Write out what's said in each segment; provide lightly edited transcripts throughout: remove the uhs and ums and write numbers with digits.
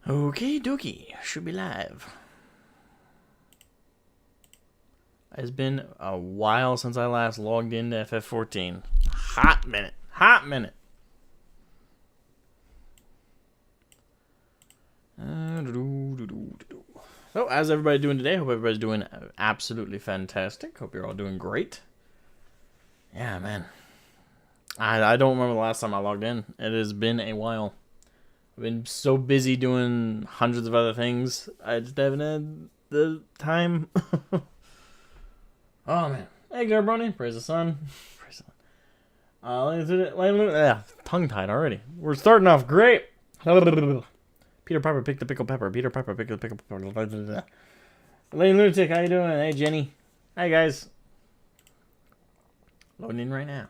Okay, dokie. Should be live. It's been a while since I last logged into FF14. Hot minute. Hot minute. So, how's everybody doing today? Hope everybody's doing absolutely fantastic. Hope you're all doing great. Yeah, man. I don't remember the last time I logged in. It has been a while. I've been so busy doing hundreds of other things. I just haven't had the time. Oh, man. Hey, Garbroni. Praise the sun. Praise the sun. Tongue-tied already. We're starting off great. Peter Piper picked the pickle pepper. Peter Piper picked the pickle pepper. Lane Lunatic, how you doing? Hey, Jenny. Hi, guys. Loading in right now.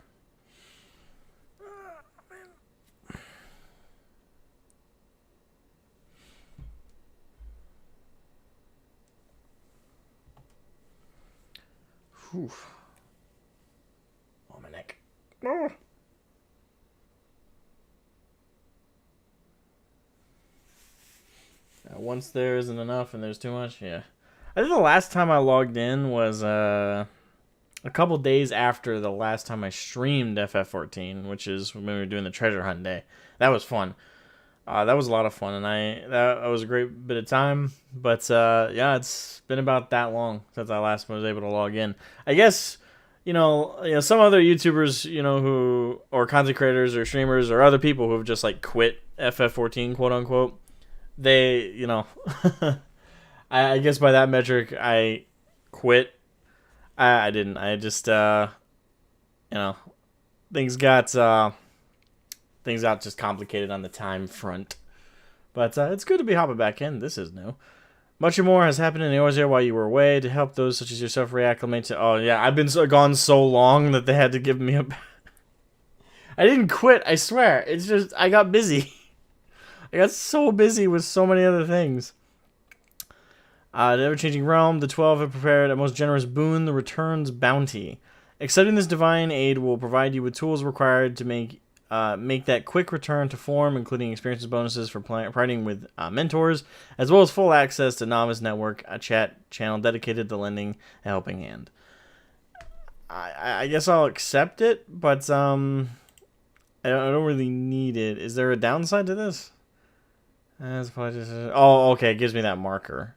Whew. Oh, my neck. Oh. Once there isn't enough and there's too much, yeah. I think the last time I logged in was a couple days after the last time I streamed FF14, which is when we were doing the treasure hunt day. That was fun. That was a lot of fun, and that was a great bit of time. But yeah, it's been about that long since I last was able to log in. I guess you know some other YouTubers, who or content creators or streamers or other people who have just like quit FF14, quote unquote. They, I guess by that metric, I quit. I didn't. I just things got just complicated on the time front. But it's good to be hopping back in. This is new. Much more has happened in the Eorzea while you were away to help those such as yourself reacclimate to... Oh, yeah, I've been gone so long that they had to give me a... I didn't quit, I swear. It's just, I got busy. I got so busy with so many other things. The ever-changing realm, the 12 have prepared a most generous boon, the Returns Bounty. Accepting this divine aid will provide you with tools required to make that quick return to form, including experiences bonuses for fighting with mentors, as well as full access to Novice Network, a chat channel dedicated to lending a helping hand. I guess I'll accept it, but I don't really need it. Is there a downside to this? Oh, okay, it gives me that marker.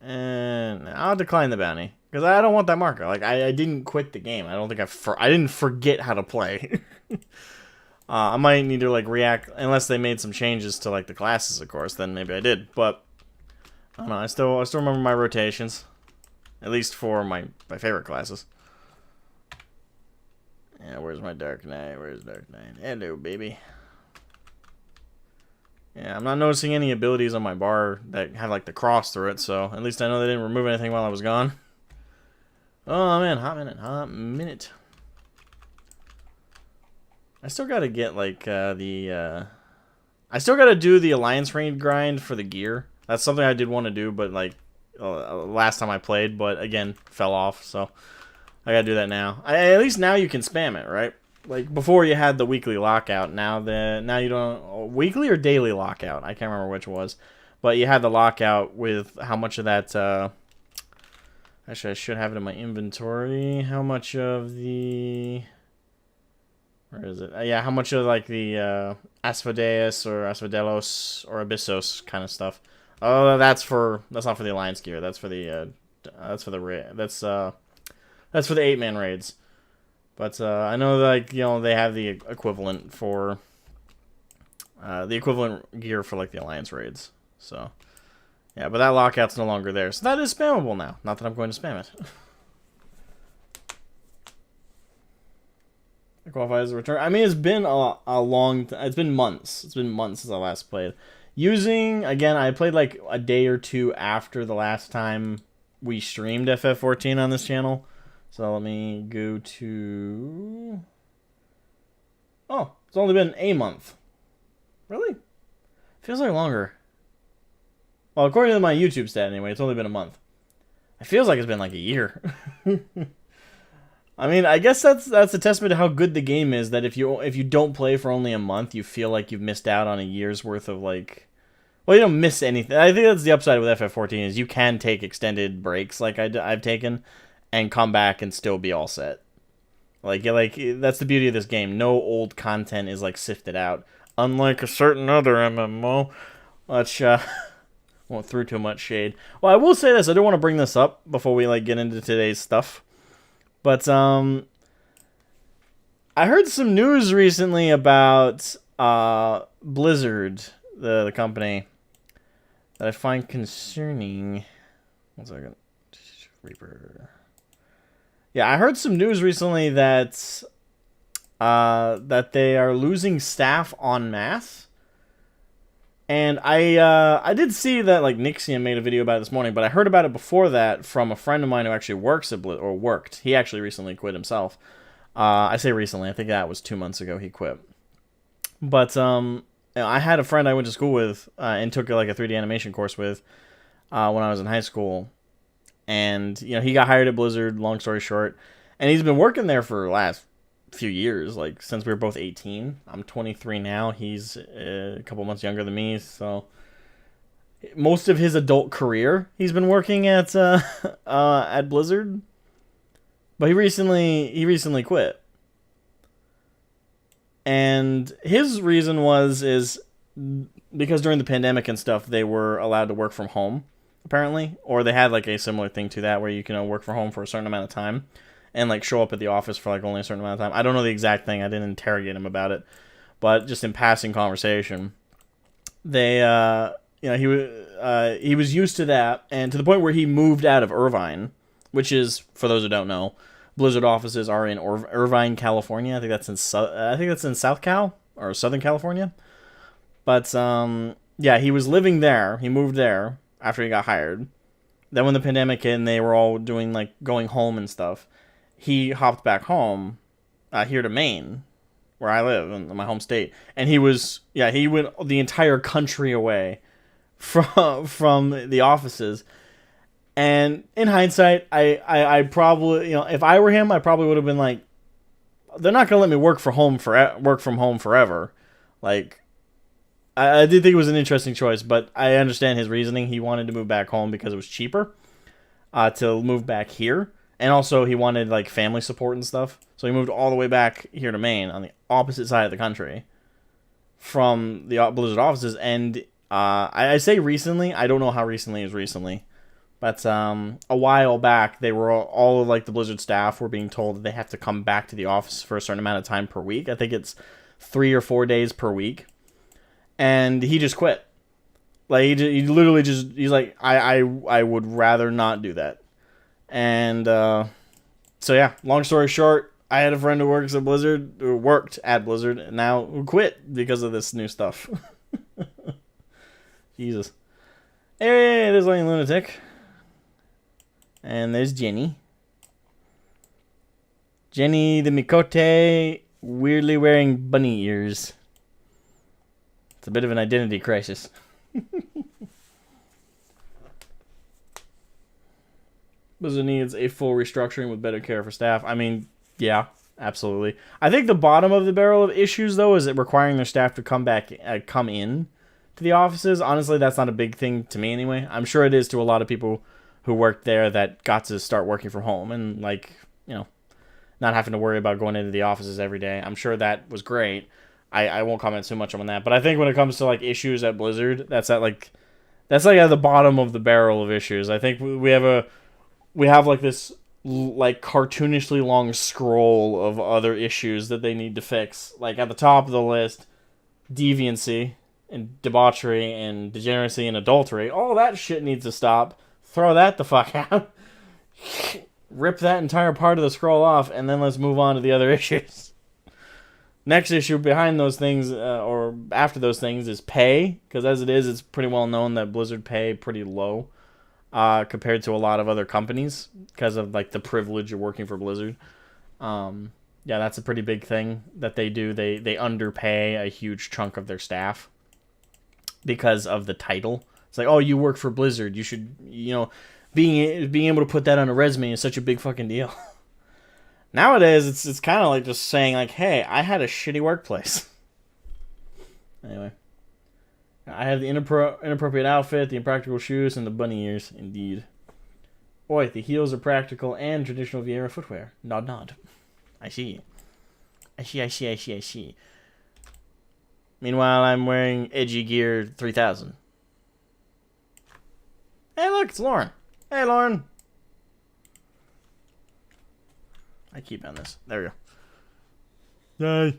And I'll decline the bounty, because I don't want that marker. Like, I didn't quit the game. I don't think I didn't forget how to play. I might need to like react unless they made some changes to like the classes, of course. Then maybe I did, but I don't know. I still remember my rotations, at least for my favorite classes. Yeah, where's my Dark Knight? Where's Dark Knight? Hello, baby. Yeah, I'm not noticing any abilities on my bar that have like the cross through it, so at least I know they didn't remove anything while I was gone. Oh man, hot minute. I still gotta get like I still gotta do the Alliance raid grind for the gear. That's something I did want to do, but like last time I played, but again fell off. So I gotta do that now. At least now you can spam it, right? Like before you had the weekly lockout. Now you don't weekly or daily lockout. I can't remember which it was, but you had the lockout with how much of that. Actually, I should have it in my inventory. How much of the... Where is it? Yeah, how much of like the Asphodeus or Asphodelos or Abyssos kind of stuff. Oh, that's not for the Alliance gear. That's for the that's for the 8-man raids. But I know like they have the equivalent for the equivalent gear for like the Alliance raids. So yeah, but that lockout's no longer there. So that is spammable now. Not that I'm going to spam it. I qualify as a return. I mean, it's been a long... It's been months. It's been months since I last played. Again, I played like a day or two after the last time we streamed FF14 on this channel. So let me go to... Oh, it's only been a month. Really? Feels like longer. Well, according to my YouTube stat anyway, it's only been a month. It feels like it's been like a year. I mean, I guess that's a testament to how good the game is, that if you don't play for only a month, you feel like you've missed out on a year's worth of like Well, you don't miss anything. I think that's the upside with FF14 is you can take extended breaks like I've taken and come back and still be all set. Like that's the beauty of this game. No old content is like sifted out, unlike a certain other MMO, which won't throw too much shade. Well, I will say this. I do want to bring this up before we like get into today's stuff, but I heard some news recently about Blizzard, the company, that I find concerning. 1 second, Reaper. Yeah, I heard some news recently that that they are losing staff en masse. And I did see that like Nixium made a video about it this morning, but I heard about it before that from a friend of mine who actually works at Blizzard, or worked. He actually recently quit himself. I say recently, I think that was 2 months ago he quit. But I had a friend I went to school with and took like a 3D animation course with when I was in high school. And, you know, he got hired at Blizzard, long story short. And he's been working there for the last few years, like, since we were both 18. I'm 23 now. He's a couple months younger than me, so... Most of his adult career, he's been working at Blizzard. But he recently quit. And his reason is because during the pandemic and stuff, they were allowed to work from home. Apparently, or they had like a similar thing to that where you can work from home for a certain amount of time and like show up at the office for like only a certain amount of time. I don't know the exact thing. I didn't interrogate him about it, but just in passing conversation, they he was used to that, and to the point where he moved out of Irvine, which is, for those who don't know, Blizzard offices are in Irvine, California. I think that's in South Cal or Southern California. But yeah, he was living there. He moved there after he got hired. Then when the pandemic hit and they were all doing like going home and stuff, he hopped back home here to Maine, where I live in my home state. And he went the entire country away from the offices. And in hindsight, I probably, if I were him, I probably would have been like, they're not gonna let me work from home forever. Like, I did think it was an interesting choice, but I understand his reasoning. He wanted to move back home because it was cheaper to move back here. And also he wanted like family support and stuff. So he moved all the way back here to Maine on the opposite side of the country from the Blizzard offices. And I say recently, I don't know how recently is recently, but a while back they were all of like the Blizzard staff were being told that they have to come back to the office for a certain amount of time per week. I think it's 3 or 4 days per week. And he just quit. Like, he's like, I would rather not do that. And, so yeah, long story short, I had a friend who worked at Blizzard, and now quit because of this new stuff. Jesus. Hey, there's Lane Lunatic. And there's Jenny. Jenny the Mikote, weirdly wearing bunny ears. It's a bit of an identity crisis. Blizzard needs a full restructuring with better care for staff. I mean, yeah, absolutely. I think the bottom of the barrel of issues, though, is it requiring their staff to come in to the offices. Honestly, that's not a big thing to me anyway. I'm sure it is to a lot of people who worked there that got to start working from home and, like, not having to worry about going into the offices every day. I'm sure that was great. I won't comment too much on that, but I think when it comes to like issues at Blizzard, that's at the bottom of the barrel of issues. I think we have like this like cartoonishly long scroll of other issues that they need to fix. Like at the top of the list, deviancy and debauchery and degeneracy and adultery. All that shit needs to stop. Throw that the fuck out. Rip that entire part of the scroll off, and then let's move on to the other issues. Next issue behind those things, or after those things, is pay. Because as it is, it's pretty well known that Blizzard pay pretty low compared to a lot of other companies because of like the privilege of working for Blizzard. Yeah, that's a pretty big thing that they do. They underpay a huge chunk of their staff because of the title. It's like, oh, you work for Blizzard. You should, being able to put that on a resume is such a big fucking deal. Nowadays, it's kind of like just saying, like, hey, I had a shitty workplace. Anyway. I have the inappropriate outfit, the impractical shoes, and the bunny ears. Indeed. Oi, the heels are practical and traditional Vieira footwear. Nod, nod. I see. I see. Meanwhile, I'm wearing Edgy Gear 3000. Hey, look, it's Lauren. Hey, Lauren. I keep on this. There we go. Yay.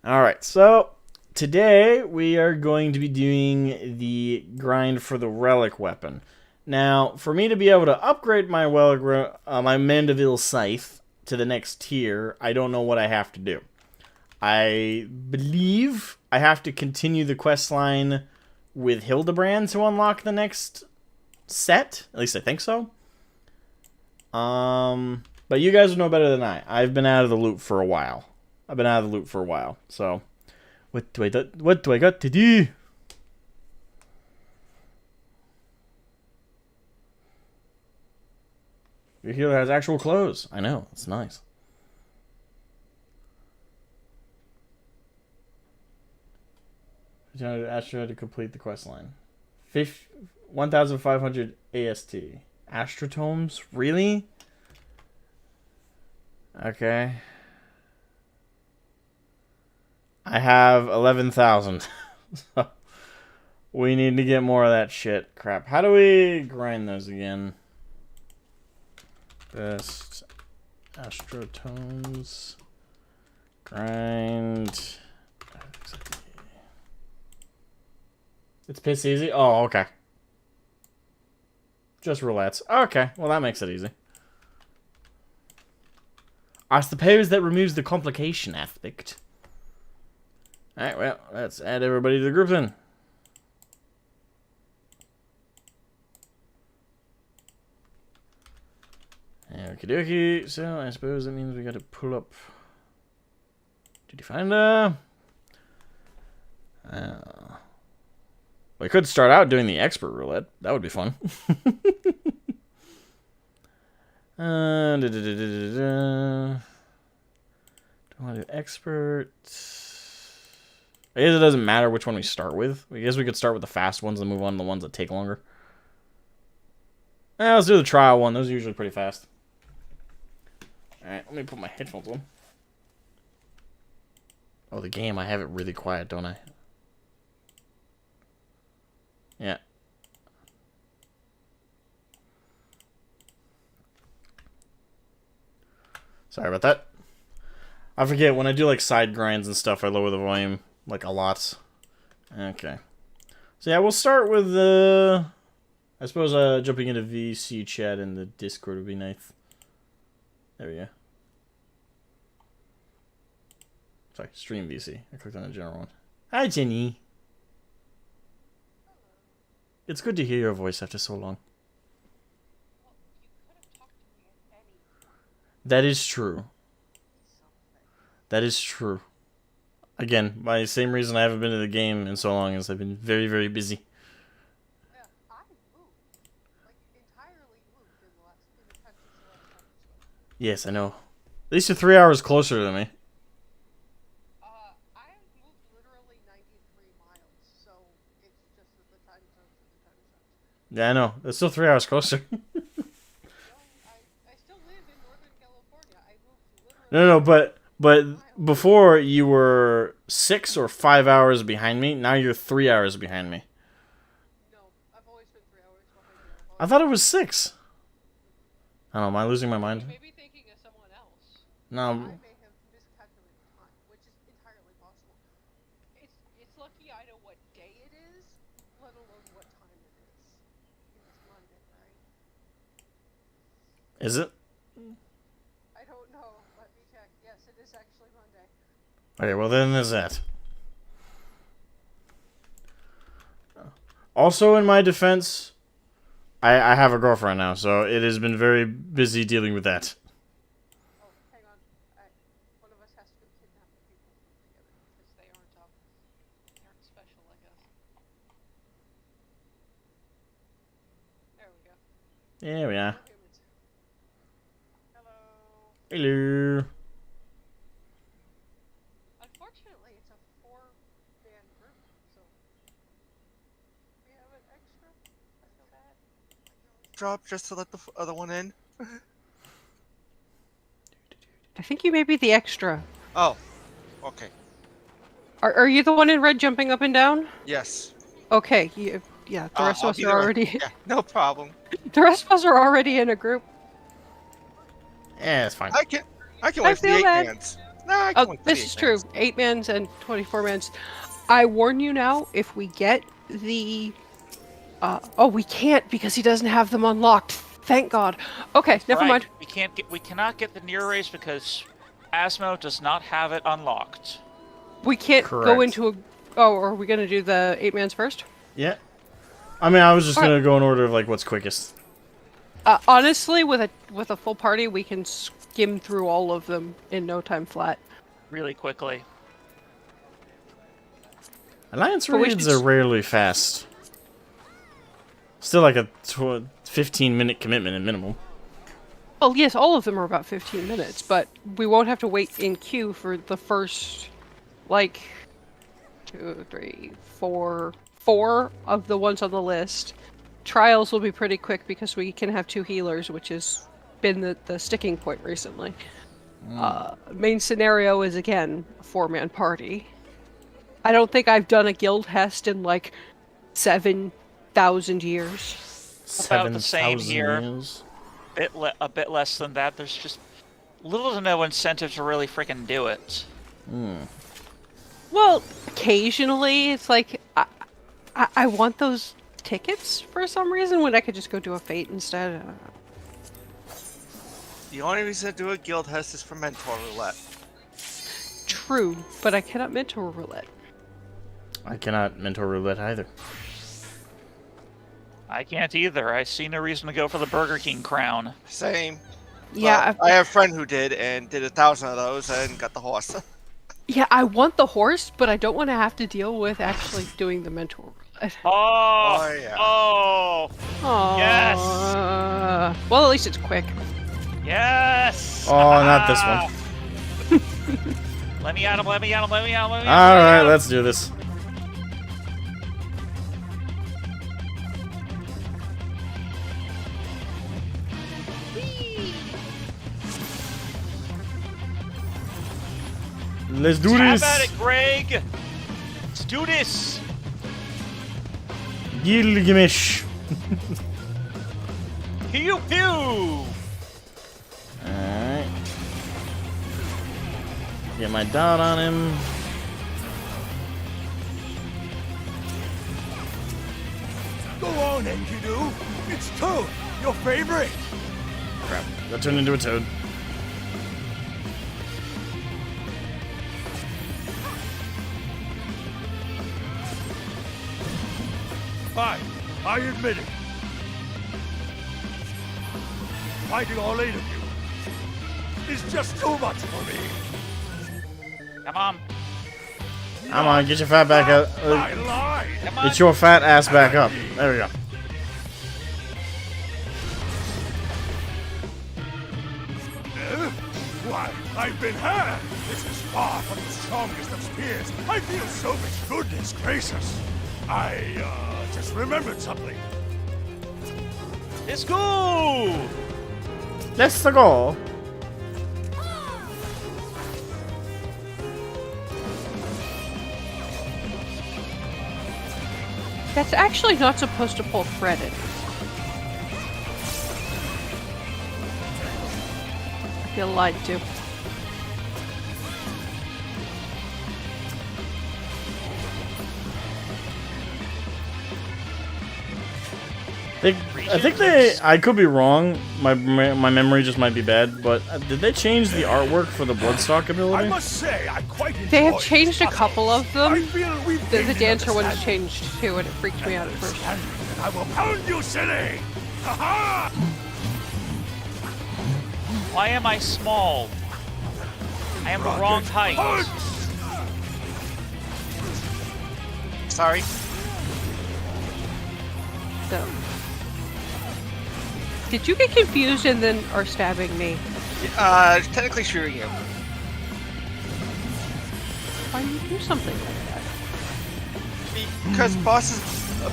Alright, so today we are going to be doing the grind for the Relic weapon. Now, for me to be able to upgrade my my Manderville scythe to the next tier, I don't know what I have to do. I believe I have to continue the quest line with Hildibrand to unlock the next set. At least I think so. But you guys know better than I. I've been out of the loop for a while. So what do I got to do? Your healer has actual clothes. I know, it's nice. Astro to complete the quest line. 1,500 AST. Astro tomes? Really? Okay. I have 11,000. So we need to get more of that shit. Crap. How do we grind those again? Best Astro tomes. Grind. It's piss easy? Oh, okay. Just roulettes. Okay, well that makes it easy. I suppose that removes the complication aspect. Alright, well, let's add everybody to the group then. Okie dokie, so I suppose that means we gotta pull up Duty Finder. We could start out doing the expert roulette. That would be fun. Don't want to do expert. I guess it doesn't matter which one we start with. I guess we could start with the fast ones and move on to the ones that take longer. Let's do the trial one. Those are usually pretty fast. Alright, let me put my headphones on. Oh, the game. I have it really quiet, don't I? Yeah. Sorry about that. I forget, when I do like side grinds and stuff, I lower the volume like a lot. Okay. So yeah, we'll start with I suppose jumping into VC chat in the Discord would be nice. There we go. Sorry, stream VC. I clicked on the general one. Hi, Jenny. It's good to hear your voice after so long. That is true. That is true. Again, by the same reason I haven't been to the game in so long is I've been very, very busy. Yeah, I moved. Like, entirely moved in the time since the last time. Yes, I know. At least you're 3 hours closer than me. I moved literally 93 miles, so it's just that the time zones are the time zones. Yeah, I know. It's still 3 hours closer. I still live in Northern California. I moved literally... No, but before you were 6 or 5 hours behind me. Now you're 3 hours behind me. No, I've always been 3 hours behind you. I thought it was 6. I don't know. Am I losing my mind? You may be thinking of someone else. No. I may have miscalculated time, which is entirely possible. It's lucky I know what day it is, let alone what time it is. It's Monday, right? Is it? I don't know. Let me check. Yes, it is actually Monday. Okay, well then there's that. Also, in my defense, I have a girlfriend now, so it has been very busy dealing with that. Oh, hang on. One of us has to kidnap the people together because they aren't special, I guess. There we go. There we are. Hello. Hello. drop just to let the other one in? I think you may be the extra. Oh, okay. Are you the one in red jumping up and down? Yes. Okay, yeah, the rest of I'll us be are the one. already... Yeah, no problem. The rest of us are already in a group. Yeah, it's fine. I can I wait for the feel bad. 8-mans. Nah, I can Oh, wait for this the is 8-mans. true. 8-mans and 24-mans. I warn you now, if we get the... oh, we can't because he doesn't have them unlocked. Thank God. Okay, never mind. We cannot get the near race because Asmo does not have it unlocked. We can't go Correct. into a... Oh, are we gonna do the 8-mans first? Yeah. I mean, I was just All gonna go in order of like what's quickest. Honestly, with a full party, we can skim through all of them in no time flat. Really quickly. Alliance But we raids should are rarely fast. Still like a 15-minute commitment at minimum. Well, yes, all of them are about 15 minutes, but we won't have to wait in queue for the first, like, 2, 3, 4 of the ones on the list. Trials will be pretty quick because we can have 2 healers, which has been the sticking point recently. Main scenario is, again, a 4-man party. I don't think I've done a guild hest in, like, 7,000 years. About the same 7,000 here. years. A bit less than that. There's just little to no incentive to really freaking do it. Well, occasionally it's like I want those tickets for some reason when I could just go do a fate instead. The only reason to do a guild hest is for mentor roulette. True, but I cannot mentor roulette. I cannot mentor roulette either. I can't either. I see no reason to go for the Burger King crown. Same. Yeah, But I have a friend who did and did 1,000 of those and got the horse. yeah, I want the horse, but I don't want to have to deal with actually doing the mentor roulette. Oh, yeah. Oh! Aww. Yes! Well, at least it's quick. Yes! Oh, not this one. Let me at him, let me at him, let me at him, let me at him. Alright, let's do this. Let's do Have this. at it, Greg! Let's do this! Gilgamesh. Pew pew! Alright. Get my dot on him. Go on, Enkidu. It's Toad, your favorite. Crap. That turned into a toad. Fine, I admit it. Fighting all 8 of you is just too much for me. Come on. Come on, get your fat back up. I lied. Come on. Get your fat ass back up. There we go. Why, I've been had. This is far from the strongest of spears. I feel so much goodness gracious. I, just remembered something. Let's go! Let's go. That's actually not supposed to pull credit. I feel lied to. I think they. I could be wrong. My memory just might be bad. But did they change the artwork for the Bloodstock I ability? must say, I quite enjoy They have this changed a puzzle. couple of I them. feel we've The gained an dancer one's understanding. changed too, and it freaked me out at first. And I will pound you, silly! Ha-ha! Why am I small? I am the wrong height. Punch! Sorry. So, did you get confused and then are stabbing me? Technically shooting you. Why do you do something like that? Because boss is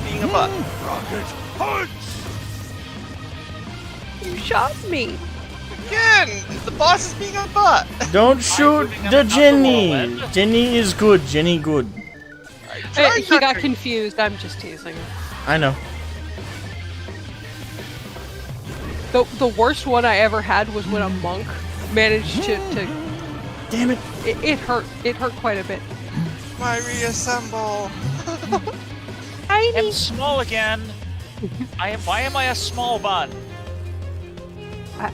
being a butt. Rocket punch! shot me? Again, the boss is being a butt. Don't shoot moving him the out the Jenny. whirlwind. Jenny is good. Jenny good. He got confused. I'm just teasing. I know. The worst one I ever had was when a monk managed to Damn it. it hurt. It hurt quite a bit. My reassemble. I'm small again. Why am I a small bun?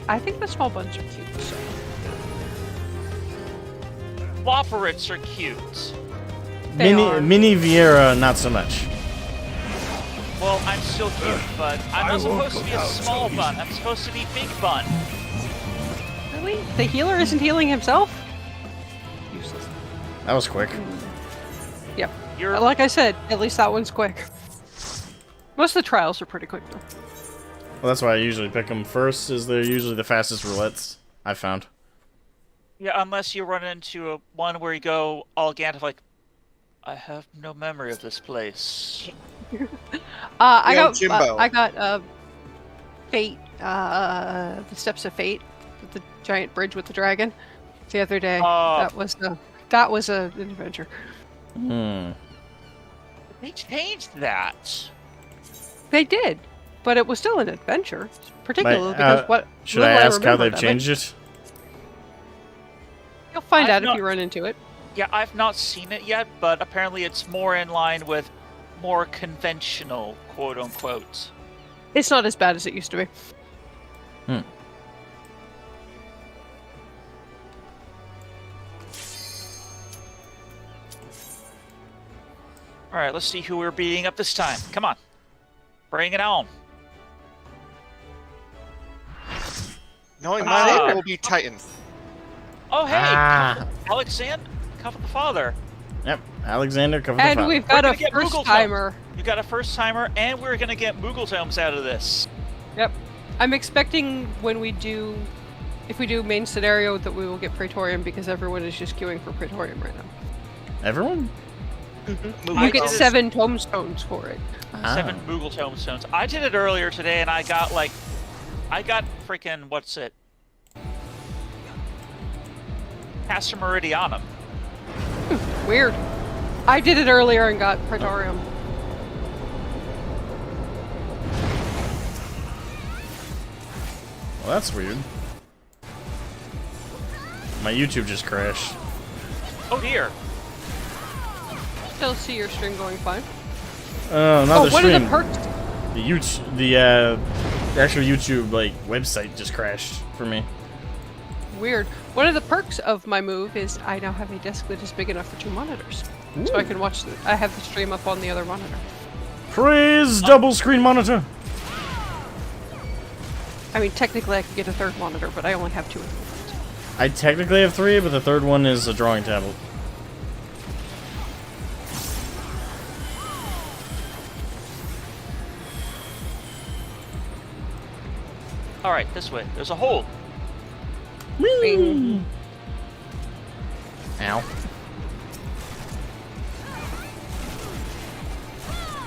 I think the small buns are cute. So. Whopperates are cute. They are. Mini Vieira, not so much. Well, I'm still cute, but I'm I not won't supposed to go be a down small so bun. I'm supposed to be big bun. Really? The healer isn't healing himself? Useless. That was quick. Yep. You're Like I said, at least that one's quick. Most of the trials are pretty quick though. Well, that's why I usually pick them first, is they're usually the fastest roulettes I've found. yeah, unless you run into one where you go all Gandalf like, I have no memory of this place. I Yo, got Jimbo. Fate, the Steps of Fate, the giant bridge with the dragon. The other day, that was an adventure. Hmm. They changed that. They did, but it was still an adventure, particularly But, because what Should I little ask how remembered they've of it. changed it? You'll find I've out not- if you run into it. Yeah, I've not seen it yet, but apparently it's more in line with more conventional, quote unquote. It's not as bad as it used to be. Hmm. Alright, let's see who we're beating up this time. Come on. Bring it on. Knowing Ah. my name will be Titan. Oh, hey! Ah. Alexander, Cup of the Father. Yep. Alexander covered the And file. we've got We're a gonna get first Moogle timer. You got a first timer, and we're gonna get Moogle Tomes out of this. Yep. I'm expecting when we do, if we do main scenario, that we will get Praetorium because everyone is just queuing for Praetorium right now. Everyone? You get did it- 7 tombstones for it. 7 Moogle Tombstones. I did it earlier today, and I got freaking, what's it? Castor Meridianum. Weird. I did it earlier and got Praetorium. Well, that's weird. My YouTube just crashed. Oh dear. Still see your stream going fine. Oh, not the one stream. of the perks. The YouTube, the actual YouTube website just crashed for me. Weird. One of the perks of my move is I now have a desk that is big enough for 2 monitors, so I can watch. I have the stream up on the other monitor. Praise double screen monitor. I mean, technically I could get a 3rd monitor, but I only have 2 at the moment. I technically have 3, but the 3rd one is a drawing tablet. Alright, this way. There's a hole. Bing. Ow.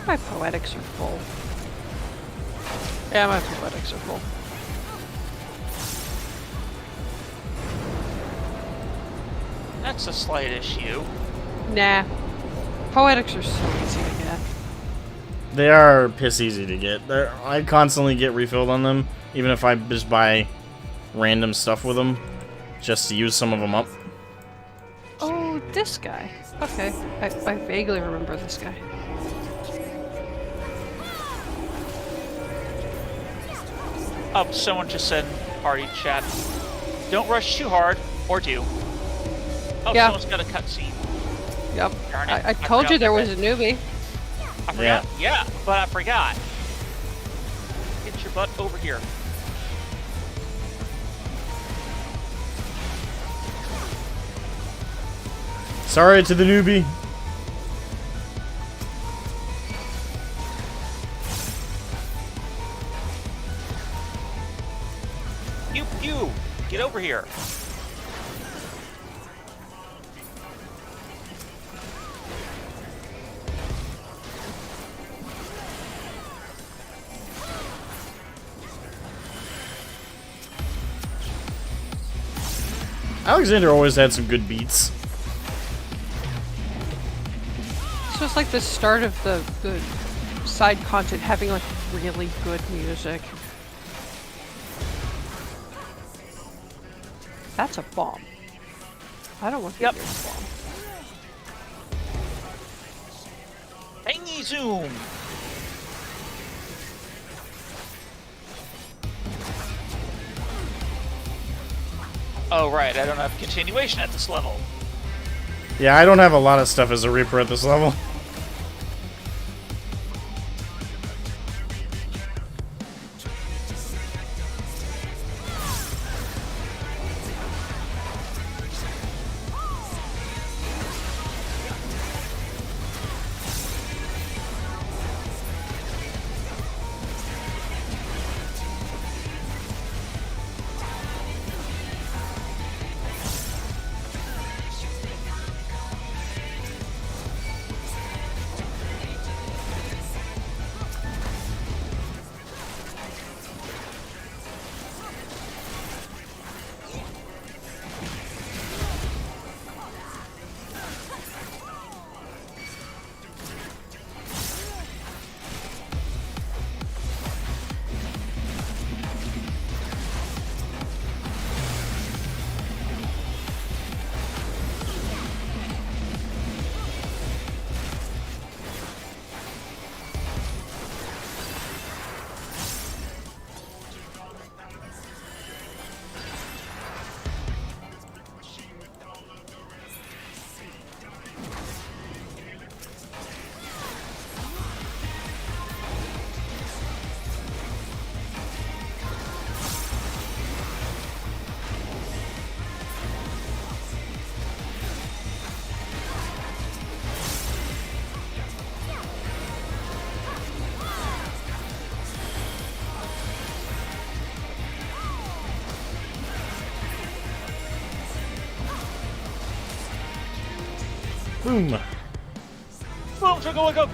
My poetics are full. Yeah, my poetics are full. That's a slight issue. Nah. Poetics are so easy to get. They are piss easy to get. I constantly get refilled on them, even if I just buy random stuff with them, just to use some of them up. Oh, this guy. Okay. I vaguely remember this guy. Oh, someone just said in party chat, don't rush too hard, or do. Oh, Yeah. someone's got a cutscene. Yep. Darn it. I told forgot you there that. was a newbie. I forgot. Yeah, but I forgot. Get your butt over here. Sorry to the newbie. You! Get over here. Alexander always had some good beats. It's just like the start of the side content having like really good music. That's a bomb. I don't want to hear a bomb. Tangy zoom. Oh right, I don't have continuation at this level. Yeah, I don't have a lot of stuff as a Reaper at this level. Boom. Boom, look.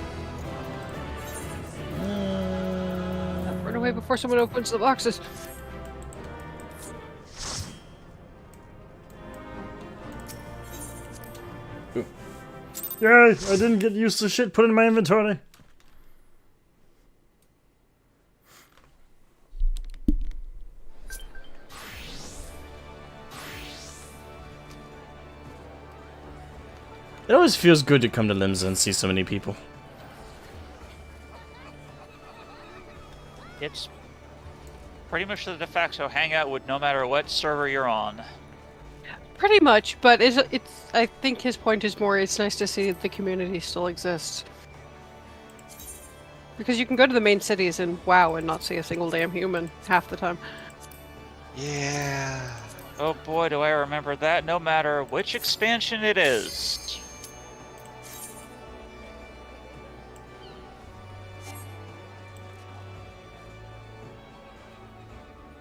Run away before someone opens the boxes. Yay! I didn't get used to shit put in my inventory. It always feels good to come to Limsa and see so many people. It's pretty much the de facto hangout with no matter what server you're on. Pretty much, but it's I think his point is more it's nice to see the community still exists. Because you can go to the main cities and WoW and not see a single damn human half the time. Yeah. Oh boy, do I remember that, no matter which expansion it is.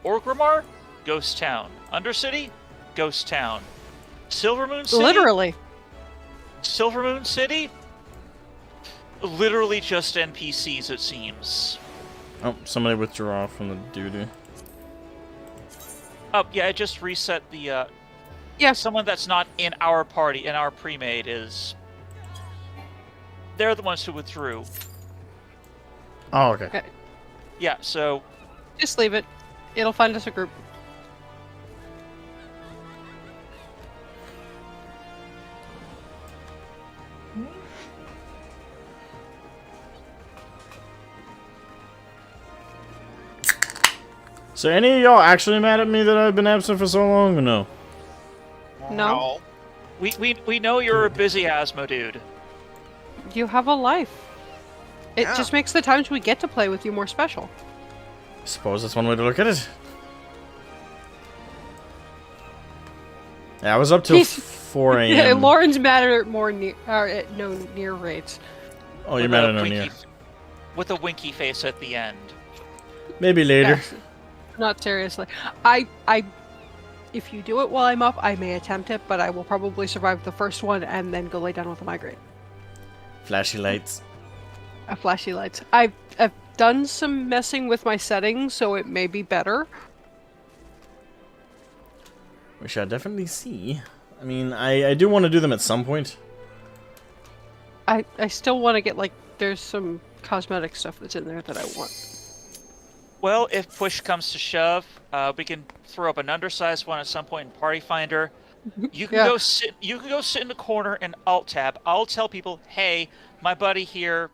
Orgrimmar? Ghost Town. Undercity? Ghost Town. Silvermoon City? Literally. Silvermoon City? Literally just NPCs, it seems. Oh, somebody withdraw from the doo-doo. Oh, yeah, it just reset the, Yeah. someone that's not in our party, in our pre-made, is... They're the ones who withdrew. Oh, okay. Okay. Yeah, so... Just leave it. It'll find us a group. So any of y'all actually mad at me that I've been absent for so long, or no? No. We know you're a busy Asmo dude. You have a life. It Yeah. just makes the times we get to play with you more special. I suppose that's one way to look at it. Yeah, I was up till He's- 4 a.m. Lauren's mad at more near, at no near rates. Oh, you're With mad a at no winky- near. With a winky face at the end. Maybe later. Yes. Not seriously. If you do it while I'm up, I may attempt it, but I will probably survive the first one and then go lay down with a migraine. Flashy lights. Flashy lights. I've done some messing with my settings, so it may be better. We shall definitely see. I mean, I do want to do them at some point. I still want to get, like, there's some cosmetic stuff that's in there that I want. Well, if push comes to shove, we can throw up an undersized one at some point in Party Finder. You can Yeah. go sit. You can go sit in the corner and alt tab. I'll tell people, hey, my buddy here,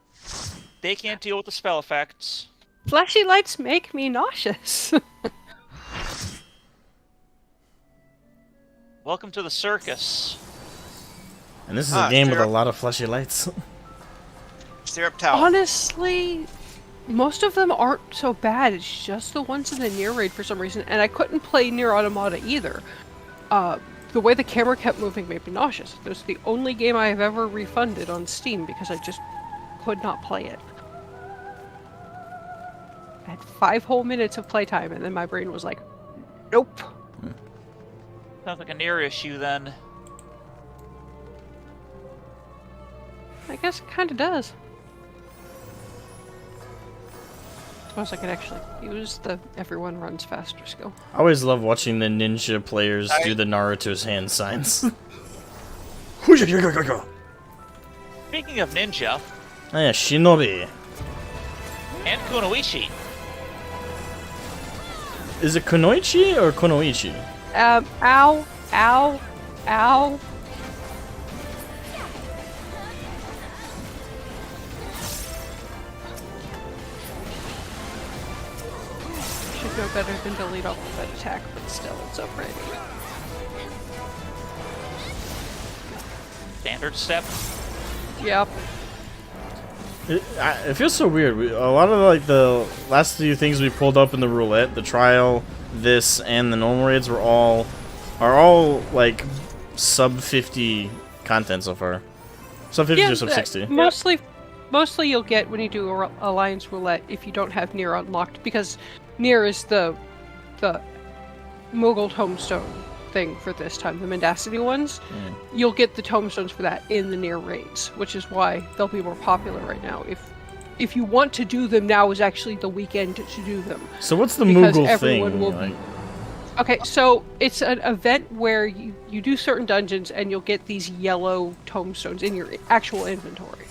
they can't deal with the spell effects. Flashy lights make me nauseous. Welcome to the circus. And this is a game with sure. a lot of fleshy lights. Stirrup Tower. Honestly, most of them aren't so bad. It's just the ones in the near raid for some reason. And I couldn't play Near Automata either. The way the camera kept moving made me nauseous. It was the only game I have ever refunded on Steam because I just could not play it. I had 5 whole minutes of playtime and then my brain was like, nope. Sounds like a near issue then. I guess it kind of does. Suppose I could actually use the everyone runs faster skill. I always love watching the ninja players do the Naruto's hand signs. Oh Speaking of ninja, yeah, shinobi. and kunoichi, Is it kunoichi or kunoichi? Ow, ow, ow. Should know better than to lead off with that attack, but still, it's alright. standard step. Yep. It feels so weird. A lot of like the last few things we pulled up in the roulette, the trial, this, and the normal raids are all like sub 50 content so far. Sub 50 or sub 60. Mostly you'll get when you do Alliance Roulette if you don't have Nier unlocked, because Nier is the Moogle Tombstone thing for this time, the Mendacity ones. You'll get the Tombstones for that in the Nier raids, which is why they'll be more popular right now. If you want to do them, now is actually the weekend to do them. So what's the Because Moogle everyone thing? will- Like, Okay, so it's an event where you do certain dungeons and you'll get these yellow tombstones in your actual inventory.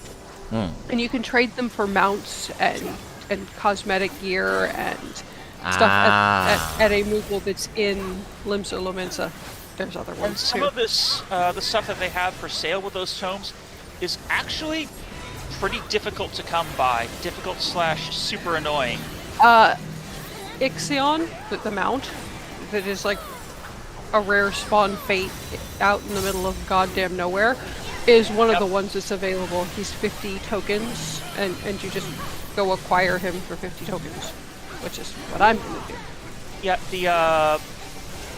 And you can trade them for mounts and cosmetic gear and stuff at a Moogle that's in Limsa Lominsa. There's other And ones some too. of this, the stuff that they have for sale with those tomes, is actually pretty difficult to come by. Difficult / super annoying. Ixion, the mount, that is like a rare spawn fate out in the middle of goddamn nowhere, is one of the ones that's available. He's 50 tokens, and you just go acquire him for 50 tokens, which is what I'm gonna do. Yeah,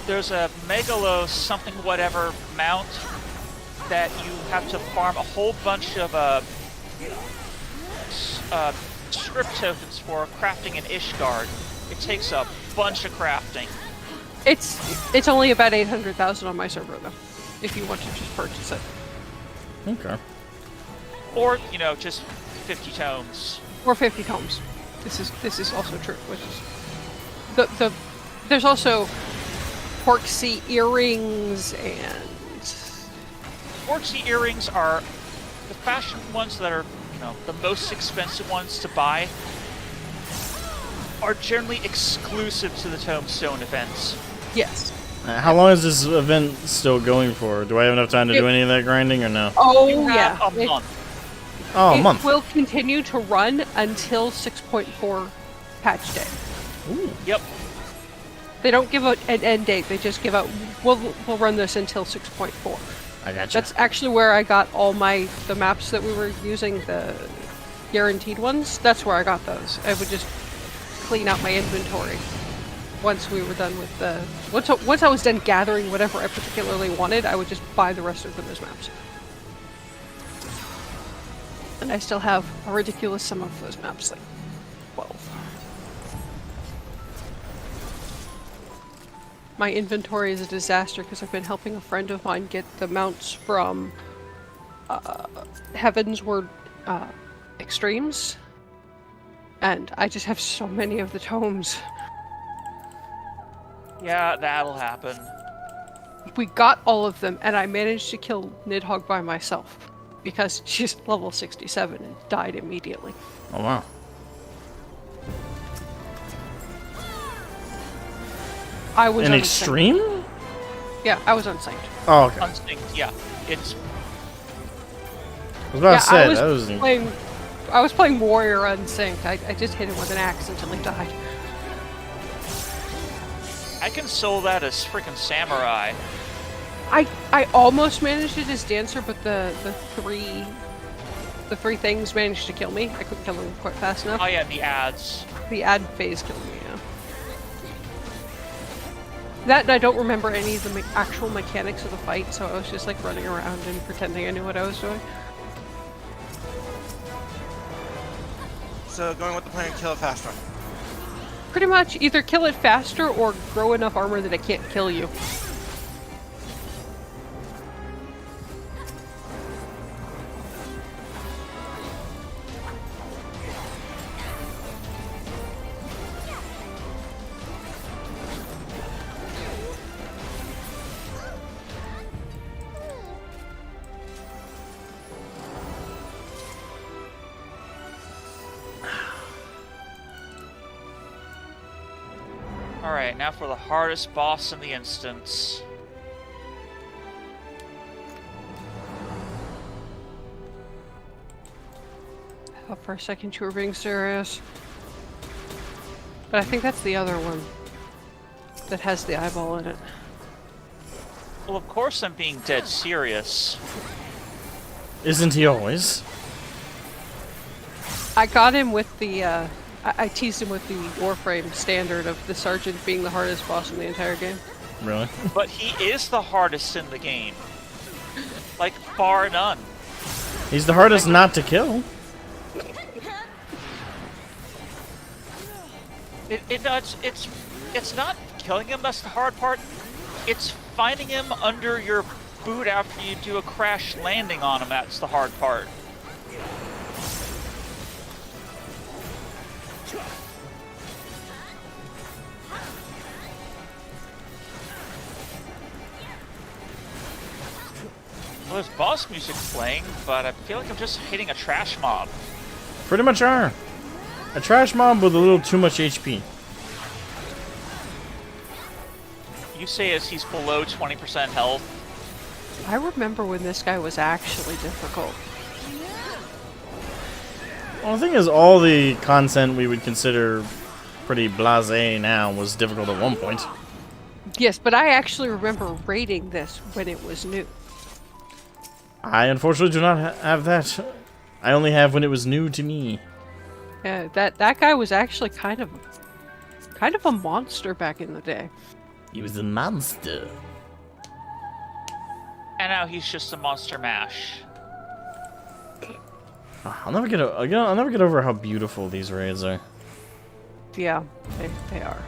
there's a Megalo something whatever mount that you have to farm a whole bunch of script tokens for crafting an Ishgard. It takes a bunch of crafting. It's only about 800,000 on my server though, if you want to just purchase it. okay. Or, just 50 tomes. Or 50 tomes. This is also true, which is there's also Porksea earrings and Orcsy earrings are the fashion ones that are, the most expensive ones to buy, are generally exclusive to the Tombstone events. yes. How long is this event still going for? Do I have enough time to do any of that grinding or no? Oh You yeah. have a month. Oh, a It month. will continue to run until 6.4 patch day. Ooh. Yep. They don't give out an end date. They just give out, we'll run this until 6.4. I gotcha. That's actually where I got all the maps that we were using, the guaranteed ones. That's where I got those. I would just clean out my inventory once we were done with the... Once I was done gathering whatever I particularly wanted, I would just buy the rest of them as maps. And I still have a ridiculous sum of those maps, like 12. My inventory is a disaster because I've been helping a friend of mine get the mounts from Heavensward Extremes, and I just have so many of the tomes. Yeah, that'll happen. we got all of them, and I managed to kill Nidhogg by myself because she's level 67 and died immediately. Oh wow. I was An unsynced. extreme? Yeah, I was unsynced. Oh, okay. Instinct, yeah. It's I was about to say, I was that was... playing. I was playing warrior unsynced. I just hit him with an axe until he died. I can soul that as freaking samurai. I almost managed it as dancer, but the three things managed to kill me. I couldn't kill them quite fast enough. Oh yeah, the ads. The ad phase killed me. Yeah. That and I don't remember any of the actual mechanics of the fight, so I was just like running around and pretending I knew what I was doing. So going with the plan, kill it faster. Pretty much either kill it faster or grow enough armor that it can't kill you. Alright, now for the hardest boss in the instance. I thought for a second you were being serious. But I think that's the other one that has the eyeball in it. Well, of course I'm being dead serious. Isn't he always? I got him with the, I teased him with the Warframe standard of the Sergeant being the hardest boss in the entire game. Really? But he is the hardest in the game. Like, bar none. He's the hardest not to kill. It's not killing him that's the hard part. It's finding him under your boot after you do a crash landing on him that's the hard part. Well, there's boss music playing, but I feel like I'm just hitting a trash mob. Pretty much are. A trash mob with a little too much HP. You say as he's below 20% health. I remember when this guy was actually difficult. Well, the thing is, all the content we would consider pretty blasé now was difficult at one point. Yes, but I actually remember rating this when it was new. I unfortunately do not have that. I only have when it was new to me. Yeah, that guy was actually kind of a monster back in the day. He was a monster. And now he's just a monster mash. I'll never get over how beautiful these raids are. Yeah, they are.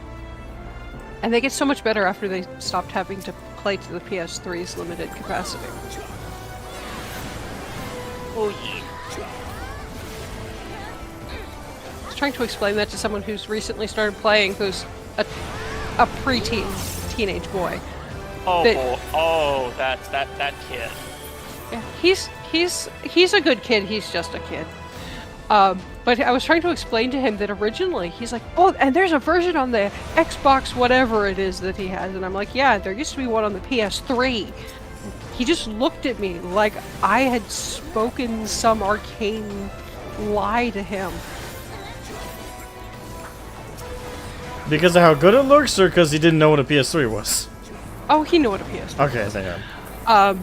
And they get so much better after they stopped having to play to the PS3's limited capacity. Oh yeah. I was trying to explain that to someone who's recently started playing, who's a preteen, teenage boy. Oh, That- that kid. Yeah, he's a good kid. He's just a kid. But I was trying to explain to him that originally he's like, oh, and there's a version on the Xbox, whatever it is that he has, and I'm like, yeah, there used to be one on the PS3. He just looked at me like I had spoken some arcane lie to him. Because of how good it looks, or because he didn't know what a PS3 was? Oh, he knew what a PS3. Okay, thank God.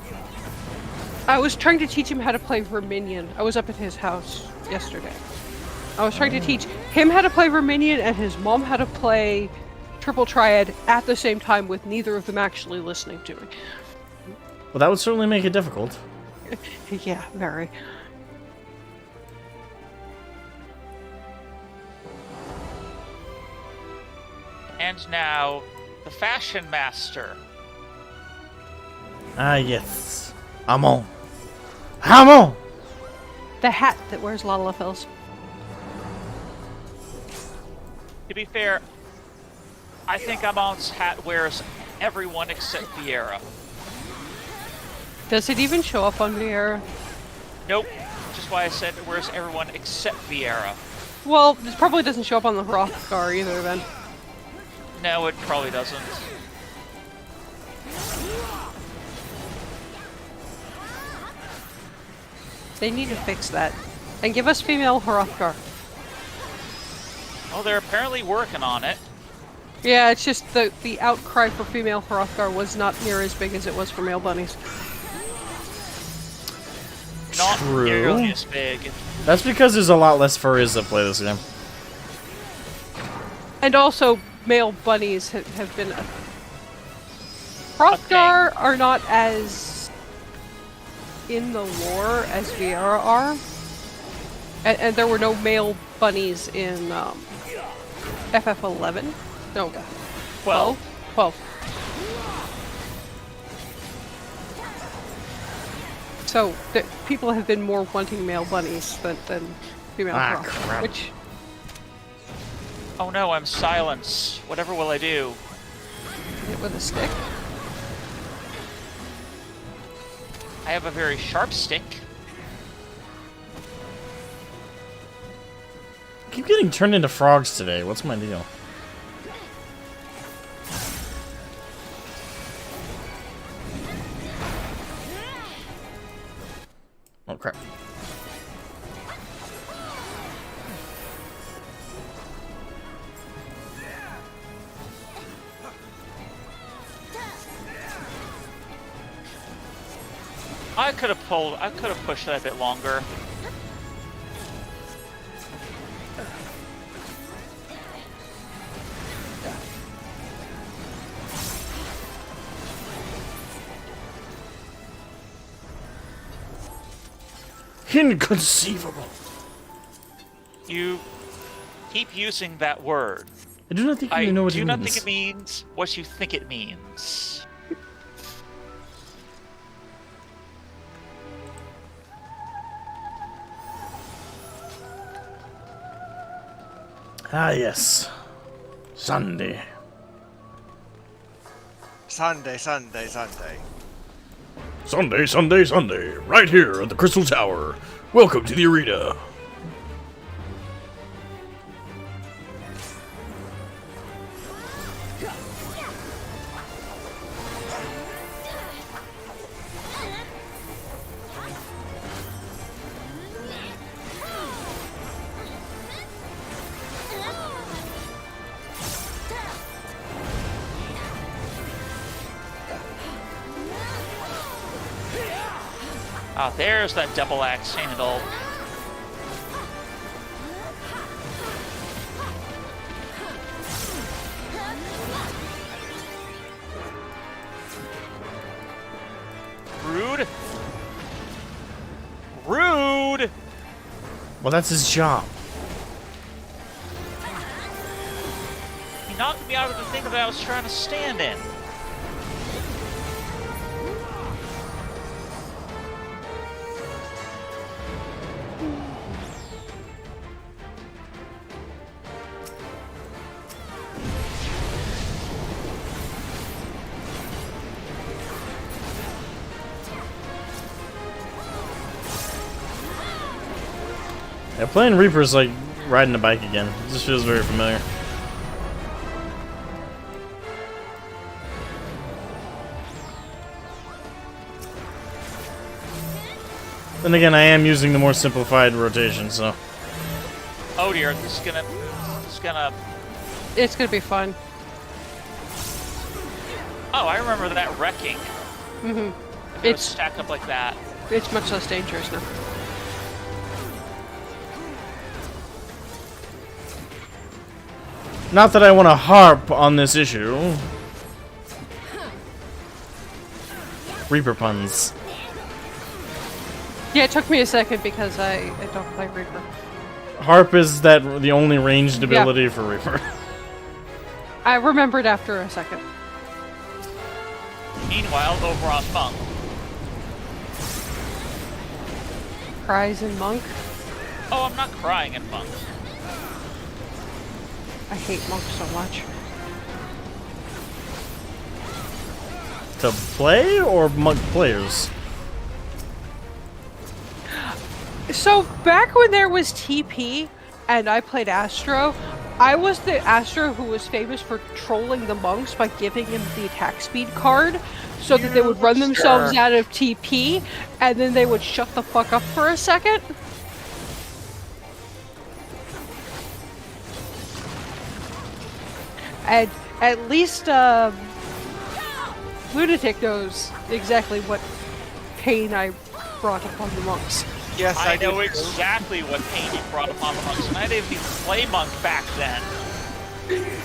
I was trying to teach him how to play Verminion. I was up at his house yesterday. I was trying to teach him how to play Verminion and his mom how to play Triple Triad at the same time with neither of them actually listening to me. Well, that would certainly make it difficult. Yeah, very. And now, the Fashion Master. Ah, yes. Amon. Amon! The hat that wears Lalafels. To be fair, I think Amon's hat wears everyone except Vieira. Does it even show up on Vieira? Nope. Which is why I said, where's everyone except Vieira? Well, it probably doesn't show up on the Hrothgar either, then. No, it probably doesn't. They need to fix that. And give us female Hrothgar. Well, they're apparently working on it. Yeah, it's just the outcry for female Hrothgar was not near as big as it was for male bunnies. Not True. nearly as big. That's because there's a lot less furries that play this game. And also, male bunnies have been... Hrothgar are not as in the lore as Vieira are. And there were no male bunnies in FF11. No. 12? 12. So, people have been more wanting male bunnies than female Hrothgar. Crap. Which... Oh no, I'm silenced. Whatever will I do? Hit with a stick? I have a very sharp stick. I keep getting turned into frogs today. What's my deal? Oh crap. I could have pushed that a bit longer. Inconceivable. You keep using that word. I do not think I you know what do it not means. think it means what you think it means. Ah, yes. Sunday. Sunday, Sunday, Sunday. Sunday, Sunday, Sunday. Right here at the Crystal Tower. Welcome to the arena. Ah, there's that double axe handle. Rude. Rude! Well, that's his job. He knocked me out of the thing that I was trying to stand in. Yeah, playing Reaper's like riding a bike again. It just feels very familiar. Then again, I am using the more simplified rotation, so... Oh dear, this is gonna... It's gonna be fun. Oh, I remember that wrecking. Mm-hmm. It was stacked up like that. It's much less dangerous now. Not that I want to harp on this issue. Reaper puns. Yeah, it took me a second because I don't play Reaper. Harp is that the only ranged ability for Reaper. I remembered after a second. Meanwhile, over on Monk. Cries in Monk. Oh, I'm not crying in Monk. I hate Monk so much. to play or monk players? So back when there was TP and I played Astro, I was the Astro who was famous for trolling the monks by giving him the attack speed card so that they would run themselves out of TP and then they would shut the fuck up for a second. And at least Lunatic knows exactly what pain I brought upon the monks. Yes, I do know too. exactly what pain you brought upon the monks, and I didn't even play monk back then.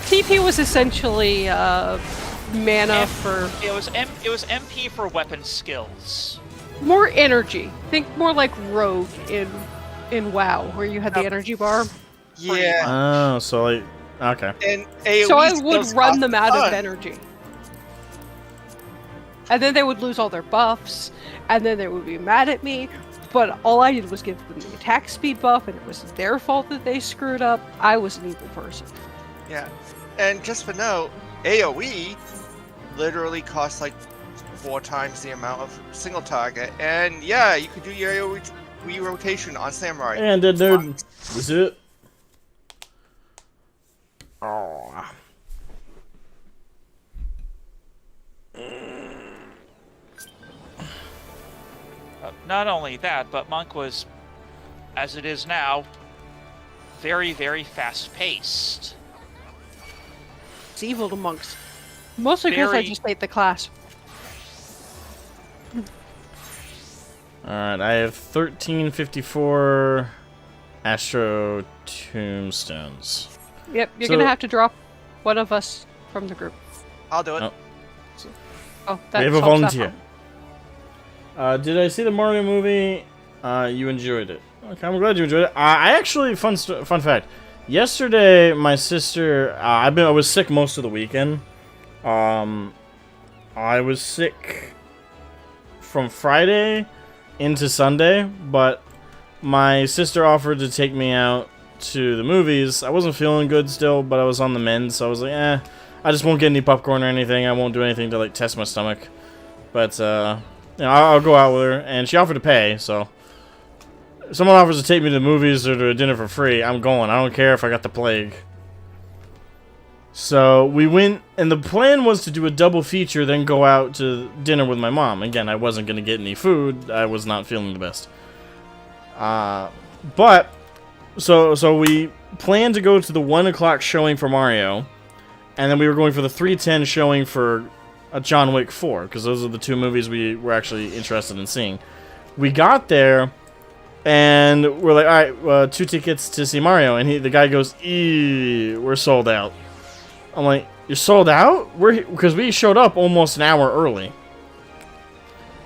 TP was essentially mana for It was MP for weapon skills. more energy. Think more like Rogue in WoW, where you had the energy bar. Yeah, Oh, so like, okay. and AoE So I would skills run cost them a out of ton. energy. And then they would lose all their buffs, and then they would be mad at me. But all I did was give them the attack speed buff, and it was their fault that they screwed up. I was an evil person. Yeah, and just for note, AoE literally costs like 4 times the amount of single target, and yeah, you could do your AoE rotation on Samurai. And dude, is it? Oh. Not only that, but monk was, as it is now, very, very fast-paced. It's evil to monks. Mostly because I Very- just hate the class. Alright, I have 1354 Astro Tombstones. Yep, you're So- gonna have to drop one of us from the group. I'll do it. Oh. Oh, that We have a solves that volunteer. problem. Did I see the Mario movie? You enjoyed it. Okay, I'm glad you enjoyed it. I actually, fun fact. Yesterday, my sister, I was sick most of the weekend. I was sick from Friday into Sunday, but my sister offered to take me out to the movies. I wasn't feeling good still, but I was on the mend, so I was like, I just won't get any popcorn or anything. I won't do anything to, like, test my stomach. But, I'll go out with her, and she offered to pay, so if someone offers to take me to the movies or to a dinner for free, I'm going. I don't care if I got the plague. So we went, and the plan was to do a double feature, then go out to dinner with my mom. Again, I wasn't going to get any food. I was not feeling the best. But, so we planned to go to the 1 o'clock showing for Mario, and then we were going for the 3:10 showing for John Wick 4, because those are the 2 movies we were actually interested in seeing. We got there, and we're like, alright, 2 tickets to see Mario, and the guy goes, we're sold out. I'm like, you're sold out? Because we showed up almost an hour early.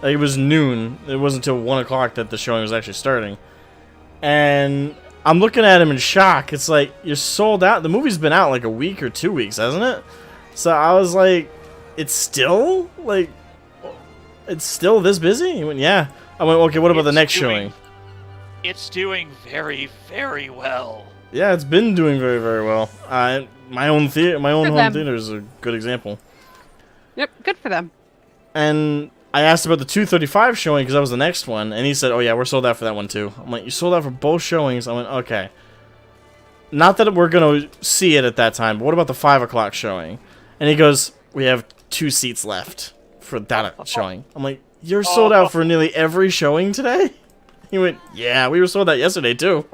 Like, it was noon. It wasn't until 1 o'clock that the showing was actually starting. And I'm looking at him in shock. It's like, you're sold out? The movie's been out like a week or 2 weeks, hasn't it? So I was like, it's still? Like, it's still this busy? He went, yeah. I went, okay, what about the next showing? It's doing very, very well. Yeah, it's been doing very, very well. My own For home them. theater is a good example. Yep, good for them. And I asked about the 2:35 showing because that was the next one, and he said, "Oh yeah, we're sold out for that one too." I'm like, "You sold out for both showings?" I went, "Okay." Not that we're gonna see it at that time, but what about the 5 o'clock showing? And he goes, "We have 2 seats left for that showing." I'm like, "You're sold out for nearly every showing today?" He went, "Yeah, we were sold out yesterday too."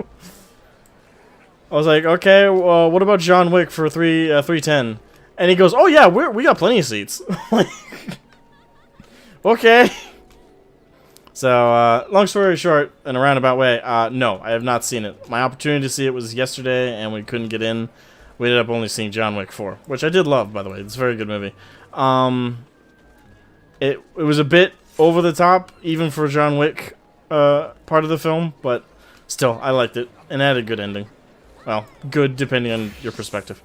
I was like, okay, well, what about John Wick for 3:10? And he goes, oh yeah, we got plenty of seats. Like, okay. So, long story short, in a roundabout way, no, I have not seen it. My opportunity to see it was yesterday, and we couldn't get in. We ended up only seeing John Wick 4, which I did love, by the way. It's a very good movie. It was a bit over the top, even for John Wick part of the film, but still, I liked it, and it had a good ending. Well, good depending on your perspective.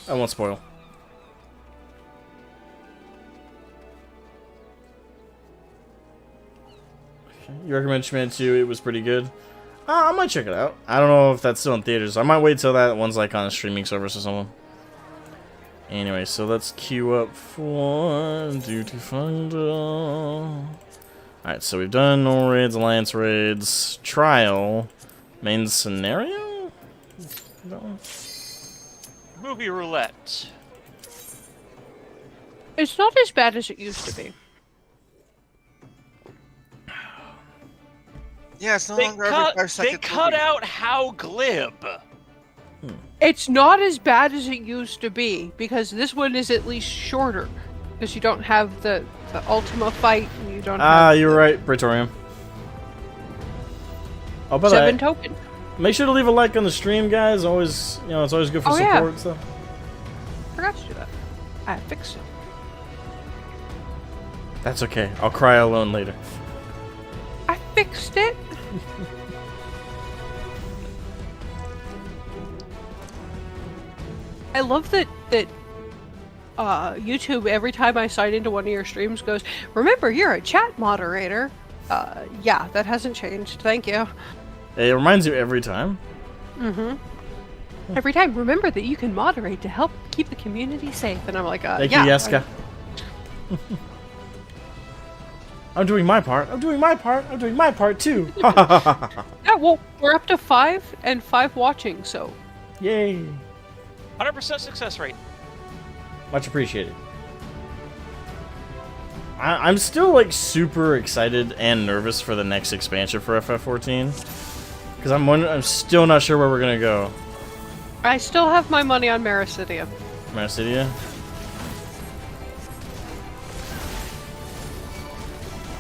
I won't spoil. Okay. You recommend Shman 2? It was pretty good. I might check it out. I don't know if that's still in theaters. I might wait till that one's like on a streaming service or something. Anyway, so let's queue up for Duty Finder. Alright, so we've done normal raids, alliance raids, trial, main scenario? No. Movie roulette. It's not as bad as it used to be. Yeah, it's no longer every 5 They seconds. cut out how glib. It's not as bad as it used to be, because this one is at least shorter. Because you don't have the Ultima fight, and you don't have You're right, Praetorium. Oh, but 7 tokens. make sure to leave a like on the stream, guys. Always, it's always good for Oh, support yeah. and stuff. Forgot to do that. I fixed it. That's okay. I'll cry alone later. I fixed it. I love that YouTube, every time I sign into one of your streams, goes, remember, you're a chat moderator. Yeah, that hasn't changed. Thank you. It reminds you every time. Every time, remember that you can moderate to help keep the community safe. And I'm like, Thank yeah. you, Yeska. I'm doing my part. I'm doing my part. I'm doing my part too. Yeah, well, we're up to 5 and 5 watching, so. Yay. 100% success rate. Much appreciated. I'm still like super excited and nervous for the next expansion for FF14 because I'm still not sure where we're gonna go. I still have my money on Maricidia. Maricidia?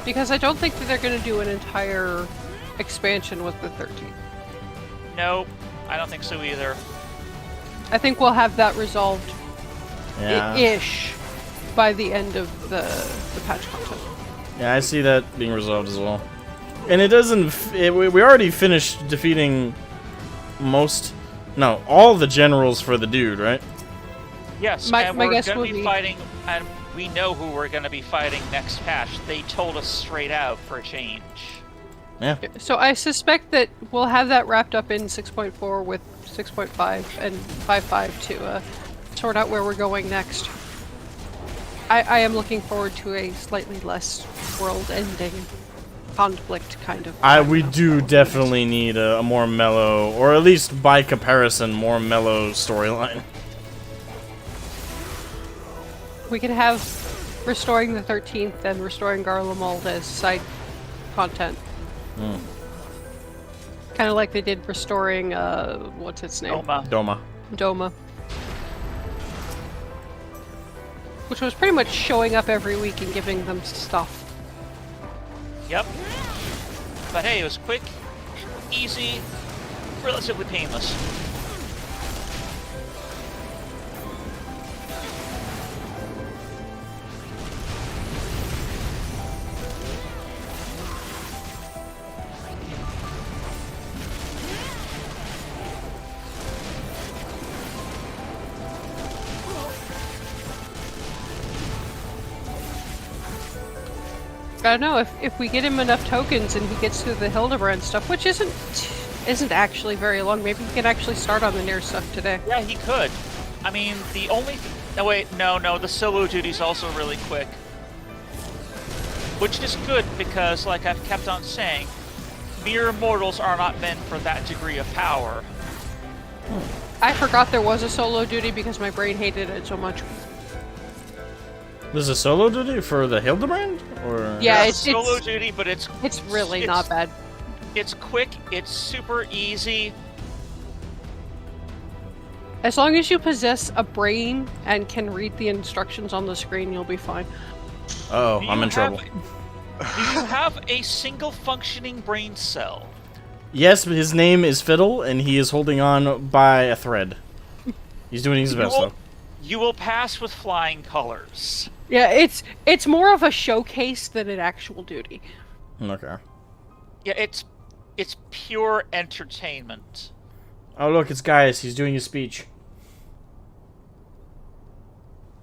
Because I don't think that they're going to do an entire expansion with the 13th. Nope, I don't think so either. I think we'll have that resolved Yeah. ish by the end of the patch content. Yeah, I see that being resolved as well. And it doesn't. We already finished defeating all the generals for the dude, right? Yes, My and we're guess going would to be be- fighting, and we know who we're going to be fighting next patch. They told us straight out for a change. Yeah. So I suspect that we'll have that wrapped up in 6.4 with 6.5 and 5.5 to sort out where we're going next. I am looking forward to a slightly less world-ending conflict kind of. We do definitely need a more mellow, or at least by comparison, more mellow storyline. We could have restoring the 13th and restoring Garlemald as side content. Kind of like they did restoring, what's its name? Doma. Doma. Which was pretty much showing up every week and giving them stuff. Yep. But hey, it was quick, easy, relatively painless. I don't know, if we get him enough tokens and he gets through the Hildibrand stuff, which isn't actually very long, maybe he can actually start on the near stuff today. Yeah, he could. I mean, the only... No, wait, no, the solo duty's also really quick. Which is good because, like I've kept on saying, mere mortals are not meant for that degree of power. I forgot there was a solo duty because my brain hated it so much. This is a solo duty for the Hildibrand? Or Yeah, It's solo duty, but it's really not bad. It's quick, it's super easy. As long as you possess a brain and can read the instructions on the screen, you'll be fine. Oh, Do I'm you in trouble. Do you have a single functioning brain cell? Yes, but his name is Fiddle, and he is holding on by a thread. He's doing his best, though. You will pass with flying colors. Yeah, it's more of a showcase than an actual duty. Okay. Yeah, it's pure entertainment. Oh, look, it's Gaius. He's doing his speech.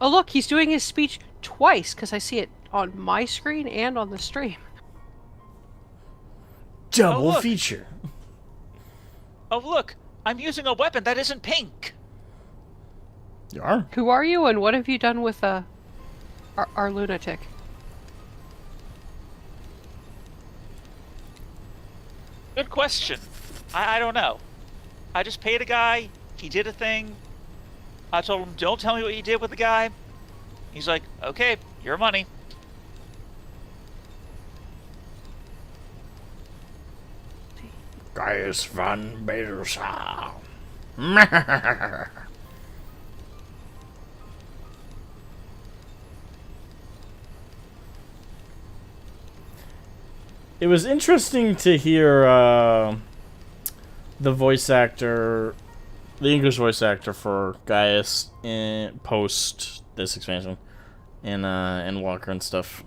Oh look, he's doing his speech twice, because I see it on my screen and on the stream. Double look. feature. Oh look, I'm using a weapon that isn't pink. You are? Who are you, and what have you done with our lunatic? Good question. I don't know. I just paid a guy. He did a thing. I told him, don't tell me what you did with the guy. He's like, okay, your money. Gaius van Bedelsa. It was interesting to hear the voice actor, the English voice actor for Gaius in post this expansion, and Endwalker and stuff.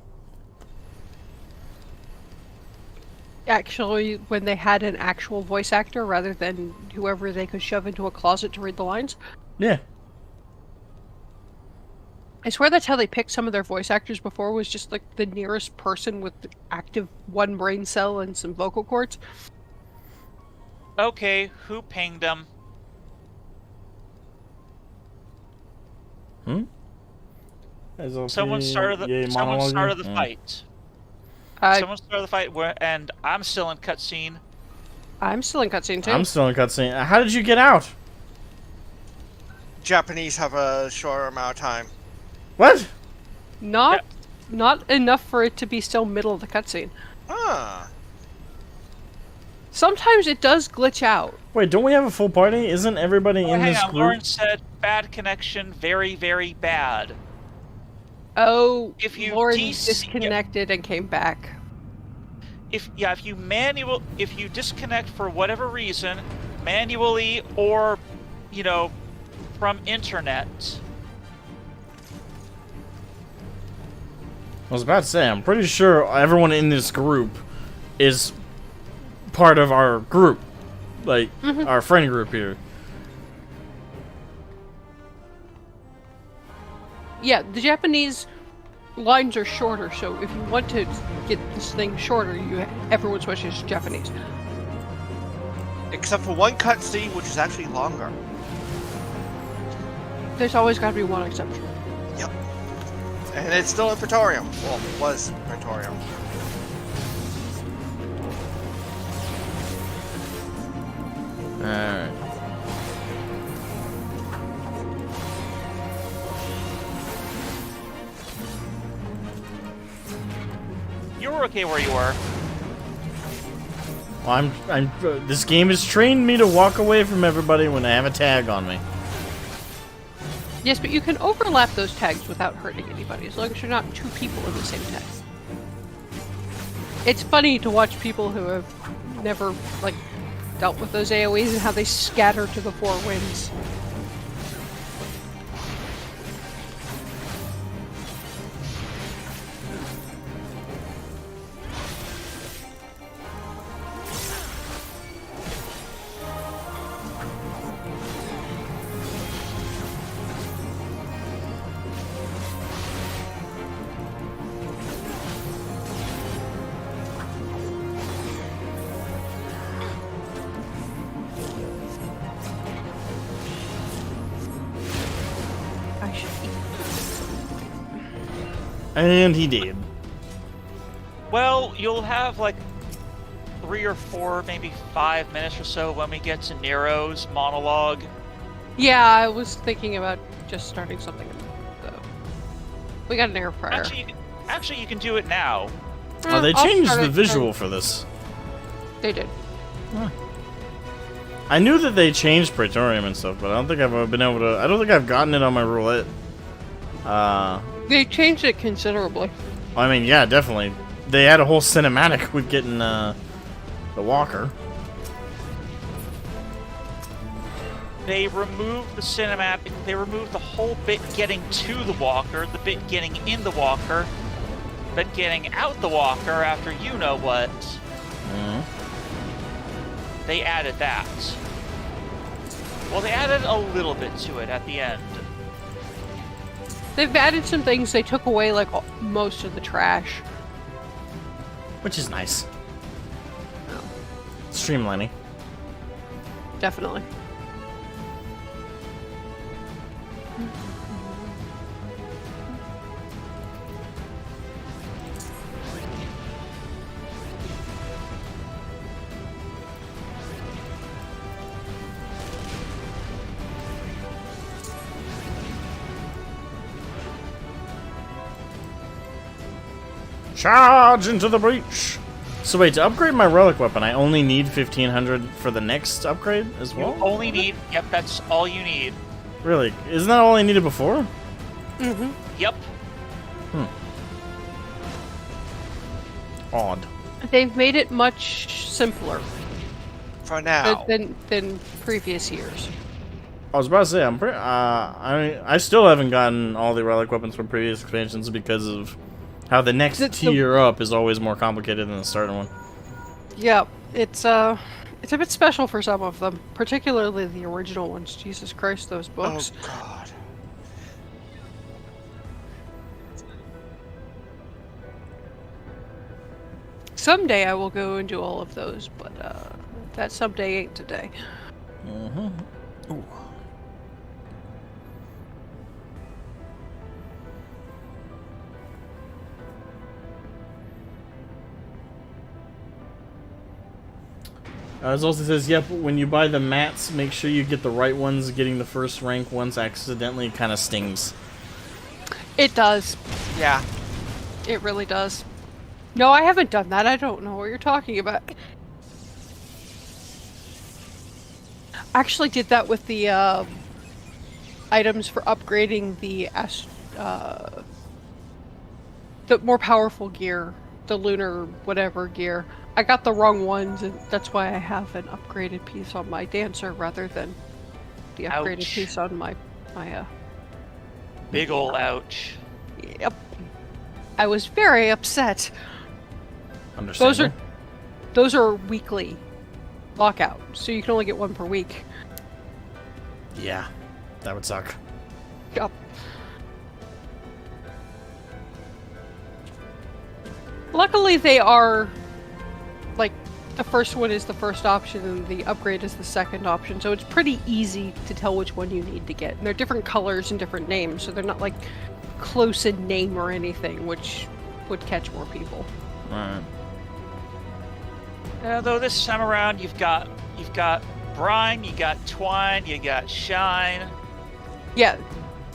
Actually, when they had an actual voice actor rather than whoever they could shove into a closet to read the lines. Yeah. I swear that's how they picked some of their voice actors before, was just like the nearest person with the active one brain cell and some vocal cords. Okay, who pinged him? Someone started the fight. Someone started the fight, and I'm still in cutscene. I'm still in cutscene too. I'm still in cutscene. How did you get out? Japanese have a shorter amount of time. What? Not enough for it to be still middle of the cutscene. Ah. Sometimes it does glitch out. Wait, don't we have a full party? Isn't everybody in hang this on, group? Lauren said bad connection, very, very bad. Oh, If you Lauren disconnected and came back. If you disconnect for whatever reason, manually or, from internet. I was about to say, I'm pretty sure everyone in this group is part of our group. Like, our friend group here. Yeah, the Japanese lines are shorter, so if you want to get this thing shorter, everyone switches to Japanese. Except for one cutscene, which is actually longer. There's always got to be one exception. Yep. And it's still in Praetorium. Well, it was Praetorium. Alright. You were okay where you were. Well, this game has trained me to walk away from everybody when I have a tag on me. Yes, but you can overlap those tags without hurting anybody, as long as you're not two people in the same tag. It's funny to watch people who have never, dealt with those AoEs and how they scatter to the four winds. And he did. Well, you'll have 3 or 4, maybe 5 minutes or so when we get to Nero's monologue. Yeah, I was thinking about just starting something. We got an air fryer. Actually, you can do it now. Oh, they I'll changed start the it visual then. for this. They did. I knew that they changed Praetorium and stuff, but I don't think I've been able to. I don't think I've gotten it on my roulette. They changed it considerably. I mean, yeah, definitely. They had a whole cinematic with getting the walker. They removed the cinematic. They removed the whole bit getting to the walker, the bit getting in the walker, but getting out the walker after you know what. They added that. Well, they added a little bit to it at the end. They've added some things. They took away most of the trash. Which is nice. Oh, Streamlining. definitely. Charge into the breach! So wait, to upgrade my relic weapon, I only need 1500 for the next upgrade as well? You only need, yep, that's all you need. Really? Isn't that all I needed before? Yep. Odd. They've made it much simpler For now. than previous years. I was about to say, I still haven't gotten all the relic weapons from previous expansions because of how the next tier up is always more complicated than the starting one. Yeah, it's a bit special for some of them, particularly the original ones. Jesus Christ, those books. Oh God. Someday I will go and do all of those, but that someday ain't today. Ooh. It also says, yep, when you buy the mats, make sure you get the right ones. Getting the first rank ones accidentally kind of stings. It does. Yeah. It really does. No, I haven't done that. I don't know what you're talking about. I actually did that with the items for upgrading the more powerful gear, the lunar whatever gear. I got the wrong ones, and that's why I have an upgraded piece on my dancer rather than the upgraded Ouch. piece on my Big ol' ouch. Yep. I was very upset. Understandable. Those are weekly lockout, so you can only get one per week. Yeah, that would suck. Yep. Luckily, they are like the first one is the first option and the upgrade is the second option, so it's pretty easy to tell which one you need to get. And they're different colors and different names, so they're not like close in name or anything, which would catch more people. Alright. Though this time around, you've got brine, you got twine, you got shine. Yeah,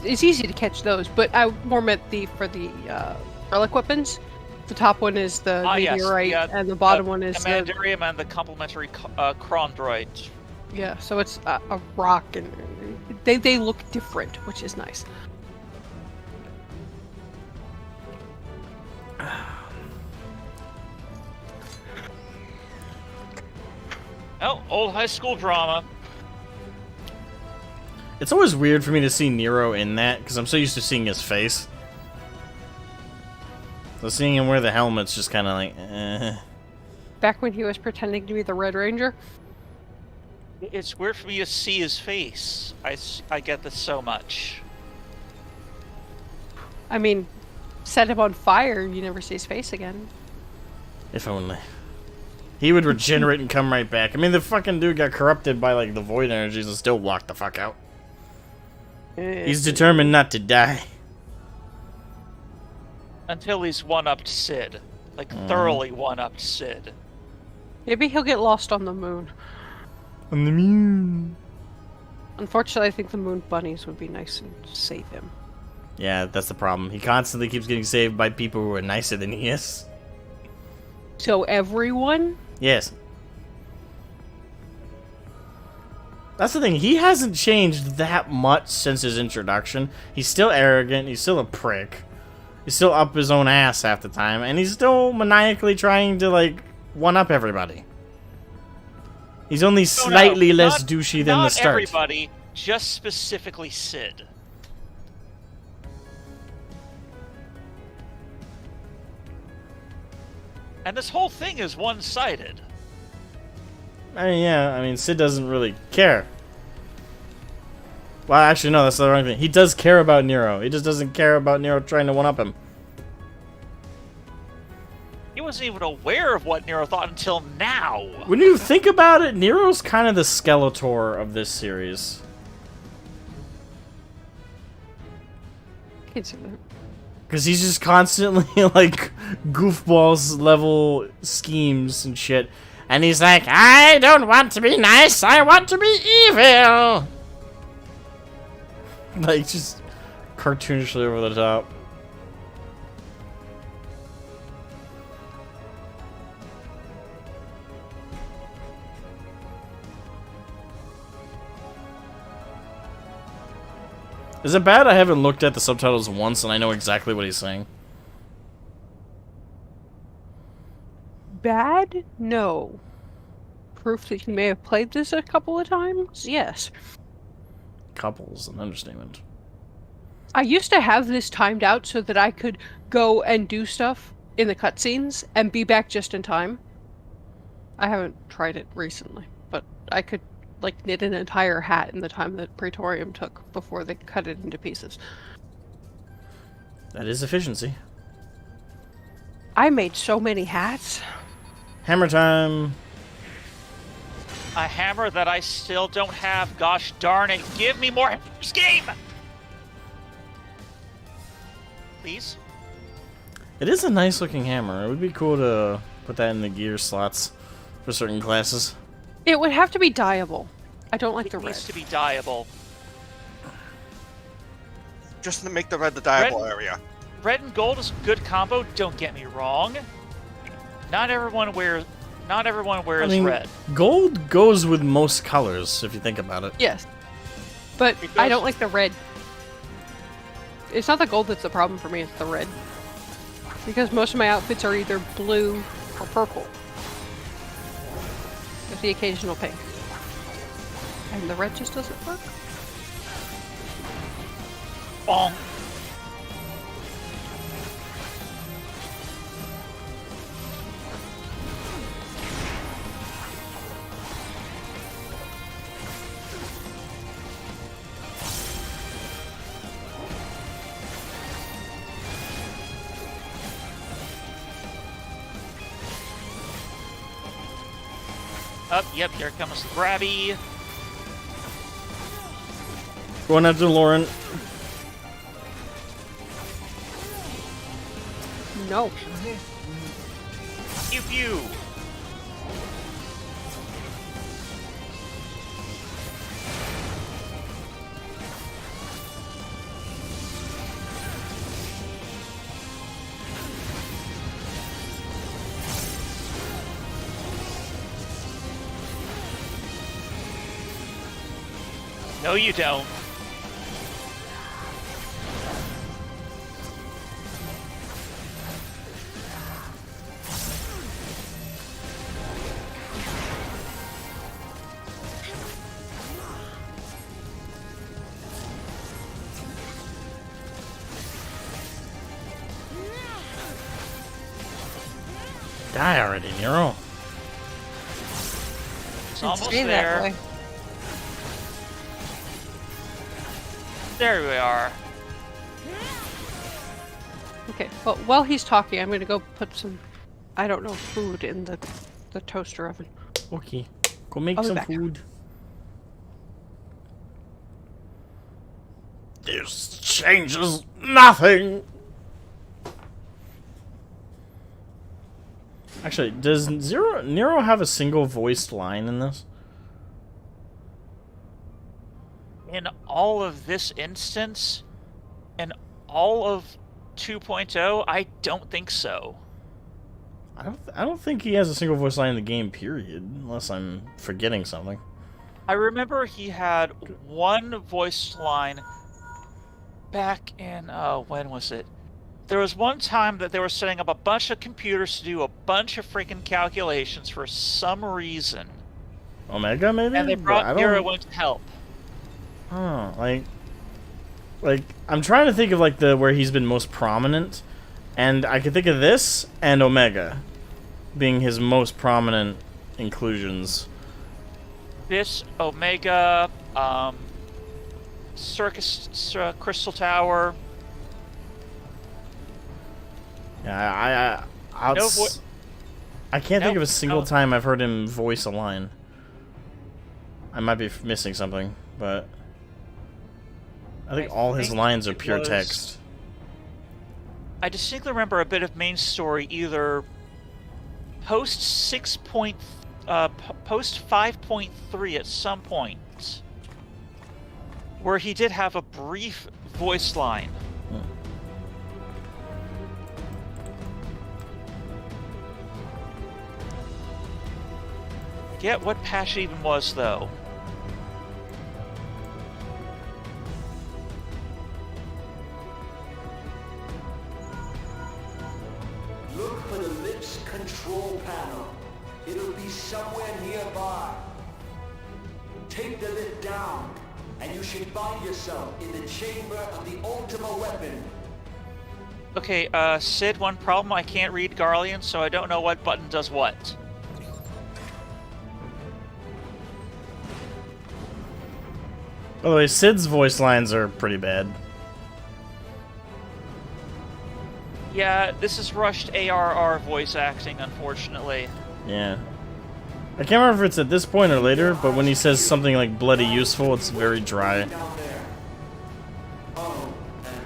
it's easy to catch those, but I more meant for the relic weapons. The top one is the meteorite, yes, and the bottom one is the Mandarium and the complementary Chondroid. Yeah, so it's a rock, and they look different, which is nice. Oh, old high school drama. It's always weird for me to see Nero in that, because I'm so used to seeing his face. So seeing him wear the helmet's just kind of like, eh. Back when he was pretending to be the Red Ranger. It's weird for me to see his face. I get this so much. I mean, set him on fire, you never see his face again. If only. He would regenerate and come right back. I mean, the fucking dude got corrupted by, like, the void energies and still walked the fuck out. He's determined not to die. Until he's one-upped Sid. Like, thoroughly one-upped Sid. Maybe he'll get lost on the moon. On the moon. Unfortunately, I think the moon bunnies would be nice and save him. Yeah, that's the problem. He constantly keeps getting saved by people who are nicer than he is. So everyone? Yes. That's the thing. He hasn't changed that much since his introduction. He's still arrogant. He's still a prick. He's still up his own ass half the time. And he's still maniacally trying to, like, one-up everybody. He's only slightly less douchey than the start. Not everybody, just specifically Sid. And this whole thing is one-sided. I mean, yeah. I mean, Sid doesn't really care. Well, actually, no. That's the wrong thing. He does care about Nero. He just doesn't care about Nero trying to one-up him. He wasn't even aware of what Nero thought until now. When you think about it, Nero's kind of the Skeletor of this series. Because he's just constantly, like, goofballs level schemes and shit. And he's like, I don't want to be nice, I want to be evil! Like, just cartoonishly over the top. Is it bad I haven't looked at the subtitles once and I know exactly what he's saying? Bad? No. Proof that you may have played this a couple of times? Yes. Couples, an understatement. I used to have this timed out so that I could go and do stuff in the cutscenes and be back just in time. I haven't tried it recently, but I could, like, knit an entire hat in the time that Praetorium took before they cut it into pieces. That is efficiency. I made so many hats. Hammer time. A hammer that I still don't have. Gosh darn it. Give me more hammers, game! Please? It is a nice looking hammer. It would be cool to put that in the gear slots for certain classes. It would have to be dyeable. I don't like the It red. needs to be dyeable. Just to make the red the dyeable area. Red and gold is a good combo, don't get me wrong. Not everyone wears red. Gold goes with most colors, if you think about it. Yes. But It I does. don't like the red. It's not the gold that's the problem for me, it's the red. Because most of my outfits are either blue or purple. With the occasional pink. And the red just doesn't work. Bonk. Up, yep, here comes the grabby. Going after Lauren. No. Pew pew. No, you don't. Die already, Nero. It's almost Stay that there. way. There we are. Okay, well, while he's talking, I'm gonna go put some, I don't know, food in the toaster oven. Okay. Go make I'll be some back. food. This changes nothing. Actually, does Nero have a single voiced line in this? In all of this instance, in all of 2.0, I don't think so. I don't think he has a single voice line in the game, period. Unless I'm forgetting something. I remember he had one voice line back in, when was it? There was one time that they were setting up a bunch of computers to do a bunch of freaking calculations for some reason. Omega, maybe? And they But I brought don't- Nero in to help. Oh, like I'm trying to think of like the where he's been most prominent, and I can think of this and Omega being his most prominent inclusions. This, Omega, Crystal Tower. Yeah, No vo- I can't think No, of a single no. time I've heard him voice a line. I might be missing something, but I think all his think lines are it pure was- text. I distinctly remember a bit of main story either post 5.3 at some point, where he did have a brief voice line. Get what patch it even was though. control panel. It'll be somewhere nearby. Take the lid down, and you should find yourself in the chamber of the Ultima weapon. Okay, Sid, one problem, I can't read Garlean, so I don't know what button does what. By the way, Sid's voice lines are pretty bad. Yeah, this is rushed ARR voice acting, unfortunately. Yeah. I can't remember if it's at this point or later, but when he says something like bloody useful, it's very dry. Down there. Oh, and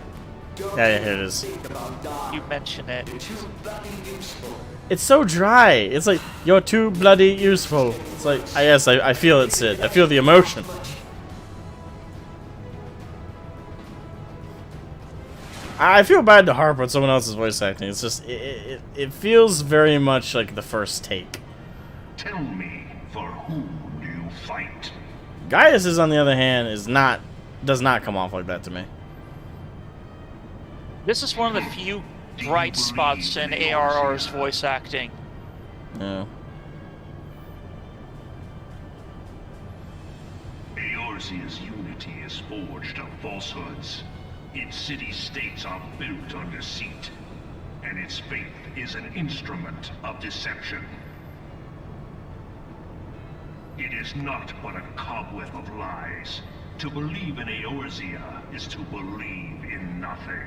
don't Yeah, here it is. think about dying. You mention it. Too bloody useful. It's so dry. It's like, you're too bloody useful. It's like, yes, I feel it, Sid. I feel the emotion. I feel bad to harp on someone else's voice acting. It's just, it feels very much like the first take. Tell me, for whom do you fight? Gaius's, on the other hand, does not come off like that to me. This is one of the few bright spots in ARR's voice acting. No. Eorzea's unity is forged of falsehoods. Its city-states are built on deceit, and its faith is an instrument of deception. It is not but a cobweb of lies. To believe in Eorzea is to believe in nothing.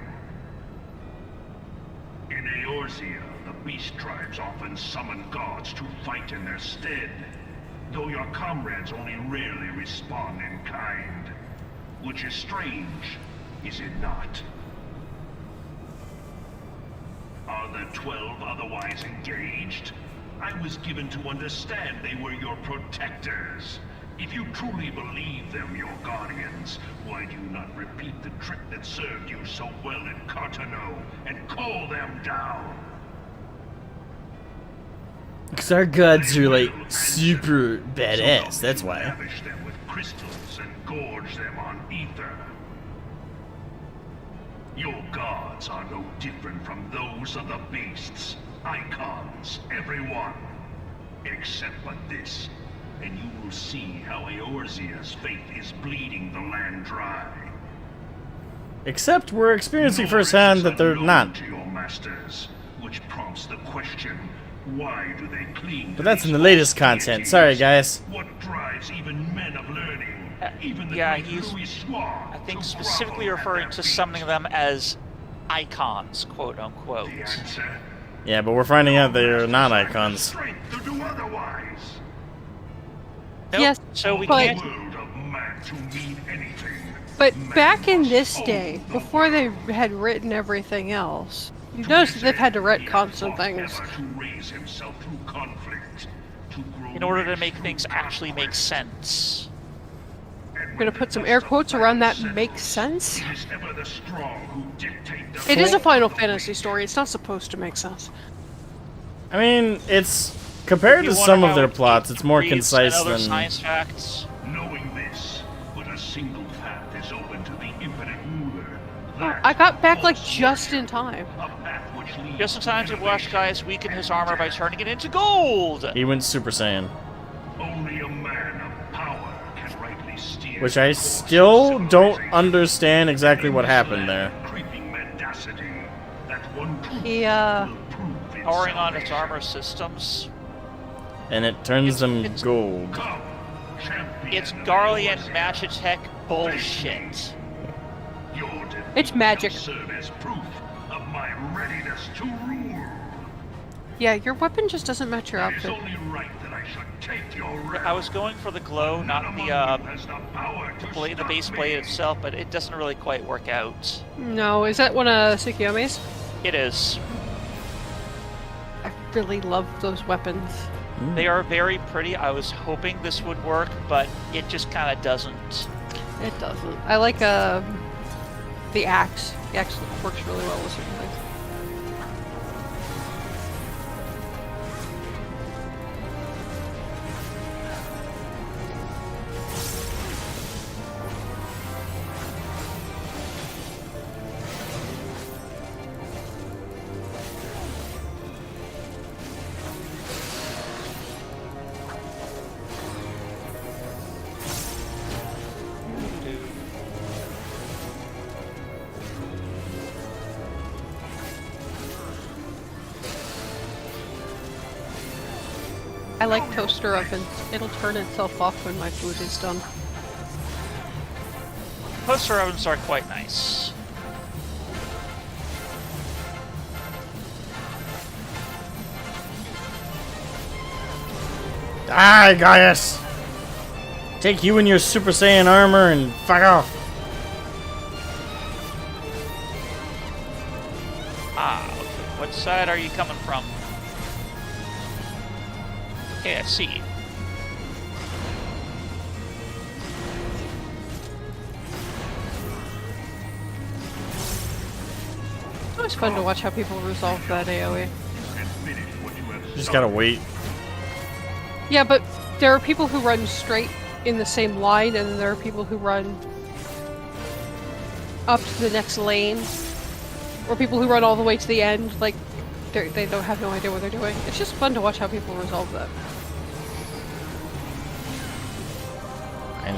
In Eorzea, the beast tribes often summon gods to fight in their stead, though your comrades only rarely respond in kind. Which is strange, is it not? Are the 12 otherwise engaged? I was given to understand they were your protectors. If you truly believe them your guardians, why do you not repeat the trick that served you so well in Cartano and call them down? Because our gods are like super badass, that's why. Lavish them with crystals and gorge them on ether. Your gods are no different from those of the beasts. Icons, everyone. Except but this, and you will see how Eorzea's faith is bleeding the land dry. Except we're experiencing firsthand that they're not. To your masters, which prompts the question, why do they cling? But that's in the latest content. Sorry, guys. What drives even men of learning? Even the Yeah, great he's, Louis Suave I think, to specifically grovel at referring their to feet? summoning them as icons, quote unquote. The answer? Yeah, but we're finding out they're not icons. Strength to do otherwise. Nope, Yes, so we but- can't. World of man to mean anything. But Man back in must this own day, the before they world. had written everything else, you've noticed that they've had to retcon some things. To raise himself through conflict, to grow In order to rich make through things actually make conquest. sense. I'm gonna put some air quotes around that makes sense. It is ever the strong who dictate the It is a fate Final of the Fantasy weak. story. It's not supposed to make sense. I mean, it's compared You to wanna some know of their what plots, it's more breeds concise and other than. science facts. Knowing this, but a single path is open to the infinite ruler. I got back like just in time. A path which leads Just in time to watch innovation Gaius weaken his armor by and turning it into gold! He went Super Saiyan. only a man of power can rightly steer. Which I still don't understand exactly what happened there. Creeping mendacity, that one truth He, will prove its Powering on its salvation. armor systems. And it turns them it's- gold. Come, champion It's of Garlean Eorzea. Magitech bullshit. Your defeat It's magic. shall serve as proof of my readiness to rule. Yeah, your weapon just doesn't match your It is outfit. only right that I should take your realm. I was going for the glow, not None the among you has the power to blade, the stop base me. blade itself, but it doesn't really quite work out. No, is that one of Tsukiyomi's? It is. I really love those weapons. They are very pretty. I was hoping this would work, but it just kind of doesn't. It doesn't. I like the axe. The axe works really well with certain things. I like toaster ovens. It'll turn itself off when my food is done. Toaster ovens are quite nice. Die, Gaius! Take you and your Super Saiyan armor and fuck off. Ah, okay. What side are you coming from? Okay, I see. It's always fun to watch how people resolve that AoE. Just gotta wait. Yeah, but there are people who run straight in the same line, and then there are people who run up to the next lane, or people who run all the way to the end. Like, they don't have no idea what they're doing. It's just fun to watch how people resolve that. And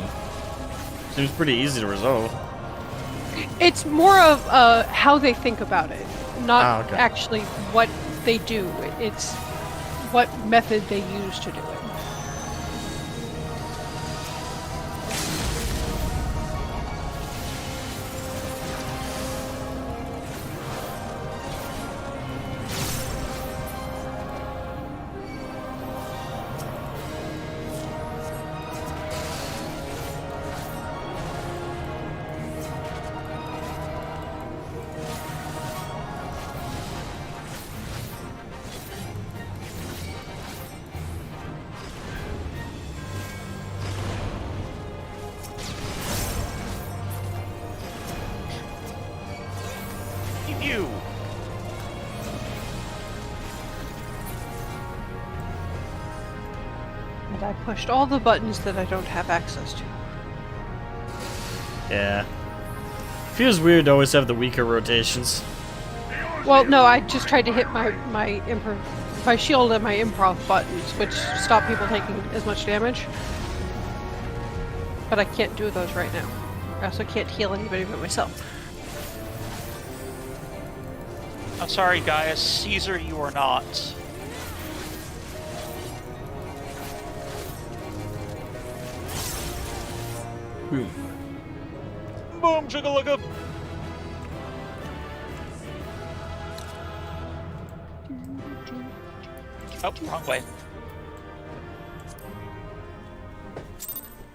seems pretty easy to resolve. It's more of how they think about it, not okay. actually what they do. It's what method they use to do it. You. And I pushed all the buttons that I don't have access to. Yeah. Feels weird to always have the weaker rotations. Well, no, I just tried to hit my shield and my improv buttons, which stop people taking as much damage. But I can't do those right now. I also can't heal anybody but myself. I'm sorry, Gaius. Caesar, you are not. Boom. Boom, chugga-lugga. Oh, wrong way.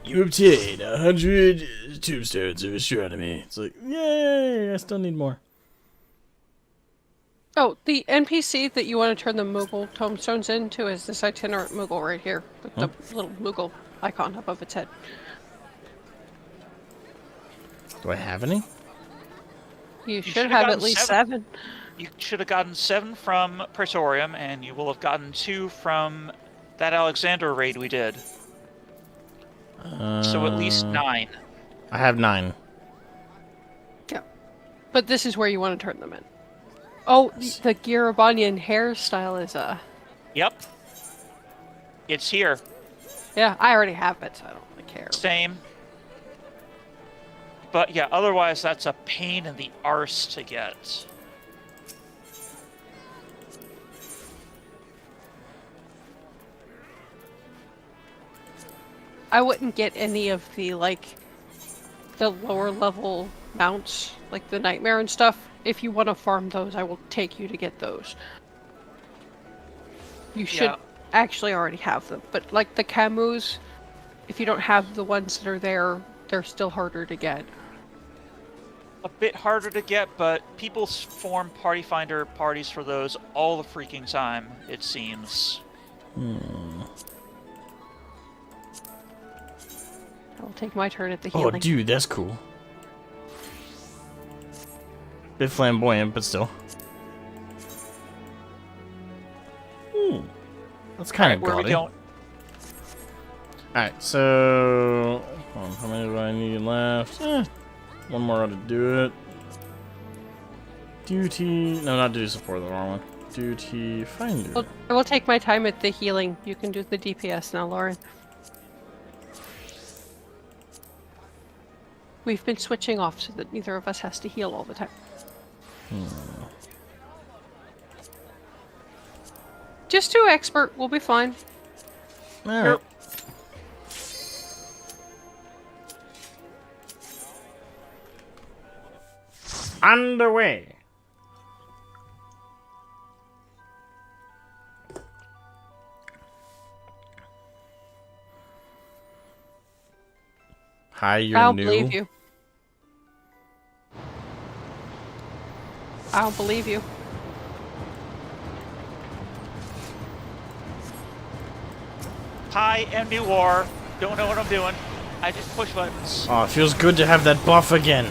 You obtained 100 tombstones of astronomy. It's like, yay! I still need more. Oh, the NPC that you want to turn the Moogle tombstones into is this itinerant Moogle right here. With the little Moogle icon above its head. Do I have any? You should should've have gotten at least 7. 7. You should have gotten 7 from Praetorium, and you will have gotten 2 from that Alexander raid we did. So at least 9. I have 9. Yeah. But this is where you want to turn them in. Oh, the Girabanian hairstyle is Yep. It's here. yeah, I already have it, so I don't really care. Same. But yeah, otherwise that's a pain in the arse to get. I wouldn't get any of the, like, the lower level mounts, like the Nightmare and stuff. If you want to farm those, I will take you to get those. You should actually already have them. But, like, the Camus, if you don't have the ones that are there, they're still harder to get. A bit harder to get, but people form party finder parties for those all the freaking time, it seems. I'll take my turn at the healing. Oh, dude, that's cool. Bit flamboyant, but still. That's kind of Where we gaudy. going? Alright, so... hold on, how many do I need left? One more to do it. Duty... No, not duty support, the wrong one. Duty finder. Well, I will take my time at the healing. You can do the DPS now, Lauren. We've been switching off so that neither of us has to heal all the time. Just do expert, we'll be fine. Alright. Underway. Hi, you're I don't new. believe you. I don't believe you. Hi, am new war. Don't know what I'm doing. I just push buttons. Oh, it feels good to have that buff again.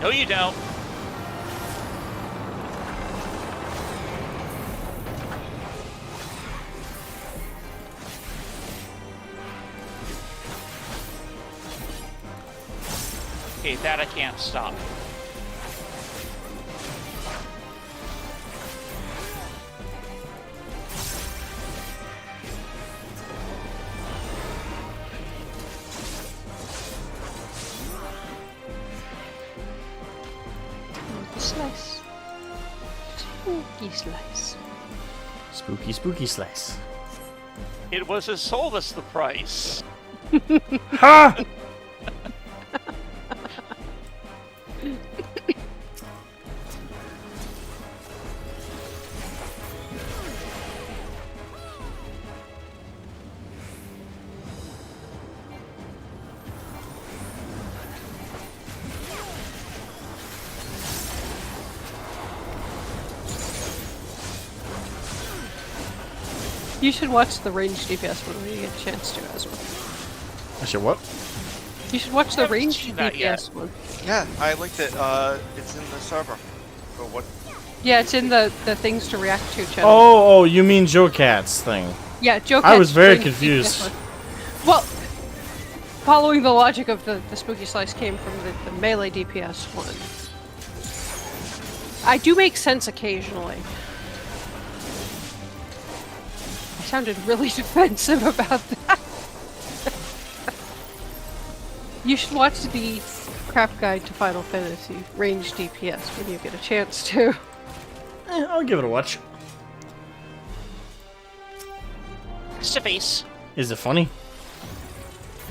No, you don't. Okay, that I can't stop. Slice. Spooky slice. Spooky, spooky slice. It was a sold us the price. Ha! You should watch the ranged DPS one when you get a chance to, as well. I said what? You should watch the haven't ranged seen that yet. DPS one. Yeah, I linked it. It's in the server. Or what? Yeah, it's in the things to react to channel. Oh, you mean Joe Cat's thing. Yeah, Joe I was Cat's very ranged confused. DPS one. Well, following the logic of the spooky slice came from the melee DPS one. I do make sense occasionally. I sounded really defensive about that. You should watch the crap guide to Final Fantasy ranged DPS when you get a chance to. I'll give it a watch. Just a face. Is it funny?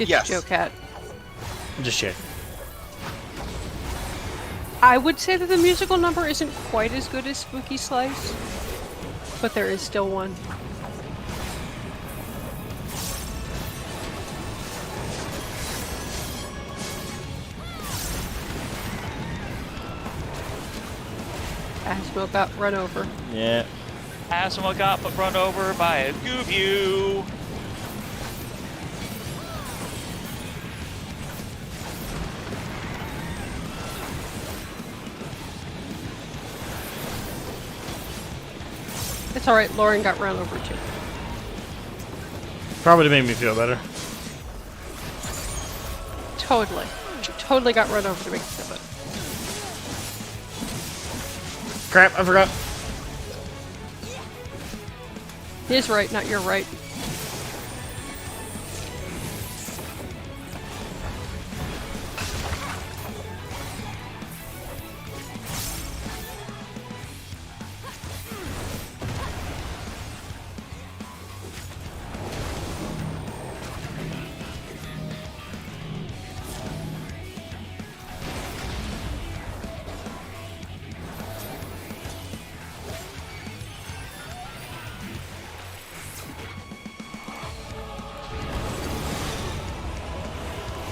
It's Yes. Joe Cat. Just check. I would say that the musical number isn't quite as good as Spooky Slice, but there is still one. Asmo got run over. Yeah. Asmo got run over by a Goobu. It's alright, Lauren got run over too. Probably to make me feel better. Totally. She totally got run over to make it feel better. Crap, I forgot. His right, not your right.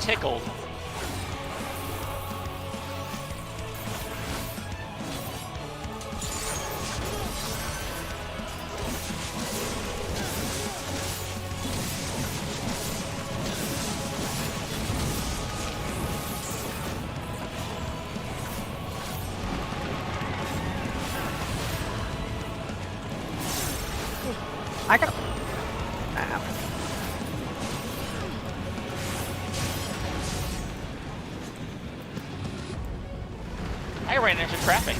Tickled. I ran into traffic.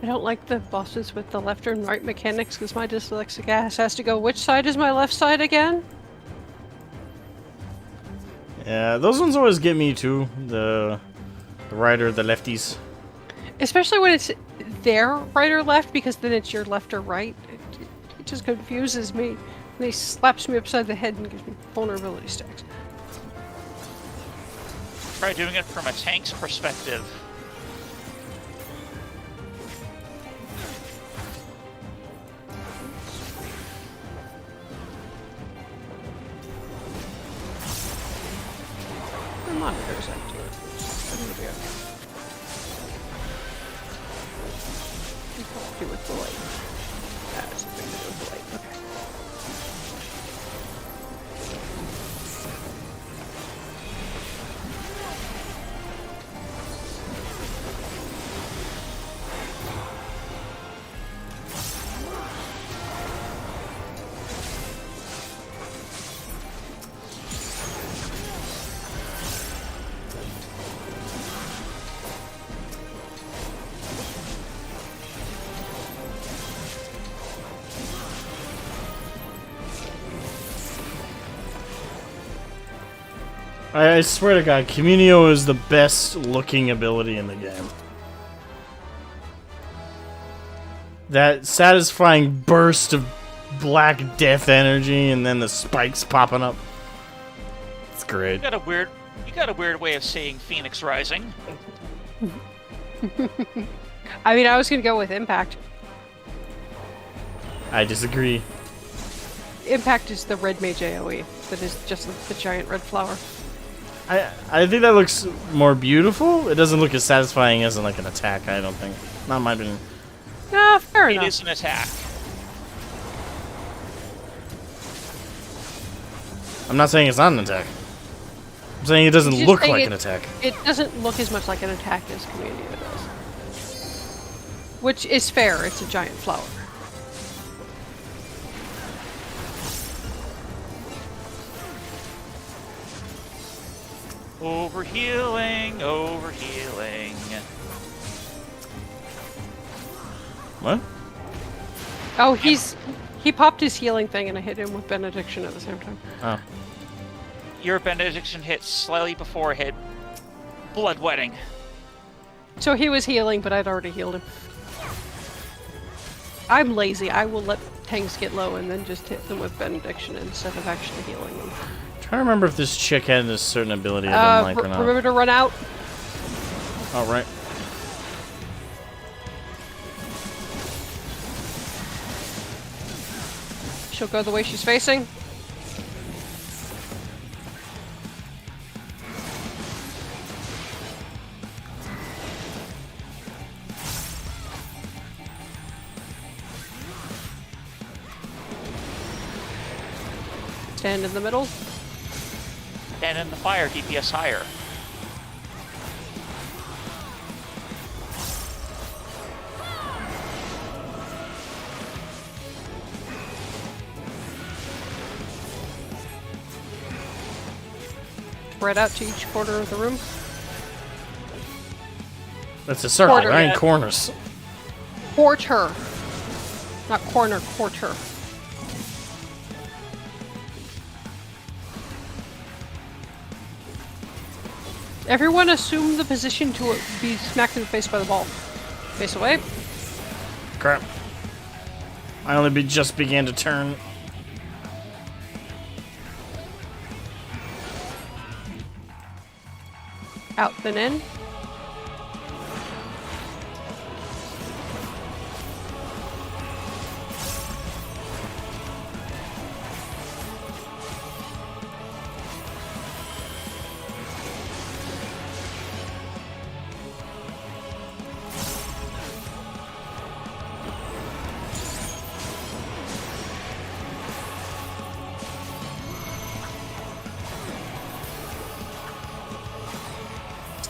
I don't like the bosses with the left and right mechanics because my dyslexic ass has to go, which side is my left side again? Yeah, those ones always get me too. The right or the lefties. Especially when it's their right or left, because then it's your left or right. It just confuses me. And he slaps me upside the head and gives me vulnerability stacks. Try doing it from a tank's perspective. The monitor's empty. Do with the light. That's something to do with the light. Okay. I swear to God, Communio is the best looking ability in the game. That satisfying burst of black death energy and then the spikes popping up. It's great. You got a weird way of saying Phoenix Rising. I mean, I was gonna go with Impact. I disagree. Impact is the red mage AoE that is just the giant red flower. I think that looks more beautiful. It doesn't look as satisfying as like an attack, I don't think. Not in my opinion. Ah, fair It enough. is an attack. I'm not saying it's not an attack. I'm saying it doesn't Just look saying like it- an attack. It doesn't look as much like an attack as Communio does. Which is fair, it's a giant flower. Overhealing, overhealing. What? Oh, he popped his healing thing and I hit him with Benediction at the same time. Oh. Your benediction hit slightly before it hit bloodwetting. So he was healing, but I'd already healed him. I'm lazy. I will let tanks get low and then just hit them with Benediction instead of actually healing them. Trying to remember if this chick had a certain ability I didn't like or not. Remember to run out. Oh, right. She'll go the way she's facing. Stand in the middle. And in the fire, DPS higher. Spread out to each corner of the room. That's a circle, Quarter, right? yeah. Corners. Quarter. Not corner, quarter. Everyone assume the position to be smacked in the face by the ball. Face away. Crap. I only just began to turn. Out then in.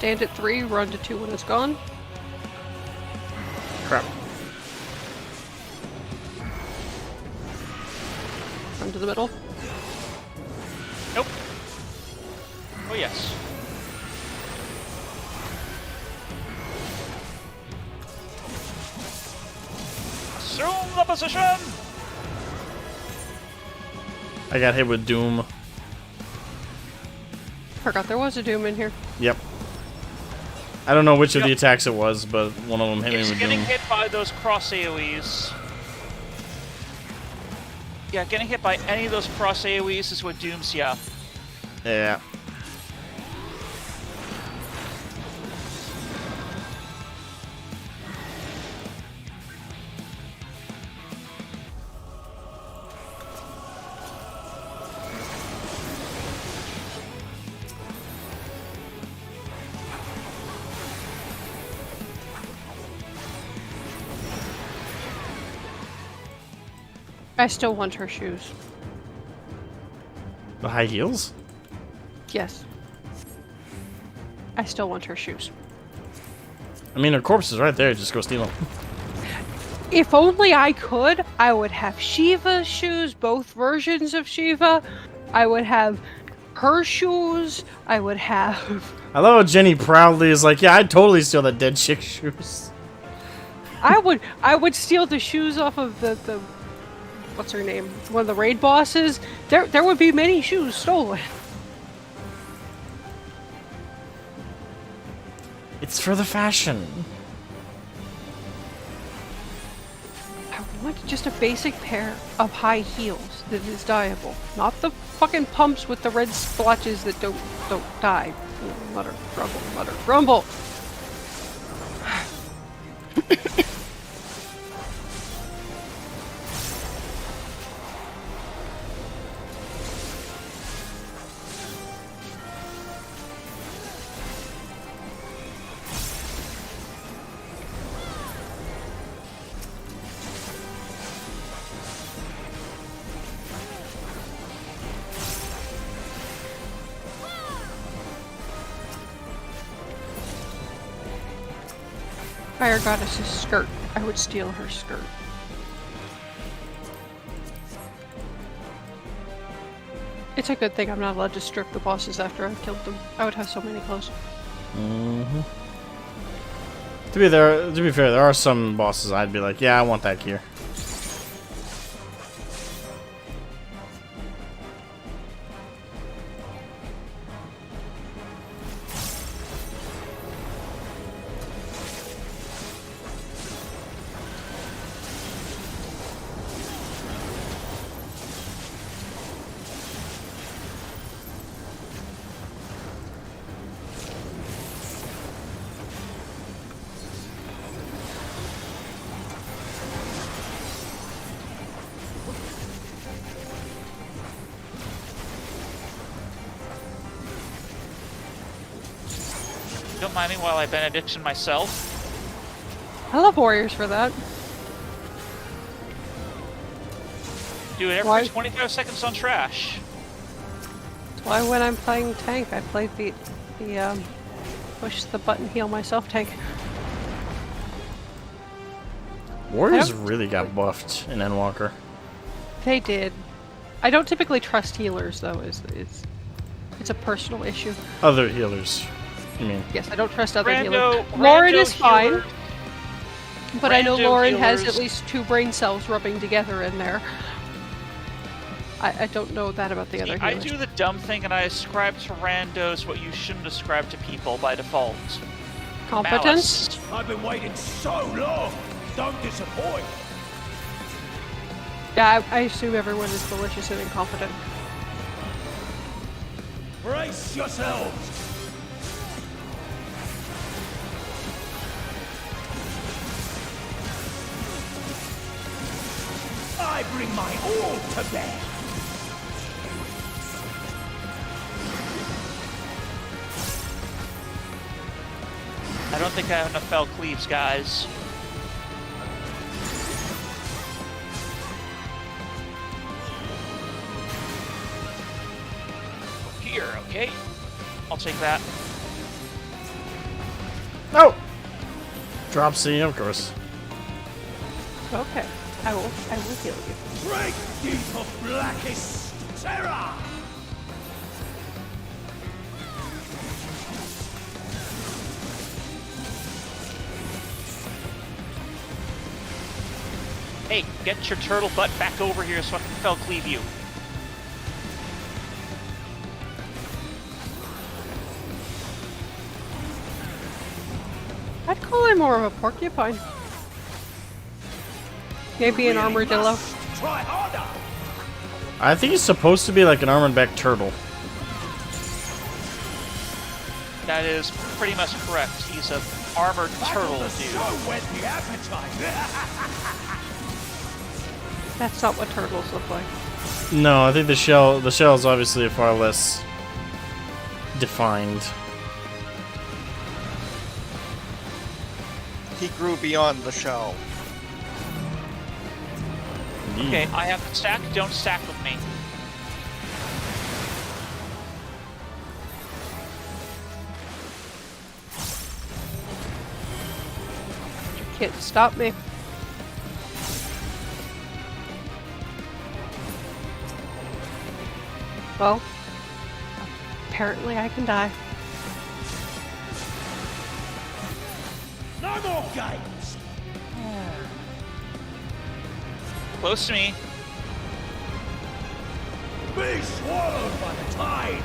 Stand at 3, run to 2 when it's gone. Crap. Run to the middle. Nope. Oh, yes. Assume the position! I got hit with Doom. Forgot there was a Doom in here. Yep. I don't know which of the attacks it was, but one of them hit me It's with getting Doom. hit by those cross AoEs. Yeah, getting hit by any of those cross AoEs is what dooms ya. Yeah. I still want her shoes. The high heels? Yes. I still want her shoes. I mean, her corpse is right there. Just go steal them. If only I could, I would have Shiva's shoes, both versions of Shiva. I would have her shoes. I would have... I love how Jenny proudly is like, yeah, I'd totally steal that dead chick's shoes. I would steal the shoes off of the what's her name? One of the raid bosses. There would be many shoes stolen. It's for the fashion. I want just a basic pair of high heels that is dyeable, not the fucking pumps with the red splotches that don't dye. Mutter, grumble, mutter, grumble. Fire Goddess's skirt. I would steal her skirt. It's a good thing I'm not allowed to strip the bosses after I've killed them. I would have so many clothes. Mm-hmm. To be fair, there are some bosses I'd be like, yeah, I want that gear. Don't mind me while I benediction myself. I love warriors for that. Do it every Why? 25 seconds on trash. That's why when I'm playing tank, I play the push the button heal myself tank. Warriors Yep. really got buffed in Endwalker. They did. I don't typically trust healers though. It's a personal issue. Other healers, you mean? Yes, I don't trust other healers. Rando Lauren is fine, healer- but I know rando Lauren has healers- at least 2 brain cells rubbing together in there. I don't know that about the other I healers. do the dumb thing and I ascribe to randos what you shouldn't ascribe to people by default. Competence? Malice. I've been waiting so long. Don't disappoint. Yeah, I assume everyone is malicious and incompetent. Brace yourselves. I bring my all to bear. I don't think I have enough fell cleaves, guys. Here, okay. I'll take that. No! Drop C, of course. Okay. I will heal you. Break deep of blackest terror! Hey, get your turtle butt back over here so I can fell cleave you. I'd call him more of a porcupine. Maybe an armadillo. Try harder! I think he's supposed to be like an armored back turtle. That is pretty much correct. He's an armored turtle dude. So whet the appetite! That's not what turtles look like. No, I think the shell is obviously far less defined. He grew beyond the shell. Okay, I have to stack. Don't stack with me. You can't stop me. Well, apparently I can die. No more games! Close to me. Be swallowed by the tide!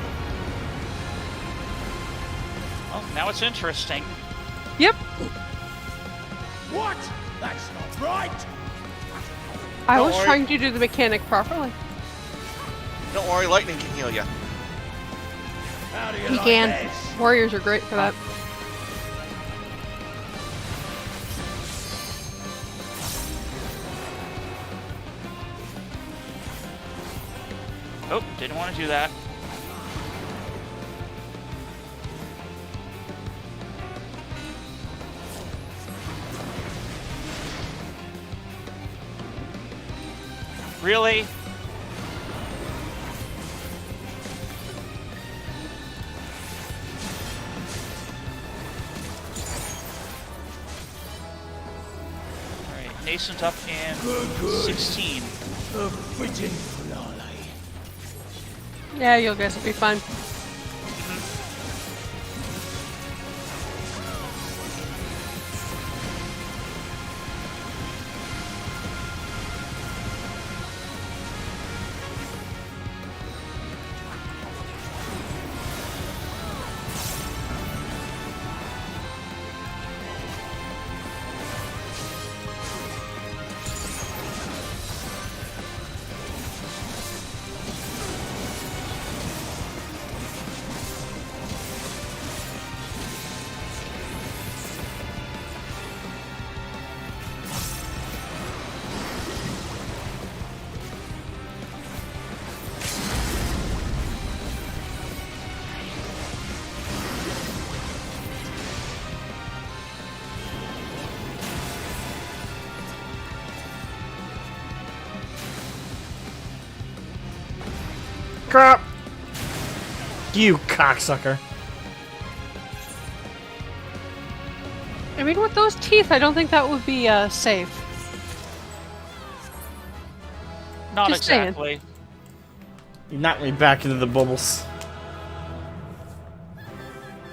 Well, now it's interesting. Yep. What? That's not right! I Don't was worry. trying to do the mechanic properly. Don't worry, lightning can heal you. How do you He like can. this? Warriors are great for that. Oh, didn't want to do that. Really? Alright, nascent up in 16. A fitting finale. Yeah, you'll guys will be fine. Crap! You cocksucker. I mean, with those teeth, I don't think that would be safe. Not Just saying. exactly. You knocked me back into the bubbles.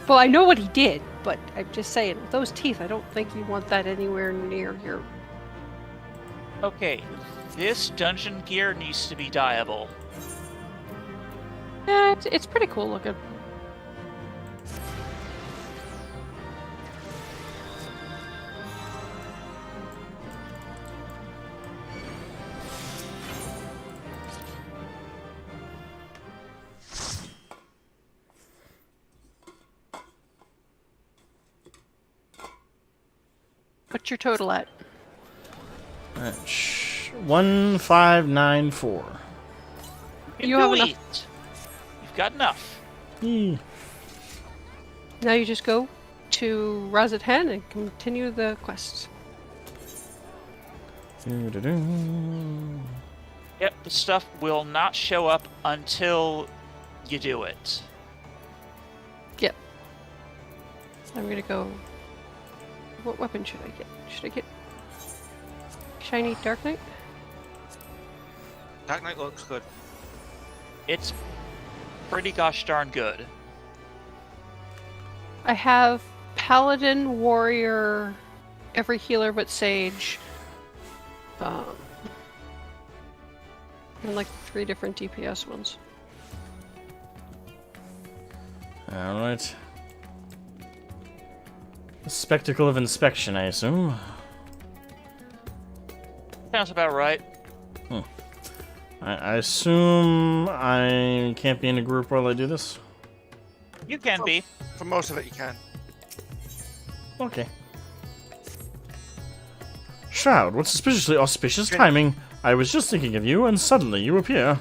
Well, I know what he did, but I'm just saying, with those teeth, I don't think you want that anywhere near your... Okay, this dungeon gear needs to be dyeable. Yeah, it's pretty cool looking. What's your total at? 1594. You have enough. Elite. You've got enough. Yee. Now you just go to Razathan and continue the quests. Doo-doo-doo. Yep, the stuff will not show up until you do it. Yep. I'm gonna go What weapon should I get? Should I get shiny Dark Knight? Dark Knight looks good. It's pretty gosh darn good. I have Paladin, Warrior, every healer but Sage. And like 3 different DPS ones. Alright. A spectacle of inspection, I assume. Sounds about right. I assume I can't be in a group while I do this? You can be. For most of it, you can. Okay. Shroud, what suspiciously auspicious timing. I was just thinking of you, and suddenly you appear.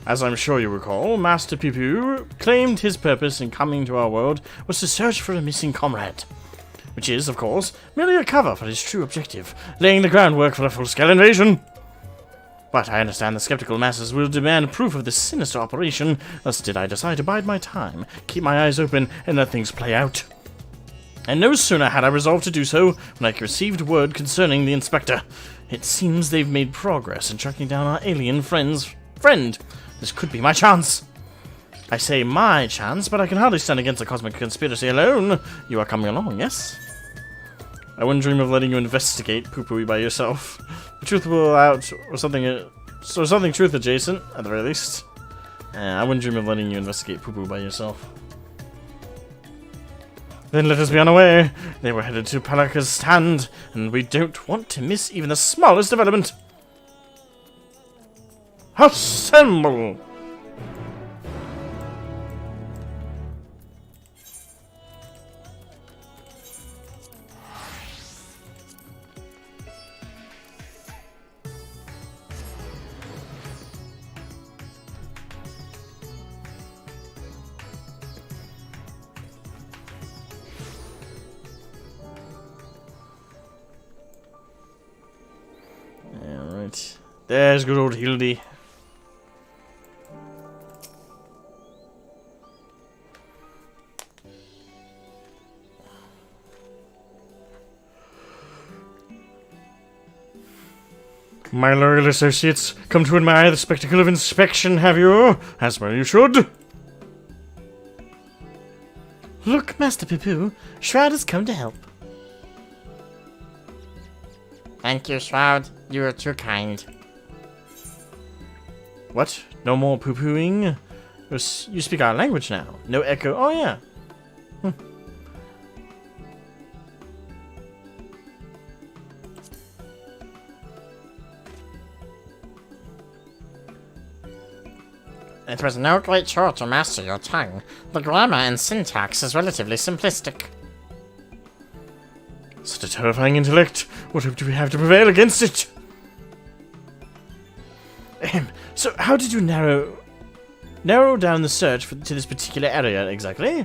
As I'm sure you recall, Master Pipu claimed his purpose in coming to our world was to search for a missing comrade. Which is, of course, merely a cover for his true objective, laying the groundwork for a full-scale invasion. But I understand the skeptical masses will demand proof of this sinister operation, thus did I decide to bide my time, keep my eyes open, and let things play out. And no sooner had I resolved to do so, when I received word concerning the Inspector. It seems they've made progress in tracking down our alien friend. This could be my chance. I say my chance, but I can hardly stand against a cosmic conspiracy alone. You are coming along, yes? I wouldn't dream of letting you investigate Poo-Pooey by yourself. The truth will out, or something truth adjacent, at the very least. I wouldn't dream of letting you investigate Poo-Poo by yourself. Then let us be on our way. They were headed to Palaka's stand, and we don't want to miss even the smallest development. Assemble! Alright. There's good old Hildy. My loyal associates, come to admire the spectacle of inspection, have you? As well you should. Look, Master Poo-Poo, Shroud has come to help. Thank you, Shroud. You are too kind. What? No more poo-pooing? You speak our language now. No echo. Oh, yeah. It was no great chore to master your tongue. The grammar and syntax is relatively simplistic. Such a terrifying intellect. What hope do we have to prevail against it? So, how did you narrow down the search to this particular area exactly?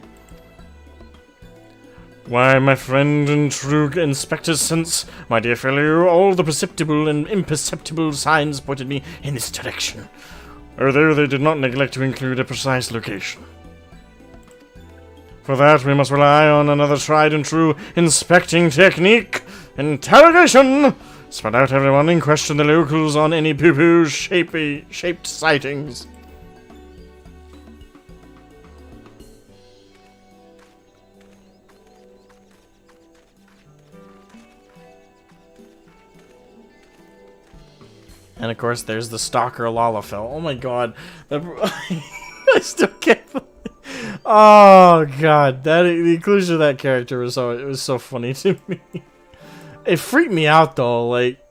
Why, my friend and true inspector's sense, my dear fellow, all the perceptible and imperceptible signs pointed me in this direction, although they did not neglect to include a precise location. For that, we must rely on another tried and true inspecting technique, interrogation! Spread out everyone and question the locals on any poo-poo shaped sightings. And of course, there's the stalker Lalafell. Oh my god. I still can't. Oh god, the inclusion of that character was so funny to me. It freaked me out though. Like,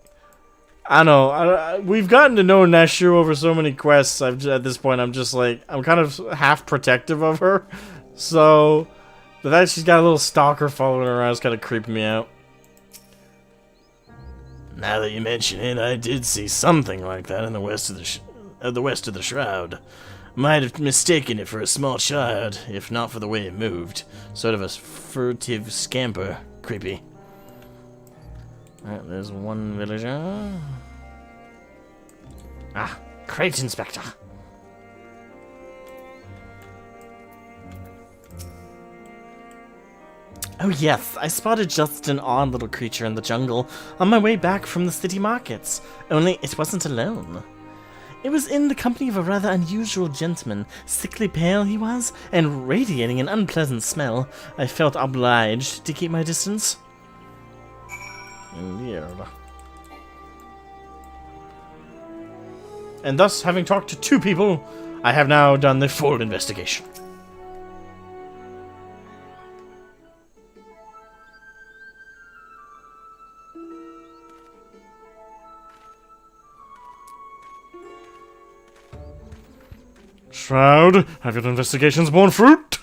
I don't know. We've gotten to know Nashu over so many quests. At this point, I'm just like, I'm kind of half protective of her. So the fact she's got a little stalker following her around is kind of creeping me out. Now that you mention it, I did see something like that in the west of the Shroud. Might have mistaken it for a small child, if not for the way it moved. Sort of a furtive scamper. Creepy. Alright, there's one villager. Ah, Crate Inspector. Oh yes, I spotted just an odd little creature in the jungle on my way back from the city markets, only it wasn't alone. It was in the company of a rather unusual gentleman, sickly pale he was, and radiating an unpleasant smell. I felt obliged to keep my distance. Indeed. And thus, having talked to 2 people, I have now done the full investigation. Shroud, have your investigations borne fruit?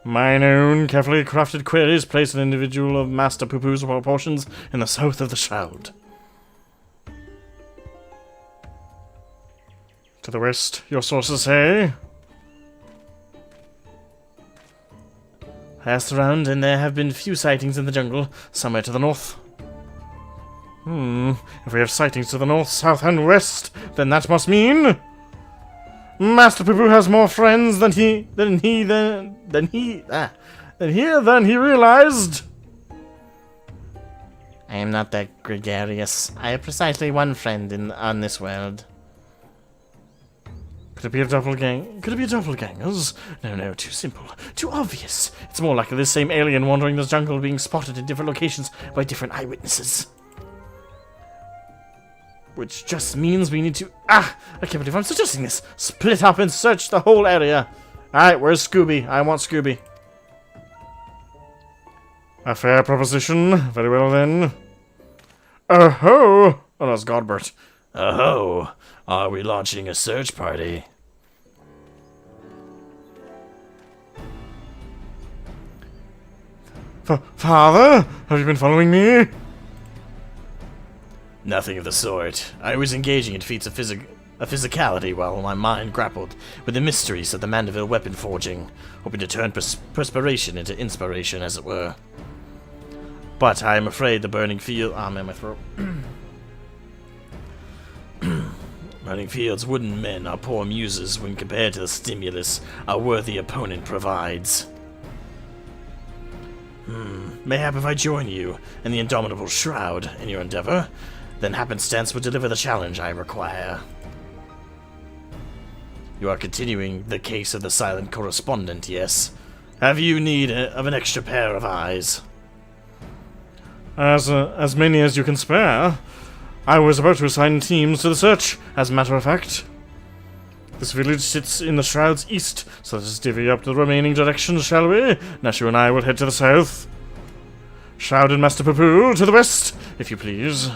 Mine own carefully crafted queries place an individual of Master Poo-Poo's proportions in the south of the Shroud. To the west, your sources say? I asked around, and there have been few sightings in the jungle, somewhere to the north. If we have sightings to the north, south, and west, then that must mean Master Poo-Poo has more friends than he realized. I am not that gregarious. I have precisely one friend on this world. Could it be a doppelganger? Could it be doppelgangers? No, too simple. Too obvious. It's more likely the same alien wandering the jungle being spotted in different locations by different eyewitnesses. Which just means we need to... I can't believe I'm suggesting this. Split up and search the whole area. Alright, where's Scooby? I want Scooby. A fair proposition. Very well then. Oh-ho! Oh, that's Godbert. Oh-ho! Are we launching a search party? Father? Have you been following me? Nothing of the sort. I was engaging in feats of physicality while my mind grappled with the mysteries of the Manderville weapon forging, hoping to turn perspiration into inspiration, as it were. But I am afraid the burning field... Ah, man, my throat. Burning fields, wooden men are poor muses when compared to the stimulus a worthy opponent provides. Mayhap if I join you and the indomitable Shroud in your endeavor, then happenstance will deliver the challenge I require. You are continuing the case of the silent correspondent, yes? Have you need of an extra pair of eyes? As many as you can spare. I was about to assign teams to the search, as a matter of fact. This village sits in the Shroud's east, so let us divvy up the remaining directions, shall we? Nashu and I will head to the south. Shroud and Master Poo-Poo to the west, if you please.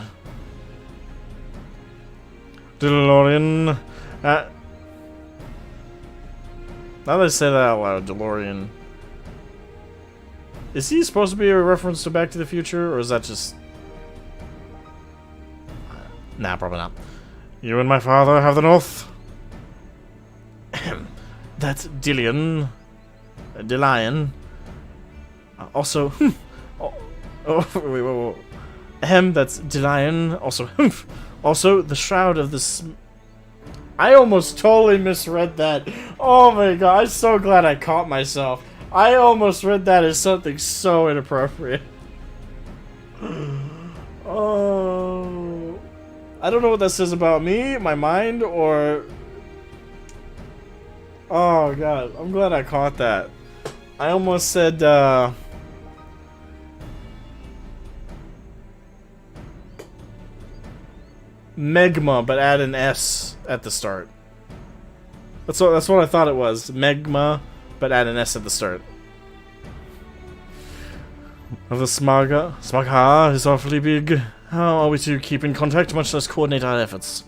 DeLorean. Now that I say that out loud, DeLorean. Is he supposed to be a reference to Back to the Future, or is that just... Nah, probably not. You and my father have the north. That's Dillion. Delion. Also... wait. That's Delion. Also... Also, the Shroud of the... I almost totally misread that. Oh my god, I'm so glad I caught myself. I almost read that as something so inappropriate. Oh... I don't know what that says about me, my mind, or... Oh god, I'm glad I caught that. I almost said, Megma, but add an S at the start. That's what I thought it was. Megma, but add an S at the start. The Smaga is awfully big. How are we to keep in contact, much less coordinate our efforts?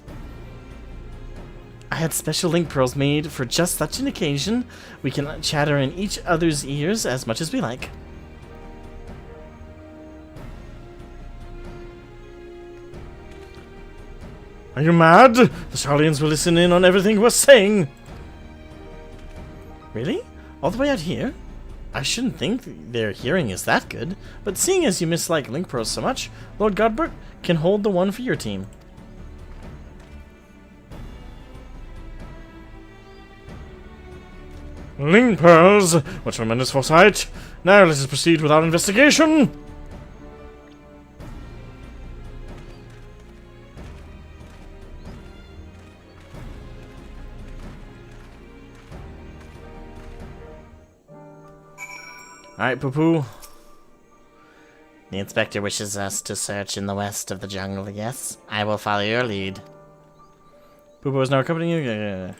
I had special link pearls made for just such an occasion. We can chatter in each other's ears as much as we like. Are you mad? The Charlians will listen in on everything we're saying. Really? All the way out here? I shouldn't think their hearing is that good, but seeing as you mislike link pearls so much, Lord Godbert can hold the one for your team. Ling pearls! What tremendous foresight! Now let us proceed with our investigation! Alright, Poo-Poo. The inspector wishes us to search in the west of the jungle, yes? I will follow your lead. Poo-Poo is now accompanying you? Yeah.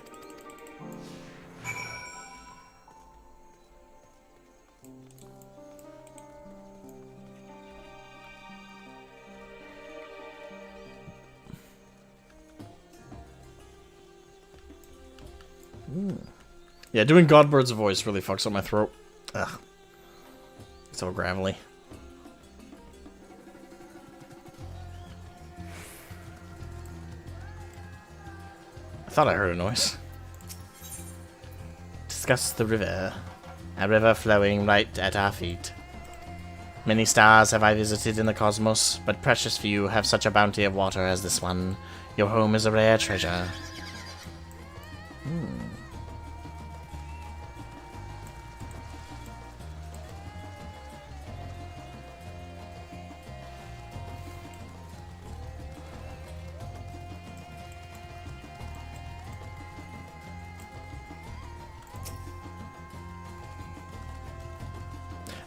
Yeah, doing Godbird's voice really fucks up my throat. Ugh. It's all gravelly. I thought I heard a noise. Discuss the river. A river flowing right at our feet. Many stars have I visited in the cosmos, but precious few have such a bounty of water as this one. Your home is a rare treasure.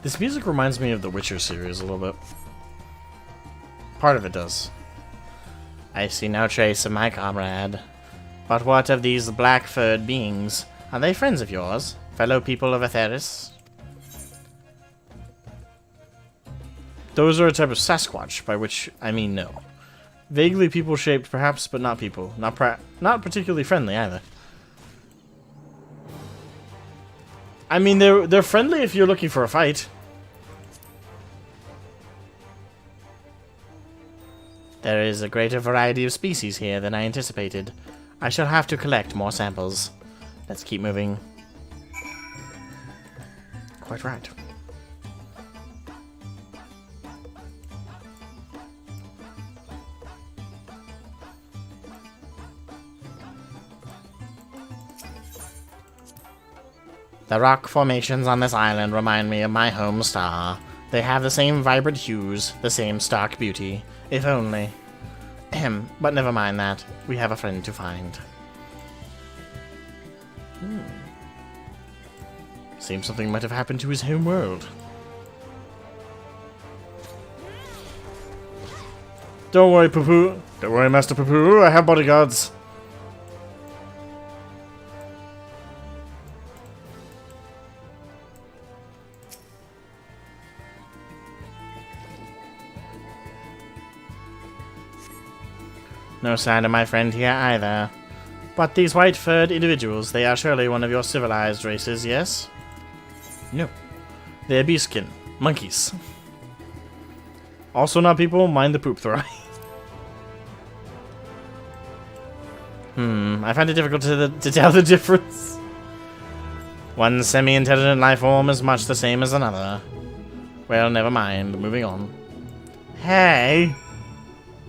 This music reminds me of the Witcher series a little bit. Part of it does. I see no trace of my comrade. But what of these black-furred beings? Are they friends of yours? Fellow people of Atheris? Those are a type of Sasquatch, by which I mean no. Vaguely people-shaped, perhaps, but not people. Not particularly friendly, either. I mean, they're friendly if you're looking for a fight. There is a greater variety of species here than I anticipated. I shall have to collect more samples. Let's keep moving. Quite right. The rock formations on this island remind me of my home star. They have the same vibrant hues, the same stark beauty. If only. Ahem, but never mind that. We have a friend to find. Seems something might have happened to his home world. Don't worry, Poo-Poo. Don't worry, Master Poo-Poo. I have bodyguards. No sign of my friend here either. But these white-furred individuals, they are surely one of your civilized races, yes? No. They're beastskin. Monkeys. Also not people, mind the poop throw. I find it difficult to tell the difference. One semi-intelligent life form is much the same as another. Well, never mind. Moving on. Hey!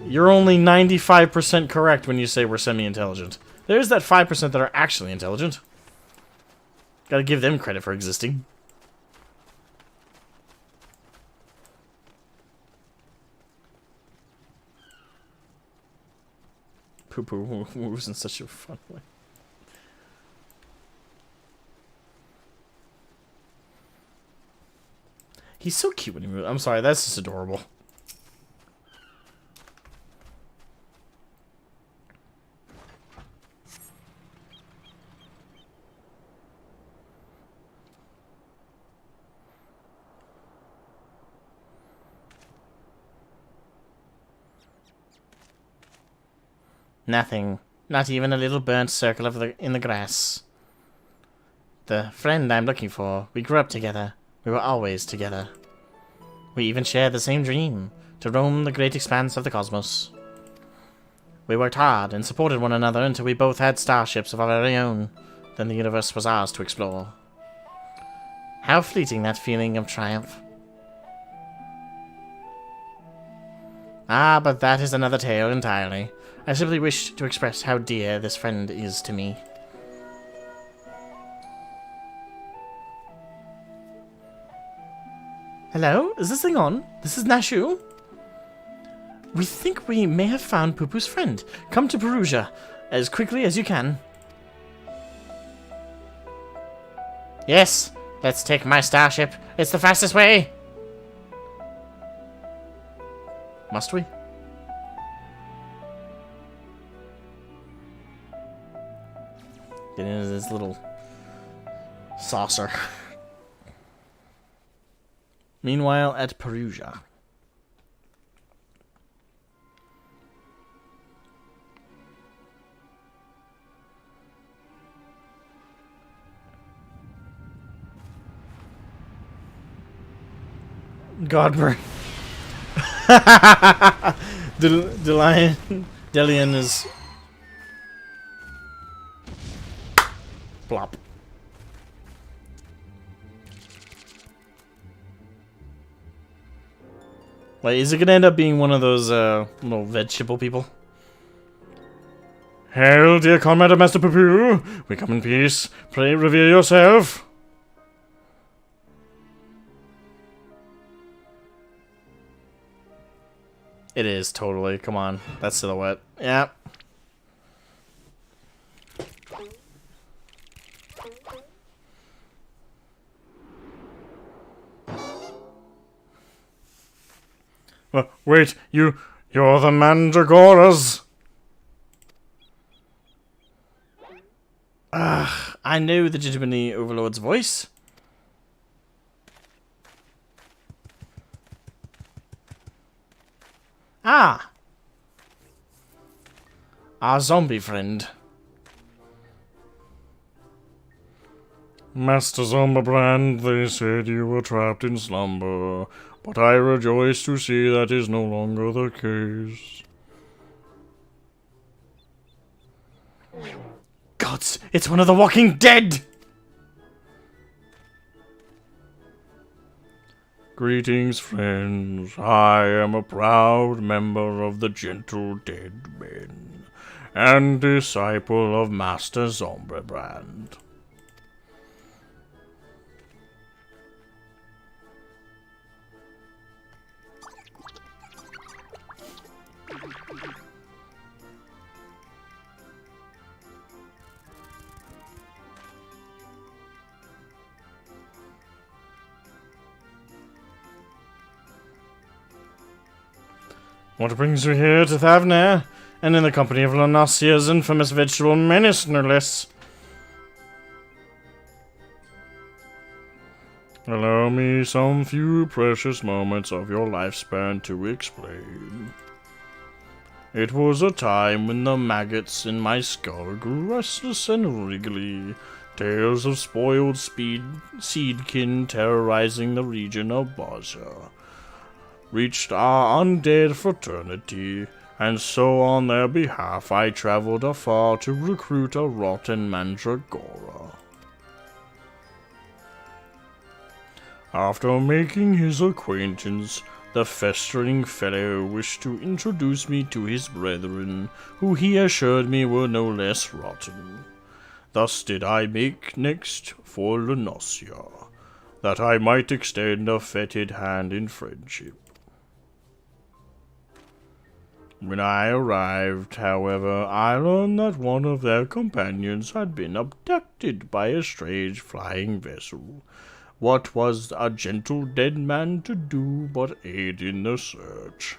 You're only 95% correct when you say we're semi-intelligent. There's that 5% that are actually intelligent. Gotta give them credit for existing. Poo-Poo moves in such a fun way. He's so cute when he moves. I'm sorry, that's just adorable. Nothing. Not even a little burnt circle in the grass. The friend I'm looking for. We grew up together. We were always together. We even shared the same dream, to roam the great expanse of the cosmos. We worked hard and supported one another until we both had starships of our very own. Then the universe was ours to explore. How fleeting that feeling of triumph. Ah, but that is another tale entirely. I simply wish to express how dear this friend is to me. Hello? Is this thing on? This is Nashu. We think we may have found Pupu's friend. Come to Perugia as quickly as you can. Yes, let's take my starship. It's the fastest way. Must we? Get into this little saucer. Meanwhile, at Perugia. Godbur. Delian is... Plop. Wait, is it gonna end up being one of those, little vegetable people? Hail, dear comrade of Master Pupu! We come in peace. Pray revere yourself. It is, totally. Come on. That silhouette. Yeah. Wait, you're the Mandragoras. I know the Jittiminy Overlord's voice. Ah! Our zombie friend. Master Zomberbrand, they said you were trapped in slumber, but I rejoice to see that is no longer the case. Gods, it's one of the Walking Dead! Greetings, friends. I am a proud member of the Gentle Dead Men, and disciple of Master Zomberbrand. What brings you here to Thavnair, and in the company of Lanasia's infamous vegetable menace, no less? Allow me some few precious moments of your lifespan to explain. It was a time when the maggots in my skull grew restless and wriggly, tales of spoiled seedkin terrorizing the region of Baja reached our undead fraternity, and so on their behalf I traveled afar to recruit a rotten mandragora. After making his acquaintance, the festering fellow wished to introduce me to his brethren, who he assured me were no less rotten. Thus did I make next for Lunosia, that I might extend a fetid hand in friendship. When I arrived, however, I learned that one of their companions had been abducted by a strange flying vessel. What was a gentle dead man to do but aid in the search?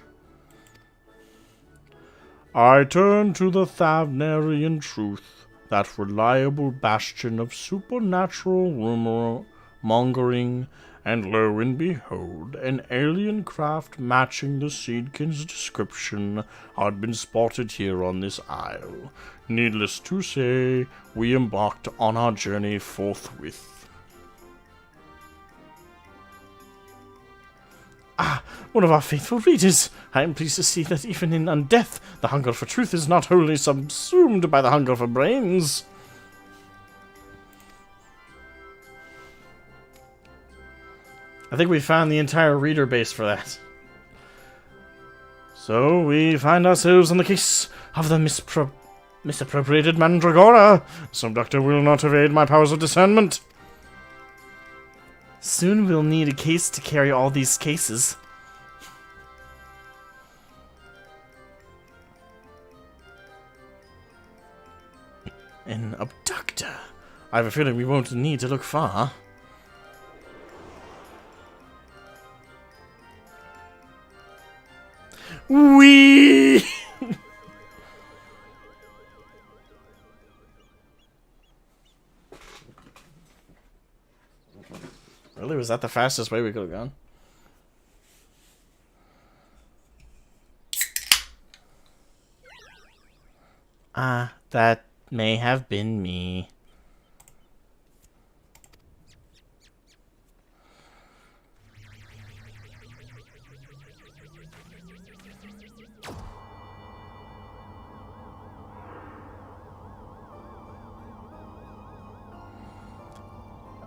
I turned to the Thavnarian truth, that reliable bastion of supernatural rumor mongering, and lo and behold, an alien craft matching the Seedkin's description had been spotted here on this isle. Needless to say, we embarked on our journey forthwith. Ah, one of our faithful readers! I am pleased to see that even in undeath, the hunger for truth is not wholly subsumed by the hunger for brains. I think we found the entire reader base for that. So, we find ourselves in the case of the misappropriated Mandragora. Some doctor will not evade my powers of discernment. Soon we'll need a case to carry all these cases. An abductor. I have a feeling we won't need to look far. Wee! Really? Was that the fastest way we could have gone? Ah, that may have been me.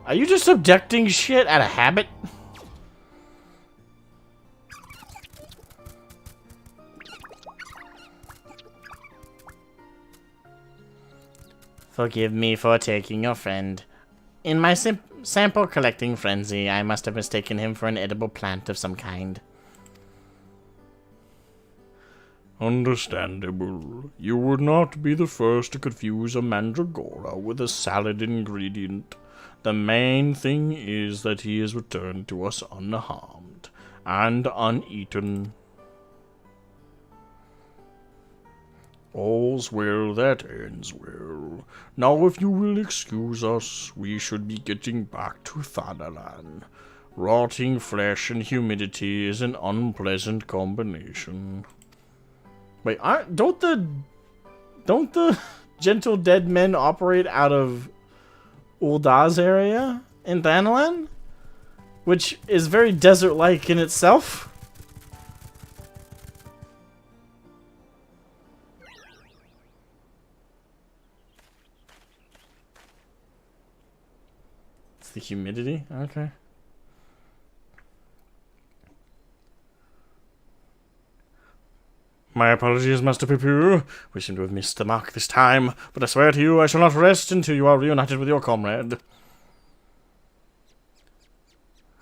Are you just abducting shit out of habit? Forgive me for taking your friend. In my sample collecting frenzy, I must have mistaken him for an edible plant of some kind. Understandable. You would not be the first to confuse a mandragora with a salad ingredient. The main thing is that he is returned to us unharmed and uneaten. All's well that ends well. Now if you will excuse us, we should be getting back to Thanalan. Rotting flesh and humidity is an unpleasant combination. Wait, don't the gentle dead men operate out of Uldaz area in Thanalan? Which is very desert-like in itself. It's the humidity? Okay. My apologies, Master Pipu. We seem to have missed the mark this time, but I swear to you I shall not rest until you are reunited with your comrade.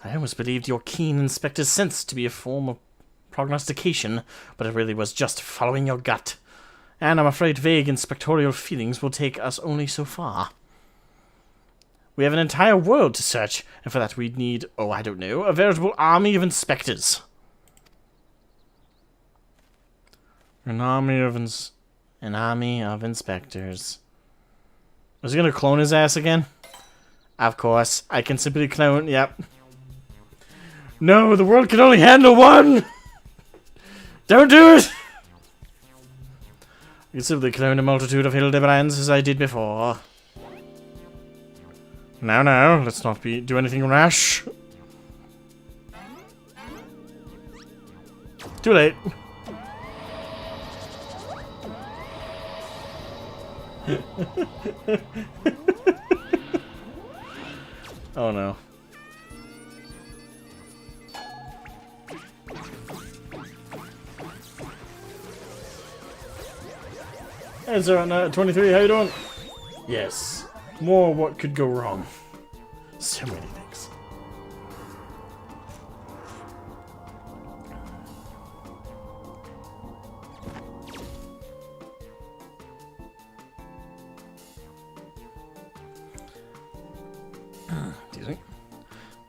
I almost believed your keen inspector's sense to be a form of prognostication, but it really was just following your gut. And I'm afraid vague inspectorial feelings will take us only so far. We have an entire world to search, and for that we'd need, oh, I don't know, a veritable army of inspectors. An army of inspectors. Was he gonna clone his ass again? Of course. I can simply clone, yep. No, the world can only handle one! Don't do it! I can simply clone a multitude of Hildibrands as I did before. Now, let's not do anything rash. Too late. Oh no. Hey, sir, on 23, how you doing? Yes. More what could go wrong. So many things.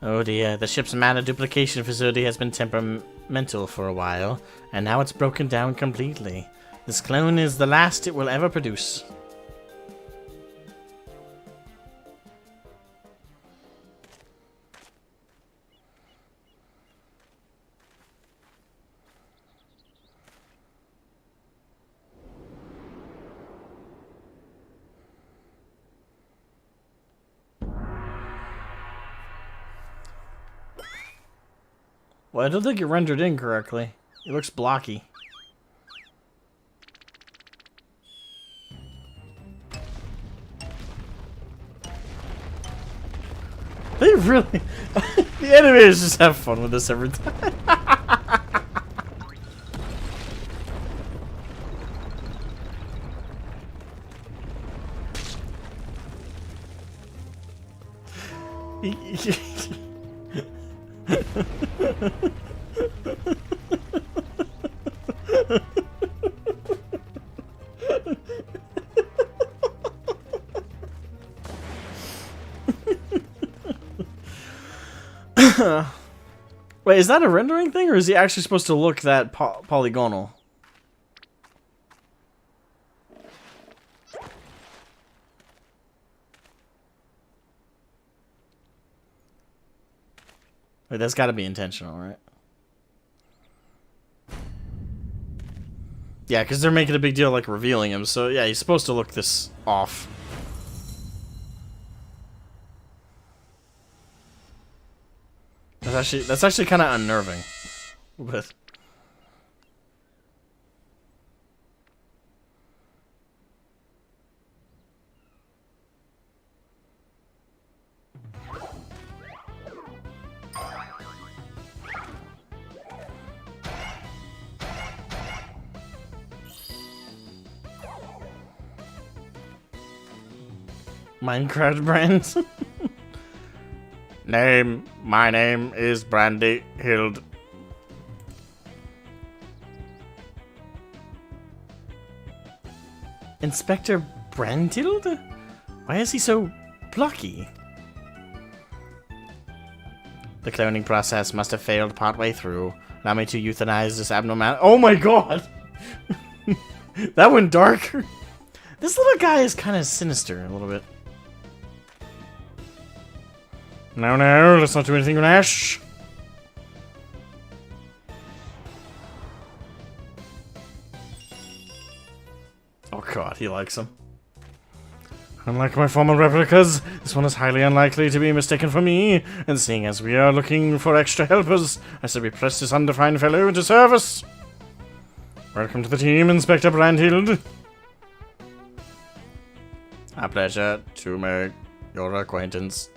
Oh dear, the ship's mana duplication facility has been temperamental for a while, and now it's broken down completely. This clone is the last it will ever produce. Well, I don't think it rendered in correctly. It looks blocky. They really... the animators just have fun with this every time. Wait, is that a rendering thing, or is he actually supposed to look that polygonal? Wait, that's got to be intentional, right? Yeah, because they're making a big deal, like, revealing him, so yeah, he's supposed to look this off. That's actually kind of unnerving. But Minecraft brands. My name is Brandy Hild. Inspector Brandild? Why is he so blocky? The cloning process must have failed partway through. Allow me to euthanize this abnormal. Oh my god! That went dark. This little guy is kind of sinister a little bit. No, let's not do anything rash. Oh god, he likes him. Unlike my former replicas, this one is highly unlikely to be mistaken for me, and seeing as we are looking for extra helpers, I say we press this undefined fellow into service. Welcome to the team, Inspector Brandhild. A pleasure to make your acquaintance.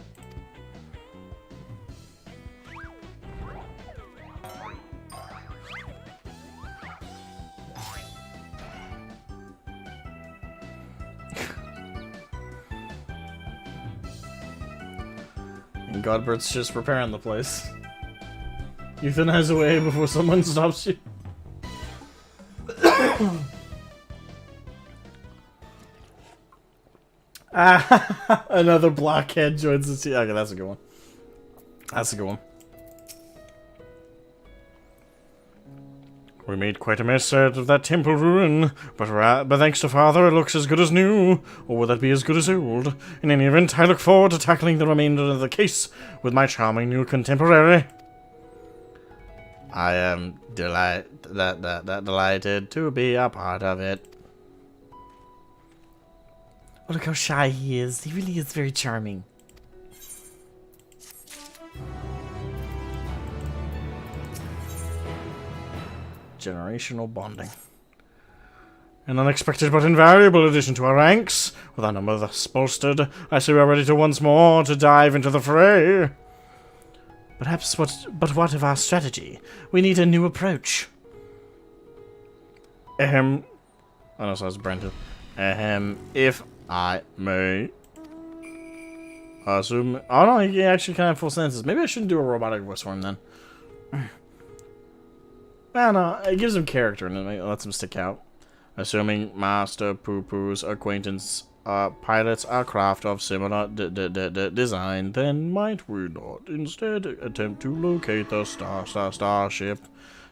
And Godbert's just preparing the place. Euthanize away before someone stops you. Another blockhead joins the team. Okay, that's a good one. That's a good one. We made quite a mess out of that temple ruin, but thanks to Father, it looks as good as new. Or would that be as good as old? In any event, I look forward to tackling the remainder of the case with my charming new contemporary. I am delighted to be a part of it. Oh, look how shy he is. He really is very charming. Generational bonding. An unexpected but invaluable addition to our ranks. With our number thus bolstered, I say we are ready to once more to dive into the fray. But what of our strategy? We need a new approach. Oh no, so that's Brandon. If I may assume... Oh no, he actually can have full sentences. Maybe I shouldn't do a robotic voice for him then. I don't know, it gives him character and it lets him stick out. Assuming Master Poo-Poo's acquaintance pilots a craft of similar design, then might we not instead attempt to locate the starship?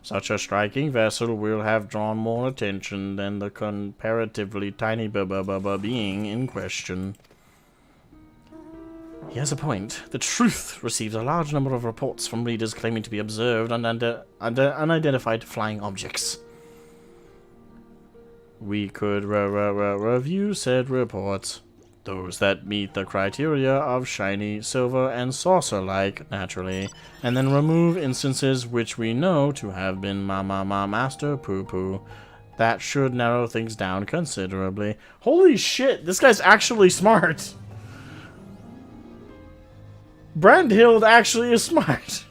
Such a striking vessel will have drawn more attention than the comparatively tiny being in question. He has a point. The Truth receives a large number of reports from readers claiming to be observed unidentified flying objects. We could review said reports, those that meet the criteria of shiny, silver, and saucer-like, naturally, and then remove instances which we know to have been Master Poo-Poo. That should narrow things down considerably. Holy shit, this guy's actually smart! Brandhild actually is smart.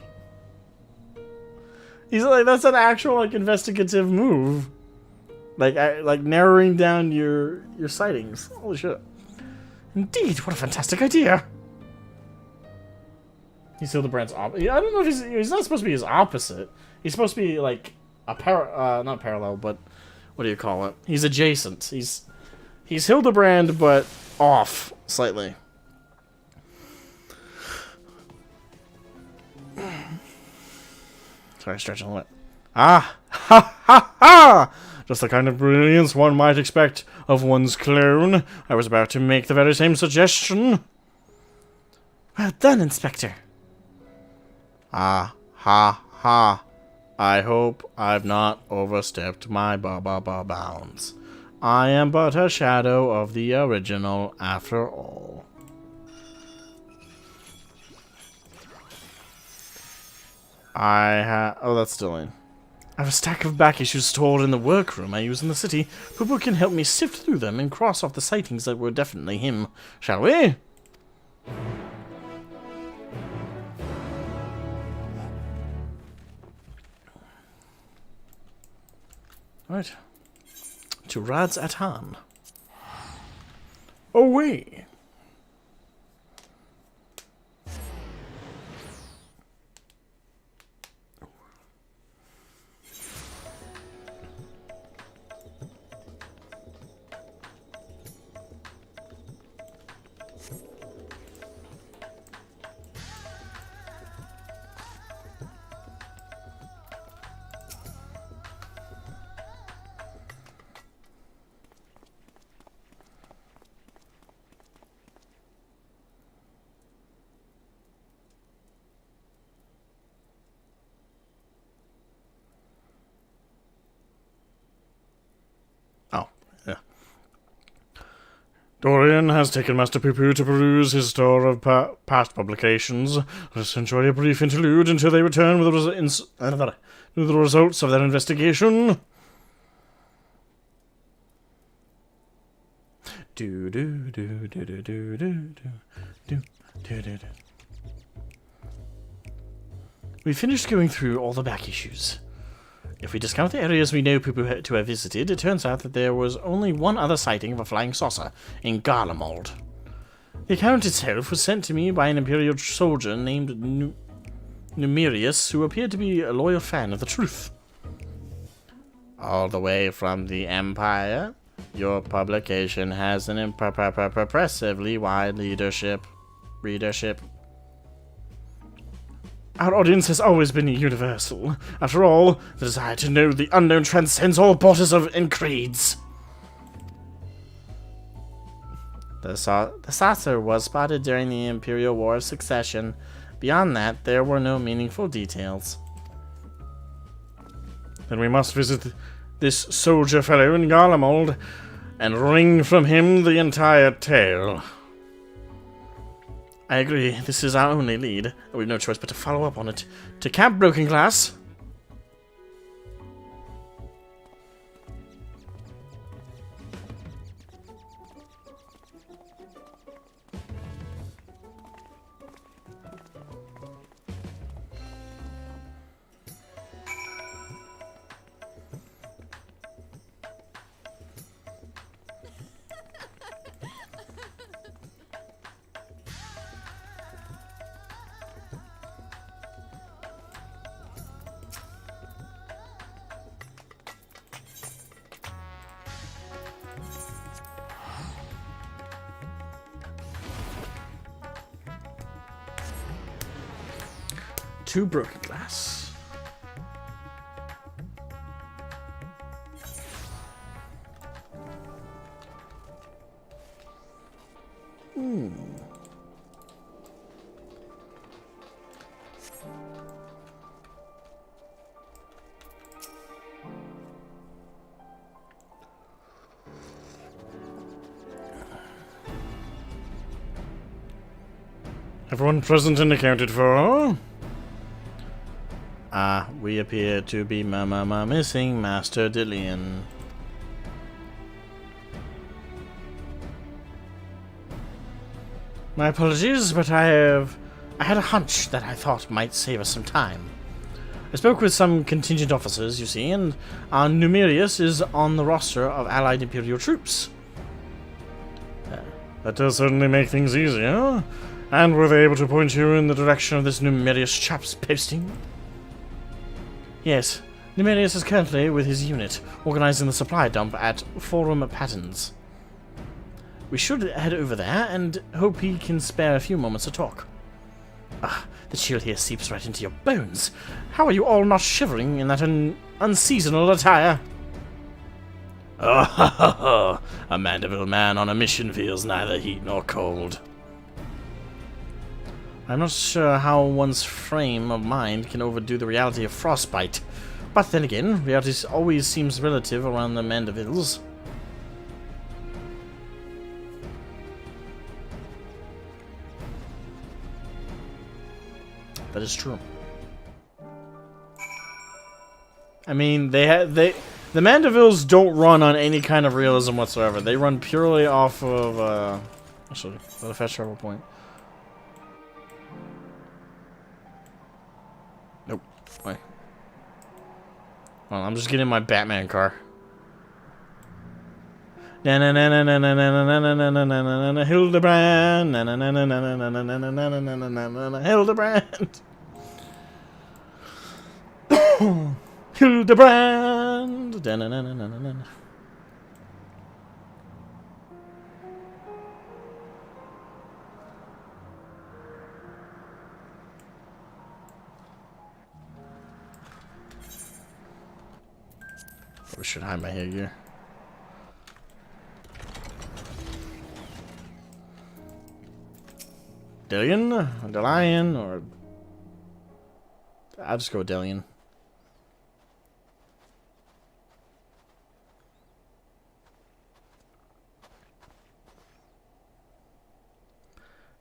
He's like, that's an actual like investigative move. Like narrowing down your sightings. Holy shit. Indeed, what a fantastic idea. He's Hildibrand's opposite. I don't know if he's not supposed to be his opposite. He's supposed to be like a not parallel, but what do you call it? He's adjacent. He's Hildibrand, but off slightly. Sorry, stretching a little bit. Ah! Ha ha ha! Just the kind of brilliance one might expect of one's clone. I was about to make the very same suggestion. Well done, Inspector. Ah, ha, ha. I hope I've not overstepped my bounds. I am but a shadow of the original, after all. Oh, that's still in. I have a stack of back issues stored in the workroom I use in the city. Poo-Poo can help me sift through them and cross off the sightings that were definitely him. Shall we? Right. To Rad's Atan. Away! Dorian has taken Master Poo-Poo to peruse his store of past publications. Let's enjoy a brief interlude until they return with the results of their investigation. We finished going through all the back issues. If we discount the areas we know Poo-Poo to have visited, it turns out that there was only one other sighting of a flying saucer in Garlemald. The account itself was sent to me by an Imperial soldier named Numerius, who appeared to be a loyal fan of the truth. All the way from the Empire, your publication has an impressively wide readership. Our audience has always been universal. After all, the desire to know the unknown transcends all borders and creeds. The saucer was spotted during the Imperial War of Succession. Beyond that, there were no meaningful details. Then we must visit this soldier fellow in Garlemald and wring from him the entire tale. I agree, this is our only lead. We've no choice but to follow up on it. To Camp Broken Glass. To Broken Glass. Everyone present and accounted for? We appear to be missing Master Dillion. My apologies, but I had a hunch that I thought might save us some time. I spoke with some contingent officers, you see, and Numerius is on the roster of allied Imperial troops. That does certainly make things easier. And were they able to point you in the direction of this Numerius chap's posting? Yes. Numerius is currently, with his unit, organizing the supply dump at Forum Patterns. We should head over there and hope he can spare a few moments to talk. Ah, the chill here seeps right into your bones. How are you all not shivering in that unseasonal attire? Oh, ha, ha, ha. A Manderville man on a mission feels neither heat nor cold. I'm not sure how one's frame of mind can overdo the reality of frostbite. But then again, reality always seems relative around the Mandervilles. That is true. I mean, the Mandervilles don't run on any kind of realism whatsoever. They run purely off of actually, the fast travel point. Nope. Wait. Well, I'm just getting my Batman car. Hildibrand. Hildibrand. Hildibrand. Probably should hide my headgear. Dillion? Delion? Or... I'll just go with Dillion.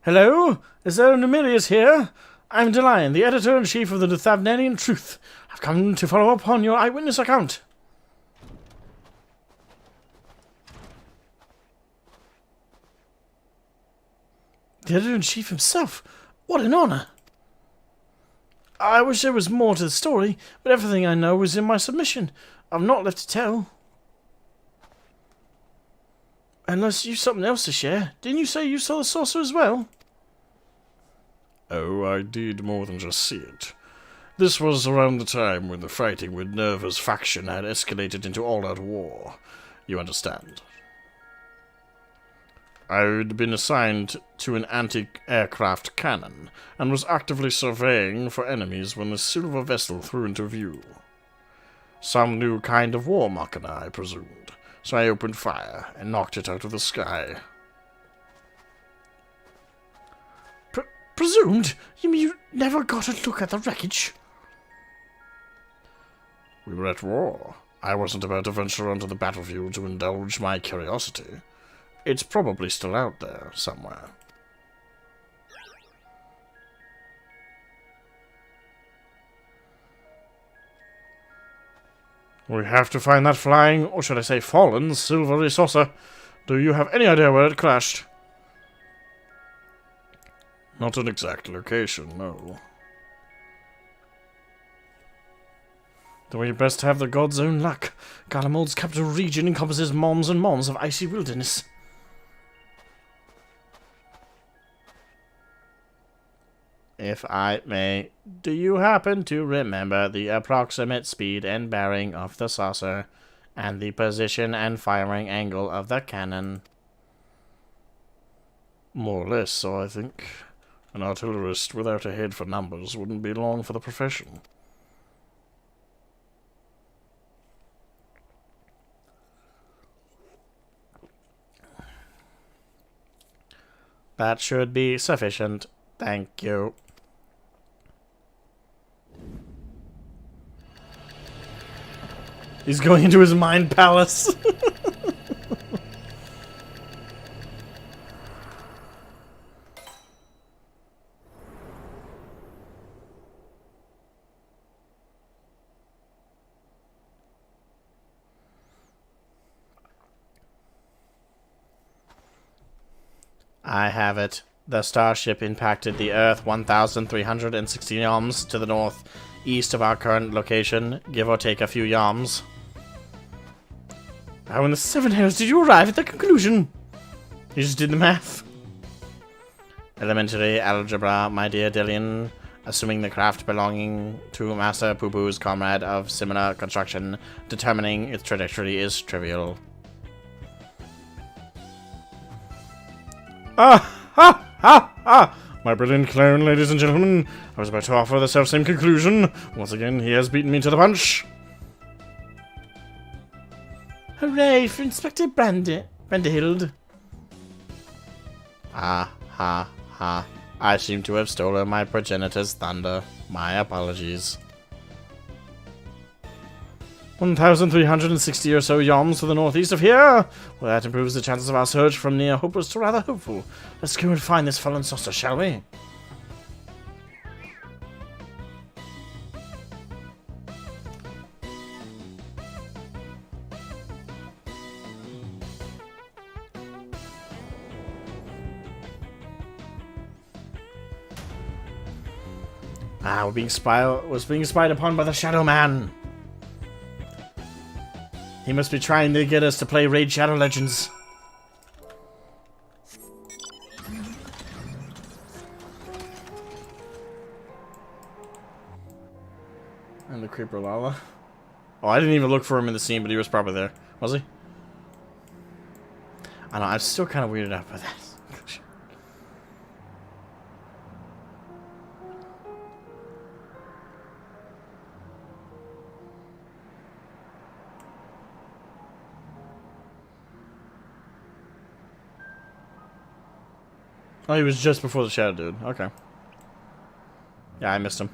Hello? Is there a Numerius here? I'm Delion, the editor-in-chief of the Thavnanian Truth. I've come to follow up on your eyewitness account. The editor-in-chief himself? What an honor! I wish there was more to the story, but everything I know was in my submission. I've not left to tell. Unless you've something else to share. Didn't you say you saw the saucer as well? Oh, I did more than just see it. This was around the time when the fighting with Nerva's faction had escalated into all-out war. You understand? I'd been assigned to an anti-aircraft cannon, and was actively surveying for enemies when the silver vessel threw into view. Some new kind of war machina, I presumed, so I opened fire and knocked it out of the sky. Presumed? You mean you never got a look at the wreckage? We were at war. I wasn't about to venture onto the battlefield to indulge my curiosity. It's probably still out there, somewhere. We have to find that flying, or should I say fallen, silvery saucer. Do you have any idea where it crashed? Not an exact location, no. Then we best have the god's own luck. Garlemald's capital region encompasses moms and moms of icy wilderness. If I may, do you happen to remember the approximate speed and bearing of the saucer, and the position and firing angle of the cannon? More or less, so I think. An artillerist without a head for numbers wouldn't be long for the profession. That should be sufficient. Thank you. He's going into his mind palace. I have it. The starship impacted the Earth 1,360 yalms to the north, east of our current location, give or take a few yalms. How in the seven hells did you arrive at the conclusion? You just did the math. Elementary algebra, my dear Dillian. Assuming the craft belonging to Master Poo-Poo's comrade of similar construction, determining its trajectory is trivial. My brilliant clone, ladies and gentlemen. I was about to offer the self-same conclusion. Once again, he has beaten me to the punch. Hooray for Inspector Brandehild. Ha ha ha. I seem to have stolen my progenitor's thunder. My apologies. 1,360 or so yoms to the northeast of here. Well, that improves the chances of our search from near hopeless to rather hopeful. Let's go and find this fallen saucer, shall we? We're being spied upon by the Shadow Man. He must be trying to get us to play Raid Shadow Legends. And the Creeper Lala. Oh, I didn't even look for him in the scene, but he was probably there. Was he? I know, I'm still kind of weirded out by that. Oh, he was just before the Shadow Dude. Okay. Yeah, I missed him.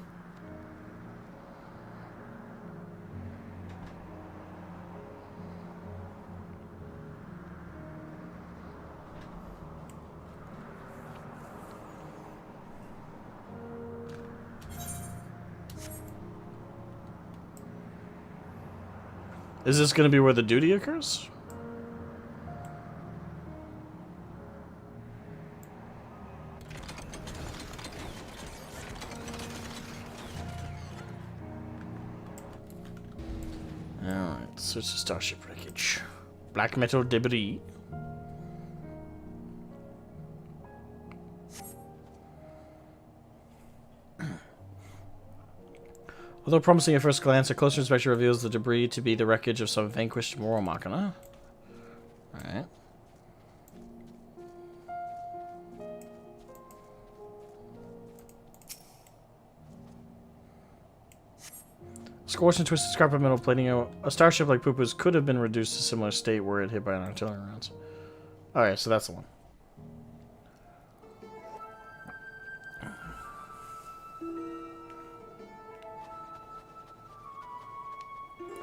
Is this going to be where the duty occurs? Alright, switch to starship wreckage. Black metal debris. Although promising at first glance, a closer inspection reveals the debris to be the wreckage of some vanquished moral machina. Alright. Scorched and twisted scrap of metal plating. A starship like Poo-Poo's could have been reduced to a similar state were it hit by an artillery round. Alright, so that's the one.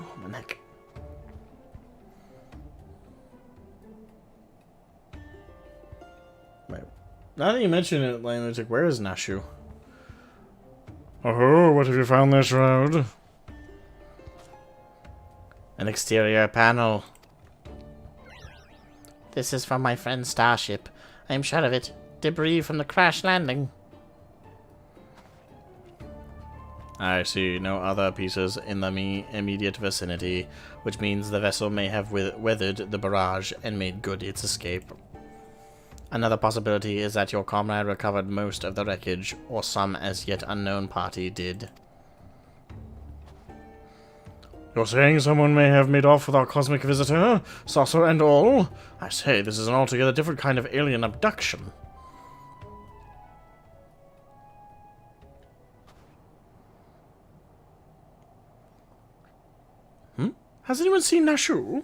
Oh, my neck. Wait. Now that you mention it, Lane, it's like, where is Nashu? Oh, what have you found there, Shroud? An exterior panel. This is from my friend's starship. I am sure of it. Debris from the crash landing. I see no other pieces in the immediate vicinity, which means the vessel may have weathered the barrage and made good its escape. Another possibility is that your comrade recovered most of the wreckage, or some as yet unknown party did. You're saying someone may have made off with our cosmic visitor, saucer and all? I say, this is an altogether different kind of alien abduction. Has anyone seen Nashu?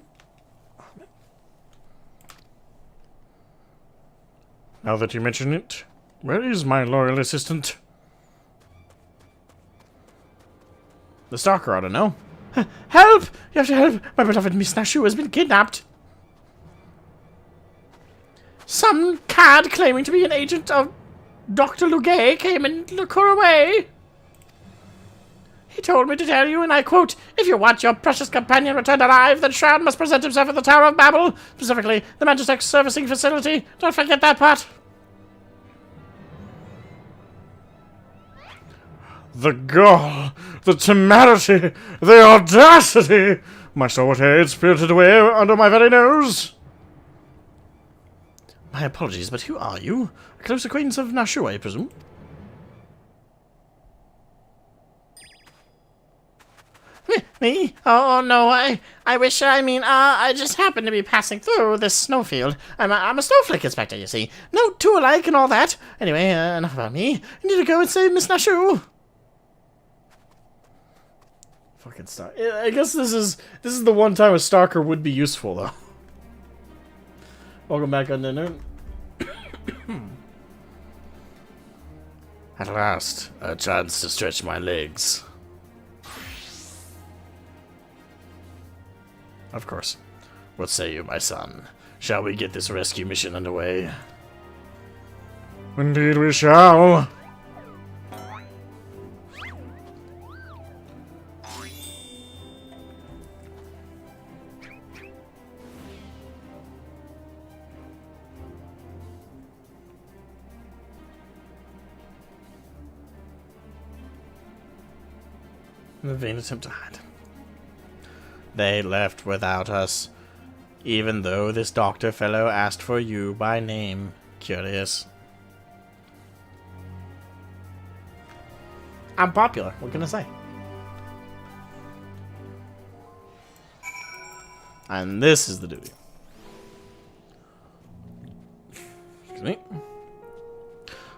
Now that you mention it, where is my loyal assistant? The stalker ought to know. Help! You have to help! My beloved Miss Nashu has been kidnapped. Some cad claiming to be an agent of Dr. Lugay came and took her away. He told me to tell you, and I quote, "If you want your precious companion returned alive, then Shroud must present himself at the Tower of Babel, specifically the Magitek Servicing Facility. Don't forget that part." The gall, the temerity, the audacity! My stalwart aide spirited away under my very nose. My apologies, but who are you? A close acquaintance of Nashu, I presume? Me? Oh, no, I wish, I just happened to be passing through this snowfield. I'm a snowflake inspector, you see. No two alike and all that. Anyway, enough about me. I need to go and save Miss Nashu. Fucking Stalker. I guess this is the one time a Stalker would be useful, though. Welcome back on dinner. At last, a chance to stretch my legs. Of course. What say you, my son? Shall we get this rescue mission underway? Indeed we shall. In a vain attempt to hide. They left without us, even though this doctor fellow asked for you by name. Curious. I'm popular, what can I say? And this is the duty. Excuse me.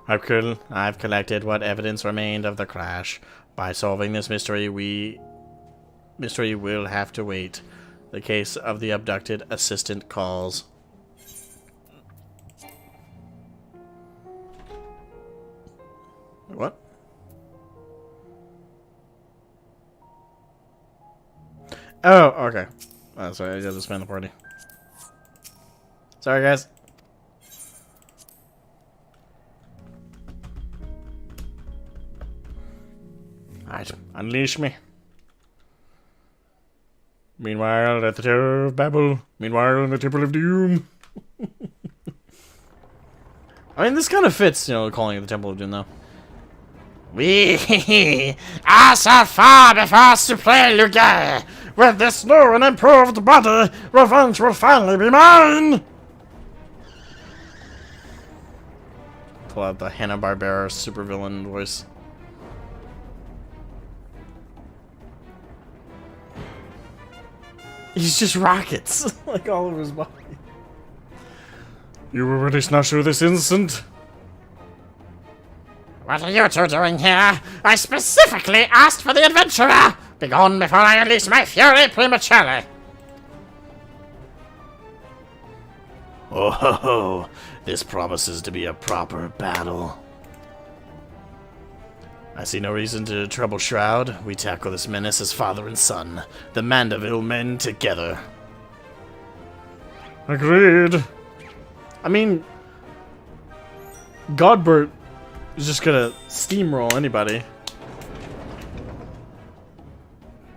I've collected what evidence remained of the crash. By solving this mystery, will have to wait. The case of the abducted assistant calls. What? Oh, okay. Oh, sorry, I gotta expand the party. Sorry, guys. Alright, unleash me. Meanwhile, at the Tower of Babel. Meanwhile, in the Temple of Doom. I mean, this kind of fits, you know, calling it the Temple of Doom, though. We are so far before us to play, Luger. With this new and improved body, revenge will finally be mine. Pull out the Hanna-Barbera supervillain voice. He's just rockets, like all over his body. You were ready, Snashu, this instant? What are you two doing here? I specifically asked for the adventurer! Begone before I unleash my fury prematurely! Oh ho ho! This promises to be a proper battle. I see no reason to trouble Shroud. We tackle this menace as father and son. The Manderville men together. Agreed. I mean, Godbert is just gonna steamroll anybody.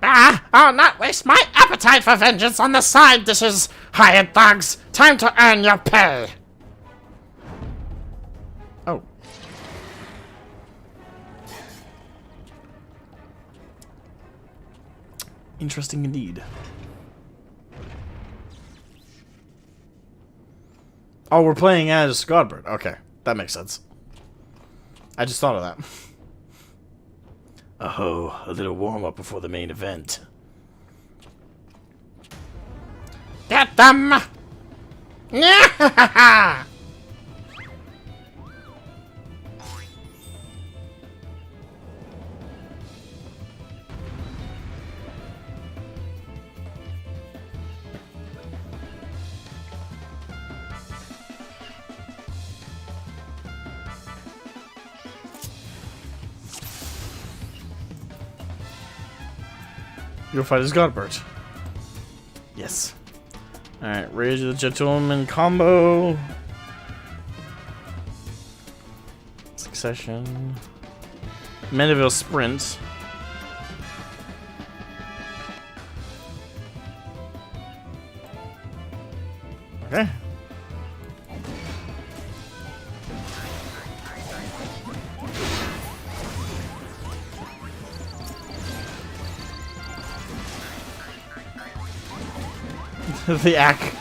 I'll not waste my appetite for vengeance on the side dishes! Hired thugs, time to earn your pay! Oh. Interesting indeed. Oh, we're playing as Godbert. Okay, that makes sense. I just thought of that. Oh, a little warm-up before the main event. Get them! Yeah! You'll fight as Godbert. Yes. Alright, Rage of the Gentleman combo. Succession. Manderville sprint. Okay. the act.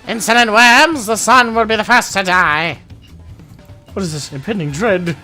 Insolent worms, the sun will be the first to die. What is this? Impending dread?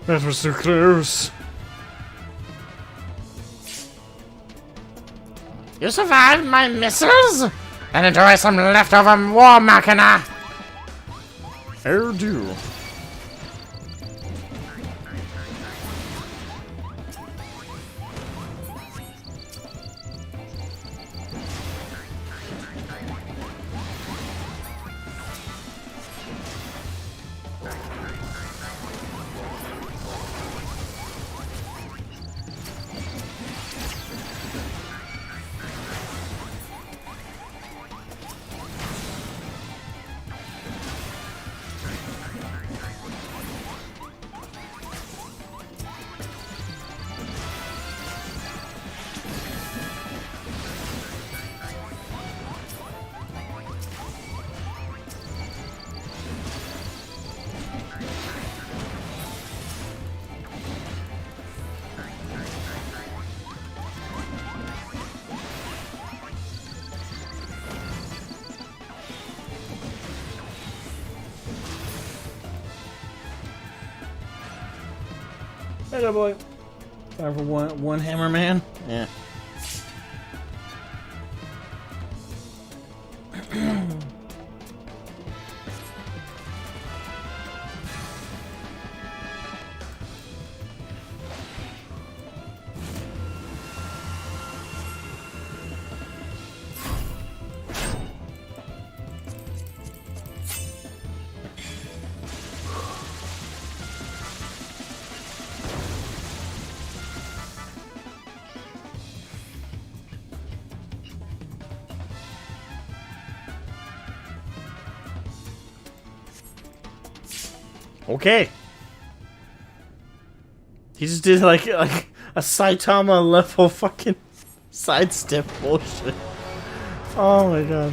That was so close. You survived my missiles? And enjoy some leftover war machina. Ere do. Hello, boy. Time for one hammer man. Yeah. Okay. He just did like a Saitama level fucking sidestep bullshit. Oh my god.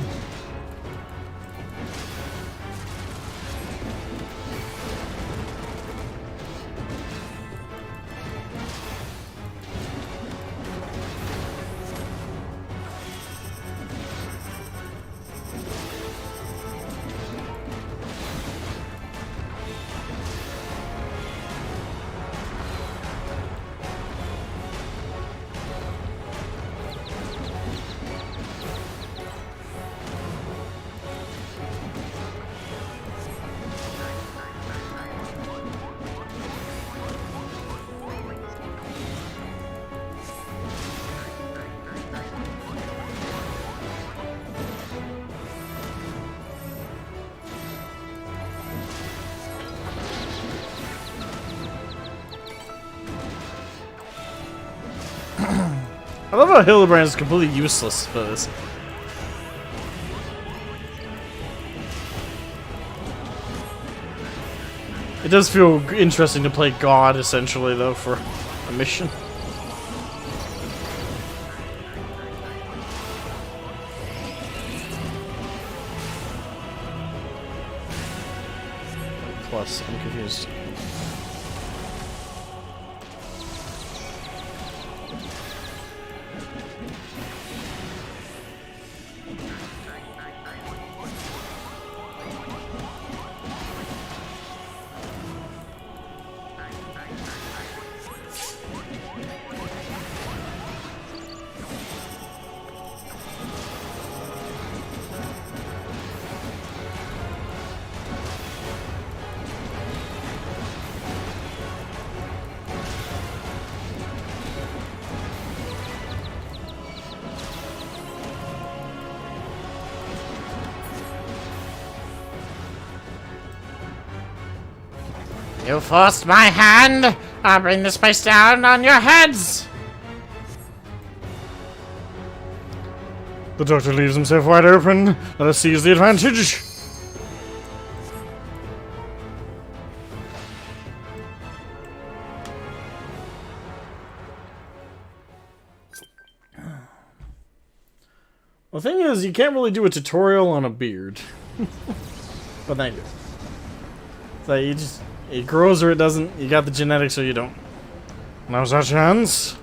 I love how Hildibrand is completely useless for this. It does feel interesting to play God, essentially, though, for a mission. Plus, I'm confused. You forced my hand! I'll bring this place down on your heads! The doctor leaves himself wide open. Let us seize the advantage. The thing is, you can't really do a tutorial on a beard. But thank you. So you just, it grows or it doesn't. You got the genetics or you don't. Now's our chance.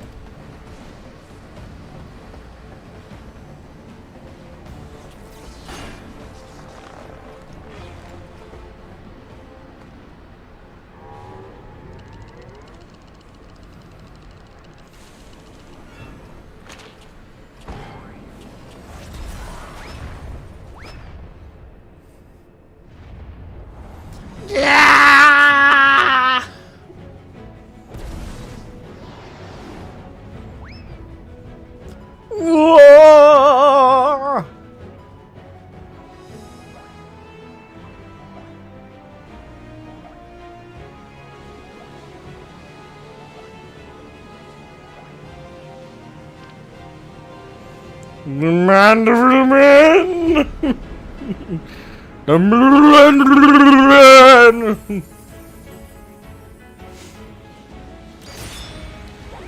Whoa! The Manderville man! The Manderville man!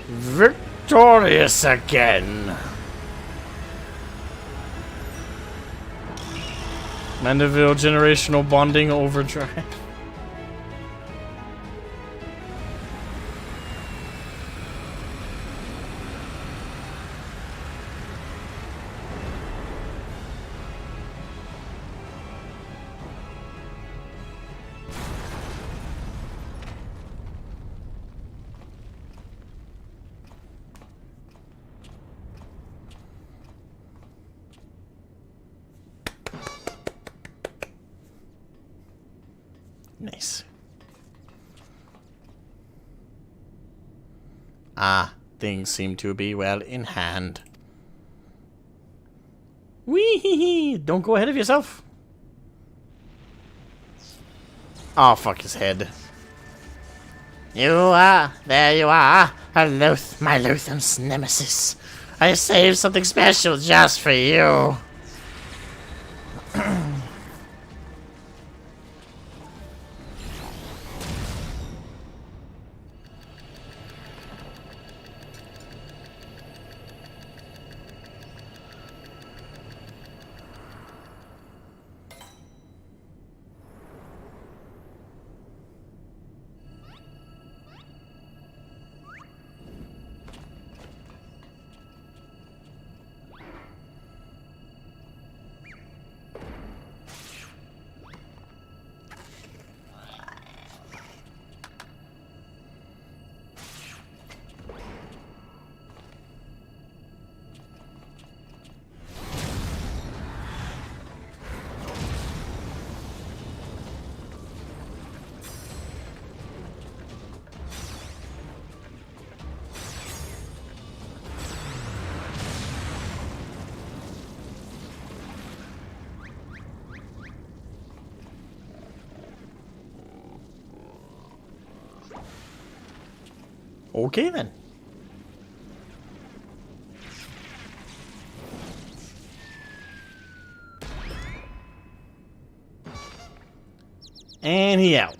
Victorious again! Manderville generational bonding overdrive. Nice. Ah, things seem to be well in hand. Wee! Don't go ahead of yourself. Oh, fuck his head. There you are, my Luthen's nemesis. I saved something special just for you. Okay then. And he out.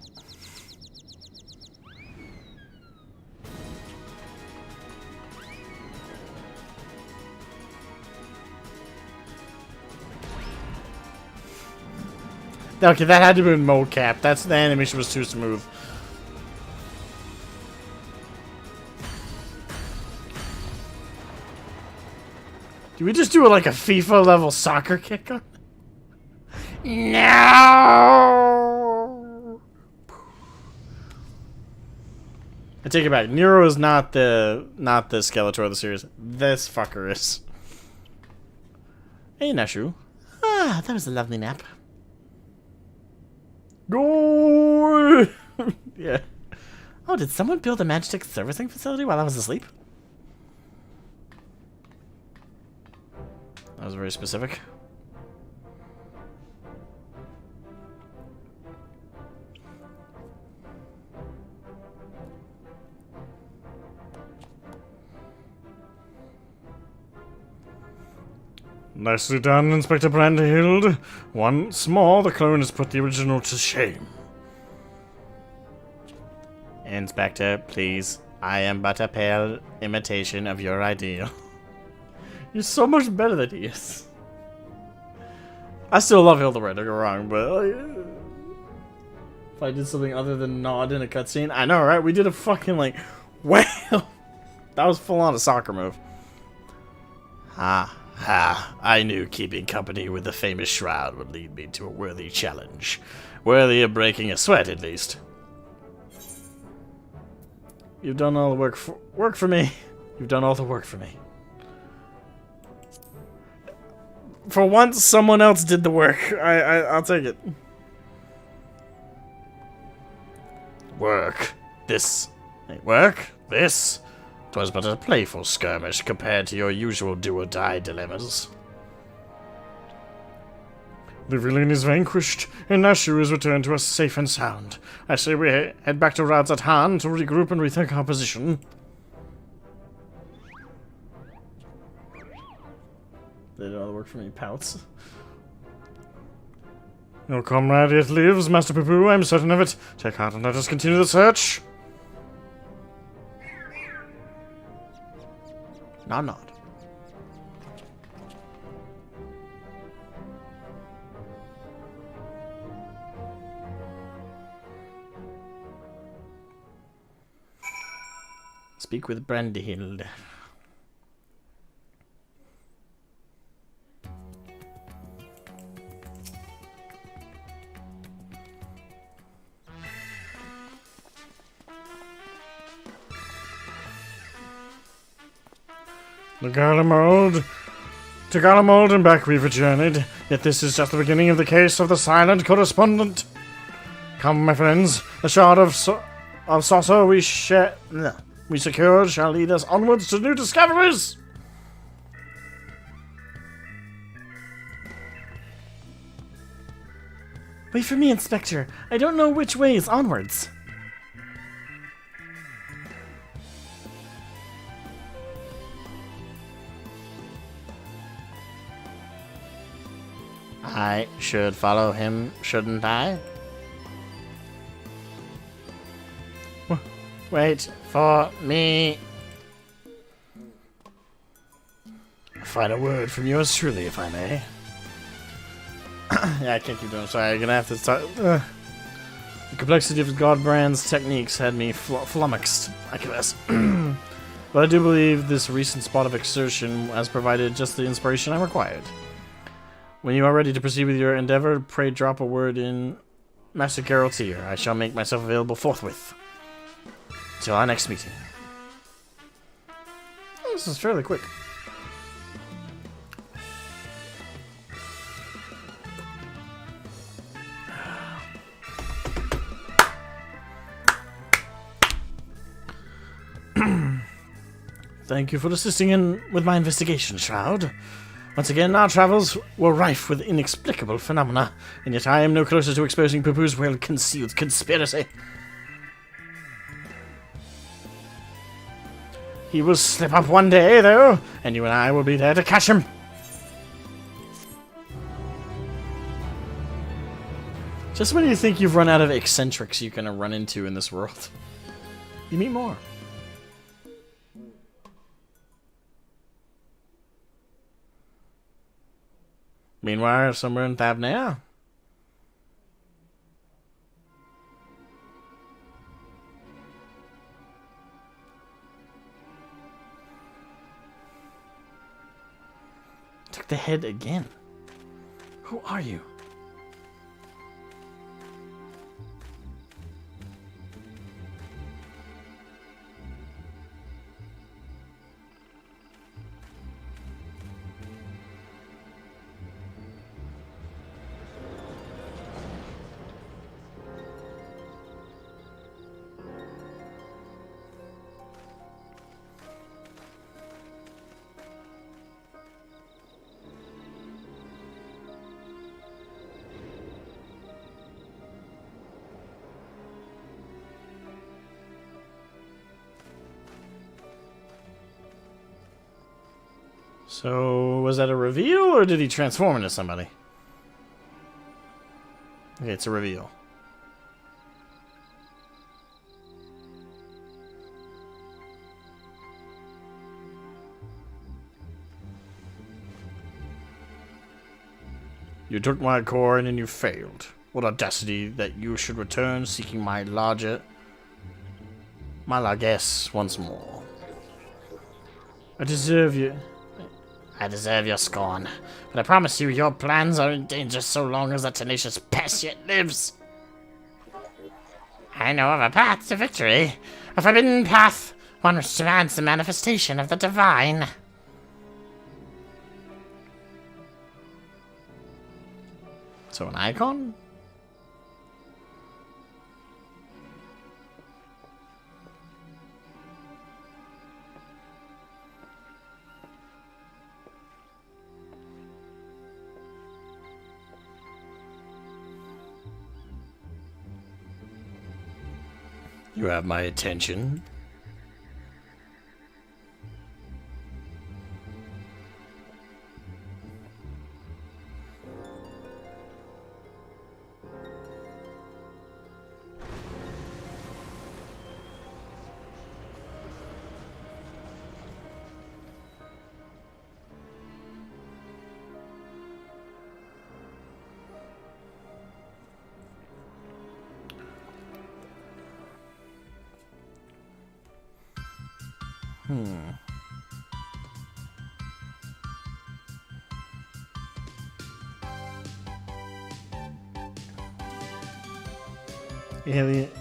Okay, that had to be mocap. That's the animation was too smooth. Do we just do like a FIFA level soccer kick on? No! I take it back. Nero is not the Skeletor of the series. This fucker is. Hey, Nashu. Ah, that was a lovely nap. Go! Yeah. Oh, did someone build a Magic servicing facility while I was asleep? That was very specific. Nicely done, Inspector Brandhild. Once more, the clone has put the original to shame. Inspector, please. I am but a pale imitation of your ideal. You're so much better than he is. I still love Hildibrand, don't get me wrong, but if I did something other than nod in a cutscene, I know, right? We did a fucking like whale. That was full on a soccer move. Ha, ha. I knew keeping company with the famous Shroud would lead me to a worthy challenge. Worthy of breaking a sweat, at least. You've done all the work for me. You've done all the work for me. For once, someone else did the work. I'll take it. Work. This. Work? This? 'Twas but a playful skirmish compared to your usual do-or-die dilemmas. The villain is vanquished, and Ashu is returned to us safe and sound. I say we head back to Radzat Han to regroup and rethink our position. They did all the work for me, pouts. Your comrade yet lives, Master Poo-Poo, I'm certain of it. Take heart and let us continue the search. Nod, nod. Speak with Brandhild. To Garlemald and back we've journeyed, yet this is just the beginning of the case of the silent correspondent. Come, my friends, the shard of Saucer we secured shall lead us onwards to new discoveries! Wait for me, Inspector. I don't know which way is onwards. I should follow him, shouldn't I? Wait for me. A final word from yours truly, if I may. Yeah, I can't keep doing it. Sorry, I'm gonna have to start. The complexity of Godbrand's techniques had me flummoxed, I guess. But I do believe this recent spot of exertion has provided just the inspiration I required. When you are ready to proceed with your endeavor, pray drop a word in Master Geralt's ear. I shall make myself available forthwith. Till our next meeting. Oh, this is fairly quick. Thank you for assisting with my investigation, Shroud. Once again, our travels were rife with inexplicable phenomena, and yet I am no closer to exposing Poo-Poo's well-concealed conspiracy. He will slip up one day, though, and you and I will be there to catch him. Just when you think you've run out of eccentrics you can run into in this world, you meet more. Meanwhile, somewhere in Thavnea. Took the head again. Who are you? So, was that a reveal, or did he transform into somebody? Okay, it's a reveal. You took my core and then you failed. What audacity that you should return seeking my largesse once more. I deserve you. I deserve your scorn, but I promise you your plans are in danger so long as that tenacious pest yet lives. I know of a path to victory, a forbidden path, one which demands the manifestation of the divine. So an icon? You have my attention.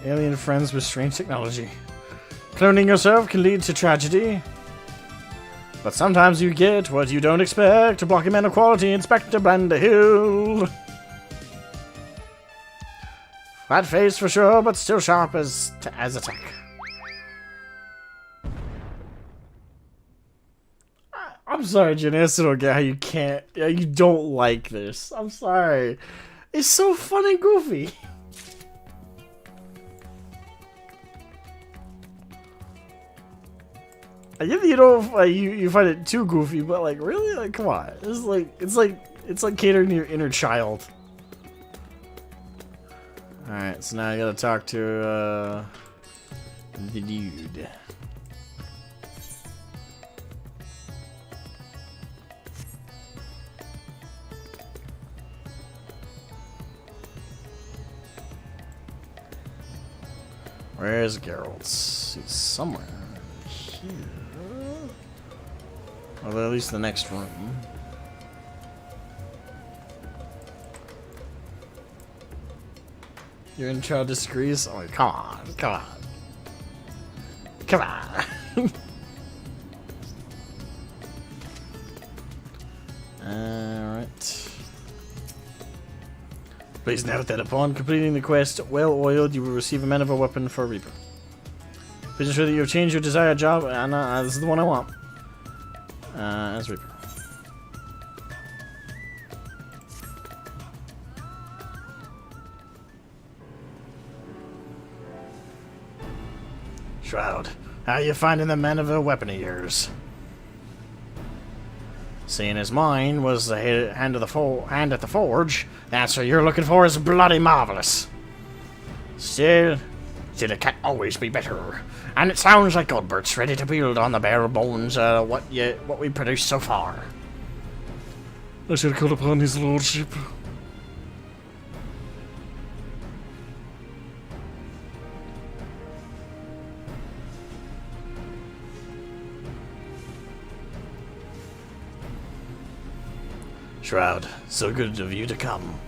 Alien friends with strange technology. Cloning yourself can lead to tragedy. But sometimes you get what you don't expect. Blocking man of quality, Inspector Manderville. Flat face for sure, but still sharp as attack. I'm sorry, Jenny. I still don't get how you can't. You don't like this. I'm sorry. It's so fun and goofy. I get that you don't you find it too goofy, but like really, like come on, it's like catering to your inner child. All right, so now I gotta talk to the dude. Where's Geralt? He's somewhere here. Well, at least the next room. Your inner child disagrees? Oh, come on, come on. Come on. Alright. Please note that upon completing the quest, well oiled, you will receive a Manderville weapon for a Reaper. Please ensure that you have changed your desired job, and this is the one I want. As Reaper. Shroud, how are you finding the Manderville weapon of yours? Seeing as mine was the hand at the forge, the answer you're looking for is bloody marvelous. Still, it can always be better. And it sounds like Godbert's ready to build on the bare bones what we produced so far. I should call upon his lordship. Shroud, so good of you to come.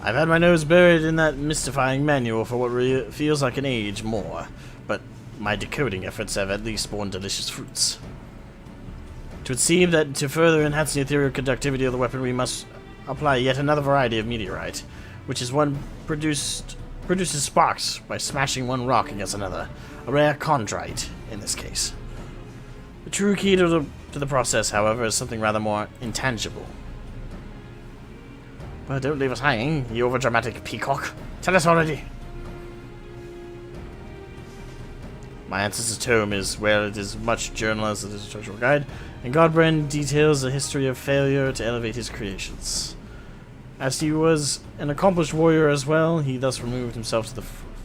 I've had my nose buried in that mystifying manual for what feels like an age more, but my decoding efforts have at least borne delicious fruits. It would seem that to further enhance the ethereal conductivity of the weapon, we must apply yet another variety of meteorite, which is one produces sparks by smashing one rock against another, a rare chondrite in this case. The true key to the process, however, is something rather more intangible. Well, don't leave us hanging, you overdramatic peacock. Tell us already. My ancestor's tome is where it is much journal as it is a structural guide, and Godbrand details a history of failure to elevate his creations. As he was an accomplished warrior as well, he thus removed himself to the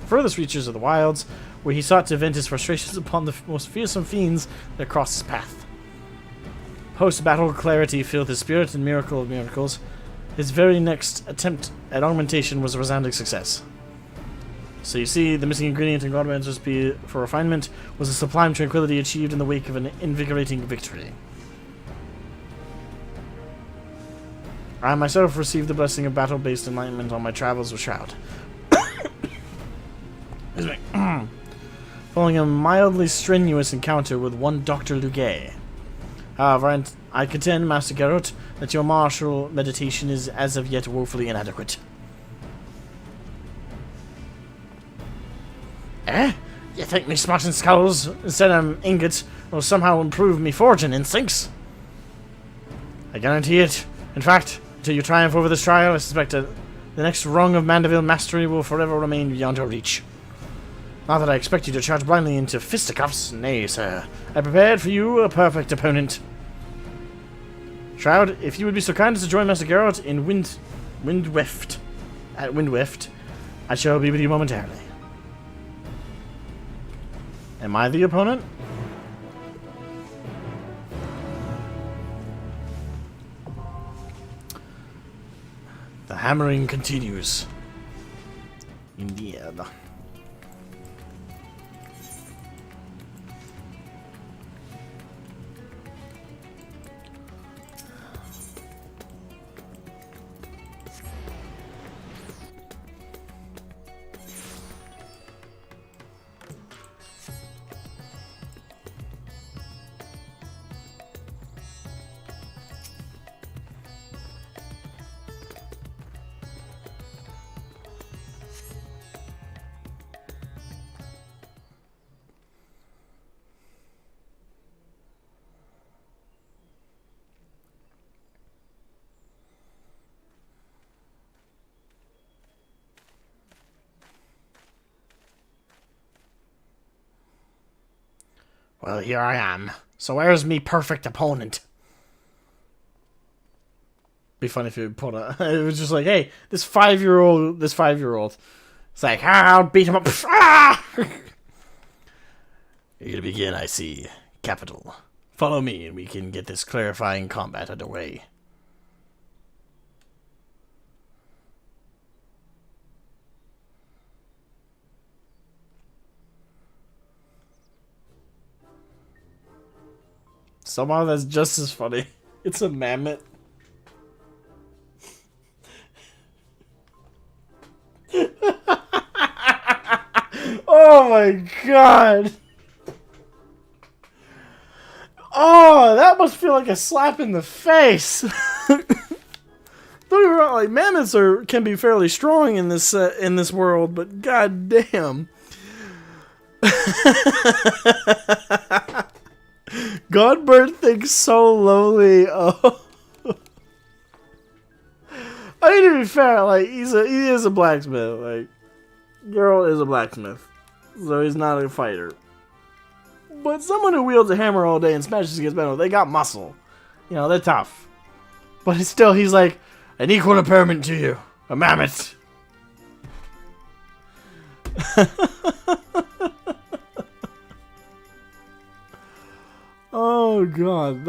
furthest reaches of the wilds, where he sought to vent his frustrations upon the most fearsome fiends that crossed his path. Post-battle clarity filled his spirit and miracle of miracles. His very next attempt at augmentation was a resounding success. So you see, the missing ingredient in Godbrand's recipe for refinement was a sublime tranquility achieved in the wake of an invigorating victory. I myself received the blessing of battle-based enlightenment on my travels with Shroud. Excuse me. Following a mildly strenuous encounter with one Dr. Lugay. However, I contend, Master Geralt, that your martial meditation is as of yet woefully inadequate. Eh? You think me smashing skulls instead of ingots will somehow improve me forging instincts? I guarantee it. In fact, until you triumph over this trial, I suspect that the next rung of Manderville mastery will forever remain beyond your reach. Not that I expect you to charge blindly into fisticuffs. Nay, sir. I prepared for you a perfect opponent. Shroud, if you would be so kind as to join Master Geralt in Windweft, I shall be with you momentarily. Am I the opponent? The hammering continues. Indeed. Well, here I am. So where's me perfect opponent? Be funny if you put a. It was just like, hey, this 5-year-old. It's like, I'll beat him up. Ah! Here to begin, I see. Capital. Follow me, and we can get this clarifying combat underway. Somehow that's just as funny. It's a mammoth. Oh my god. Oh, that must feel like a slap in the face. Don't get me wrong, like mammoths can be fairly strong in this world, but god damn. Godbird thinks so lowly. Oh. I mean, to be fair, like he is a blacksmith. Like, girl is a blacksmith, so he's not a fighter. But someone who wields a hammer all day and smashes against metal, they got muscle. You know, they're tough. But still, he's like an equal impairment to you, a mammoth. Oh god,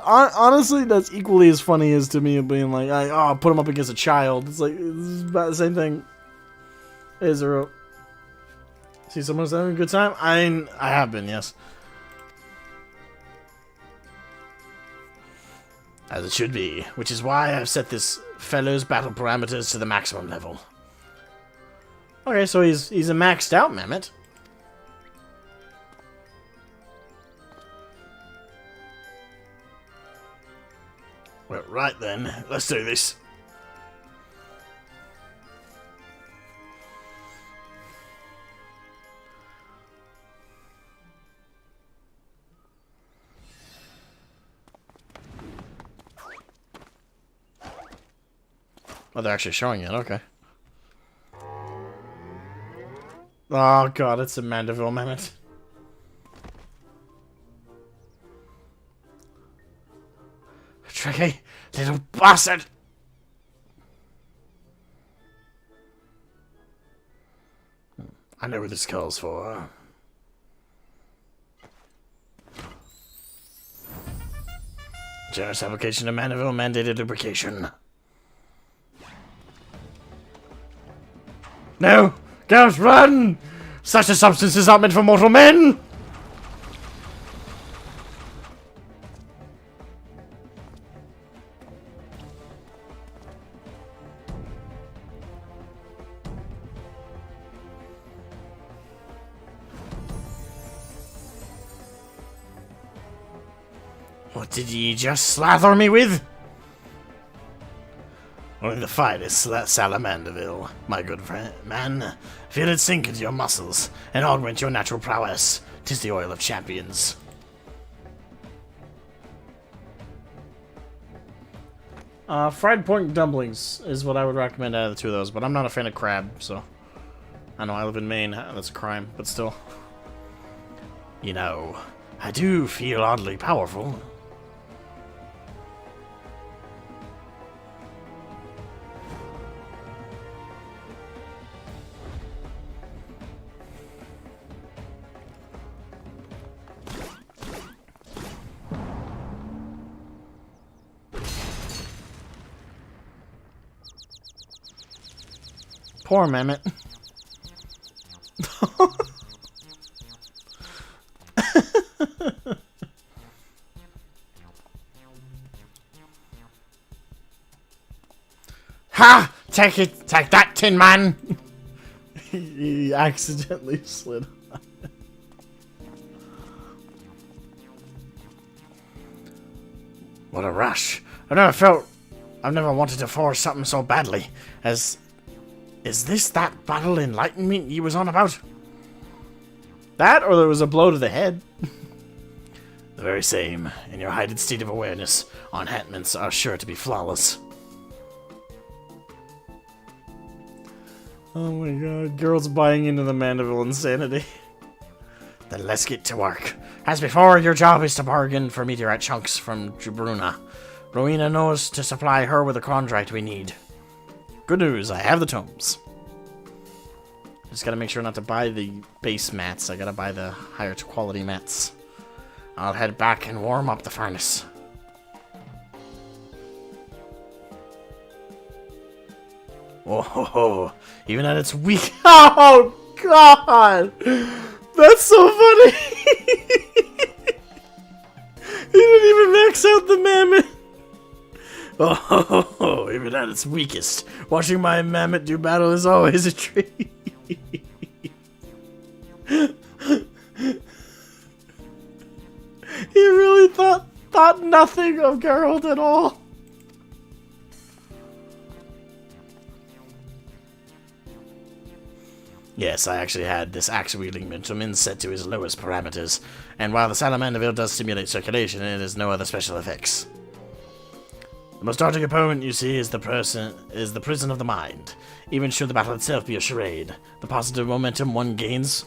honestly, that's equally as funny as to me being like, I'll put him up against a child. It's like, it's about the same thing. Hey, Zero. See someone's having a good time? I have been, yes. As it should be, which is why I've set this fellow's battle parameters to the maximum level. Okay, so he's a maxed out mammoth. Well, right then, let's do this. Oh, they're actually showing it, okay. Oh god, it's a Manderville mammoth. tricky little bastard! I know what this calls for. Generous application of Manderville mandated lubrication. No! Girls, run! Such a substance is not meant for mortal men! What did ye just slather me with? Only the finest Salamanderville, my good friend man. Feel it sink into your muscles and augment your natural prowess. 'Tis the oil of champions. Fried pork dumplings is what I would recommend out of the two of those, but I'm not a fan of crab, so... I know I live in Maine, that's a crime, but still. You know, I do feel oddly powerful. Poor Mehmet. Ha! Take it! Take that, Tin Man! He accidentally slid. What a rush. I've never wanted to force something so badly as... Is this that battle enlightenment you was on about? That, or there was a blow to the head. The very same. In your heightened state of awareness, enhancements are sure to be flawless. Oh my god, girls buying into the Manderville insanity. Then let's get to work. As before, your job is to bargain for meteorite chunks from Jubruna. Rowena knows to supply her with the chondrite we need. Good news, I have the tomes. Just gotta make sure not to buy the base mats. I gotta buy the higher quality mats. I'll head back and warm up the furnace. Oh ho ho! Even at its weak. Oh god! That's so funny! He didn't even max out the mammoth! Oh ho ho ho! Even at its weakest, watching my mammoth do battle is always a treat. He really thought nothing of Geralt at all. Yes, I actually had this axe-wielding Mintomin set to his lowest parameters, and while the Salamanderville does stimulate circulation, it has no other special effects. The most daunting opponent, you see, is the prison of the mind. Even should the battle itself be a charade, the positive momentum one gains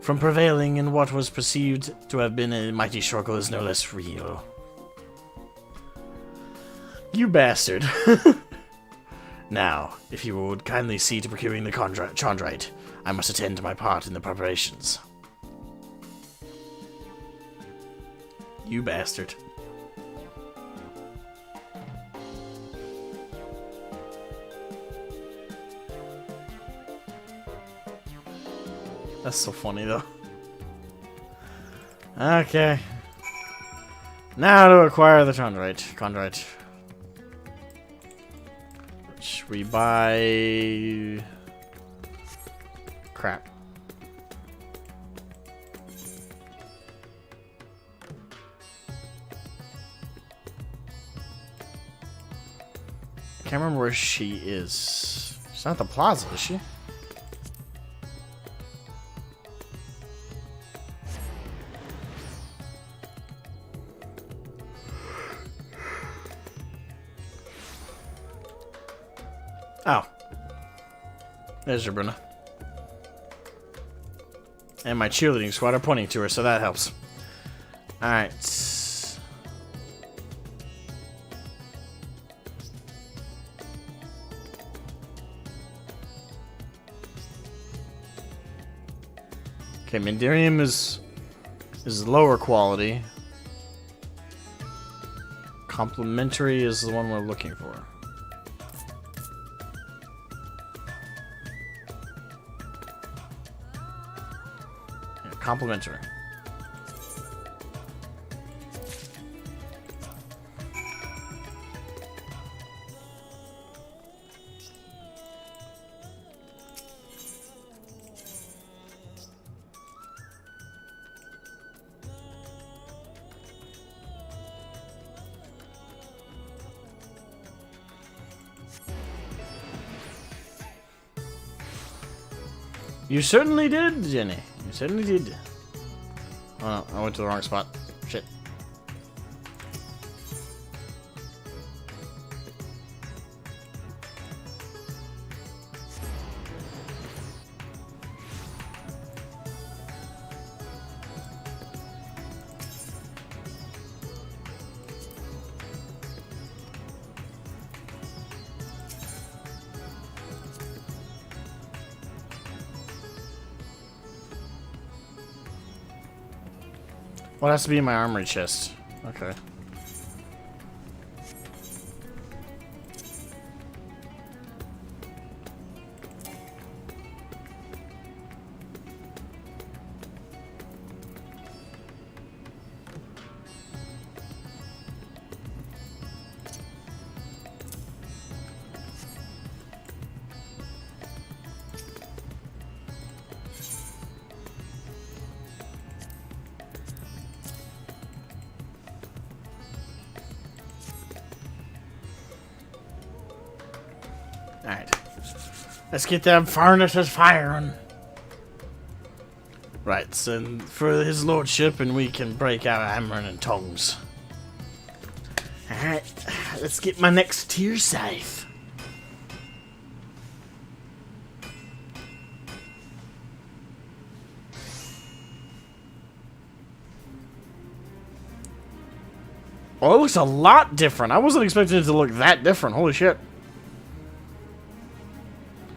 from prevailing in what was perceived to have been a mighty struggle is no less real. You bastard. Now, if you would kindly see to procuring the chondrite, I must attend to my part in the preparations. You bastard. That's so funny, though. Okay. Now to acquire the chondrite. Which we buy... Crap. I can't remember where she is. She's not at the plaza, is she? Oh. There's Jubruna. And my cheerleading squad are pointing to her, so that helps. Alright. Okay, Mandarium is lower quality. Complementary is the one we're looking for. Yeah, complementary. You certainly did, Jenny. You certainly did. Oh no, I went to the wrong spot. Shit. What has to be in my armory chest? Okay. Alright. Let's get them furnaces firing. Right, so for his lordship, and we can break our hammering and tongs. Alright, let's get my next tier scythe. Oh, it looks a lot different. I wasn't expecting it to look that different. Holy shit.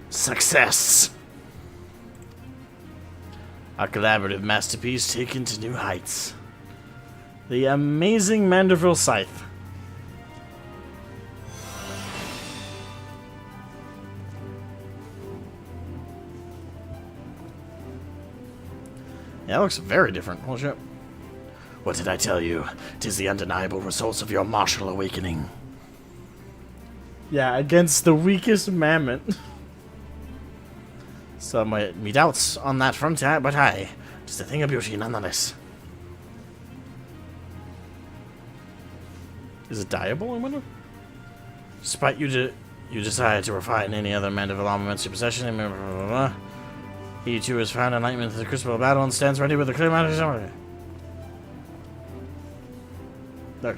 Success. Our collaborative masterpiece taken to new heights. The amazing Manderville scythe. Yeah, it looks very different. Holy shit. What did I tell you? 'Tis the undeniable results of your martial awakening. Yeah, against the weakest mammoth. Some me doubts on that front, but aye, just a thing of beauty nonetheless. Is it dyeable, I wonder? Despite you desire to refine any other Manderville armaments you possession, blah, blah, blah. He too has found enlightenment in the crucible of battle and stands ready with a clear mind of his own. Look.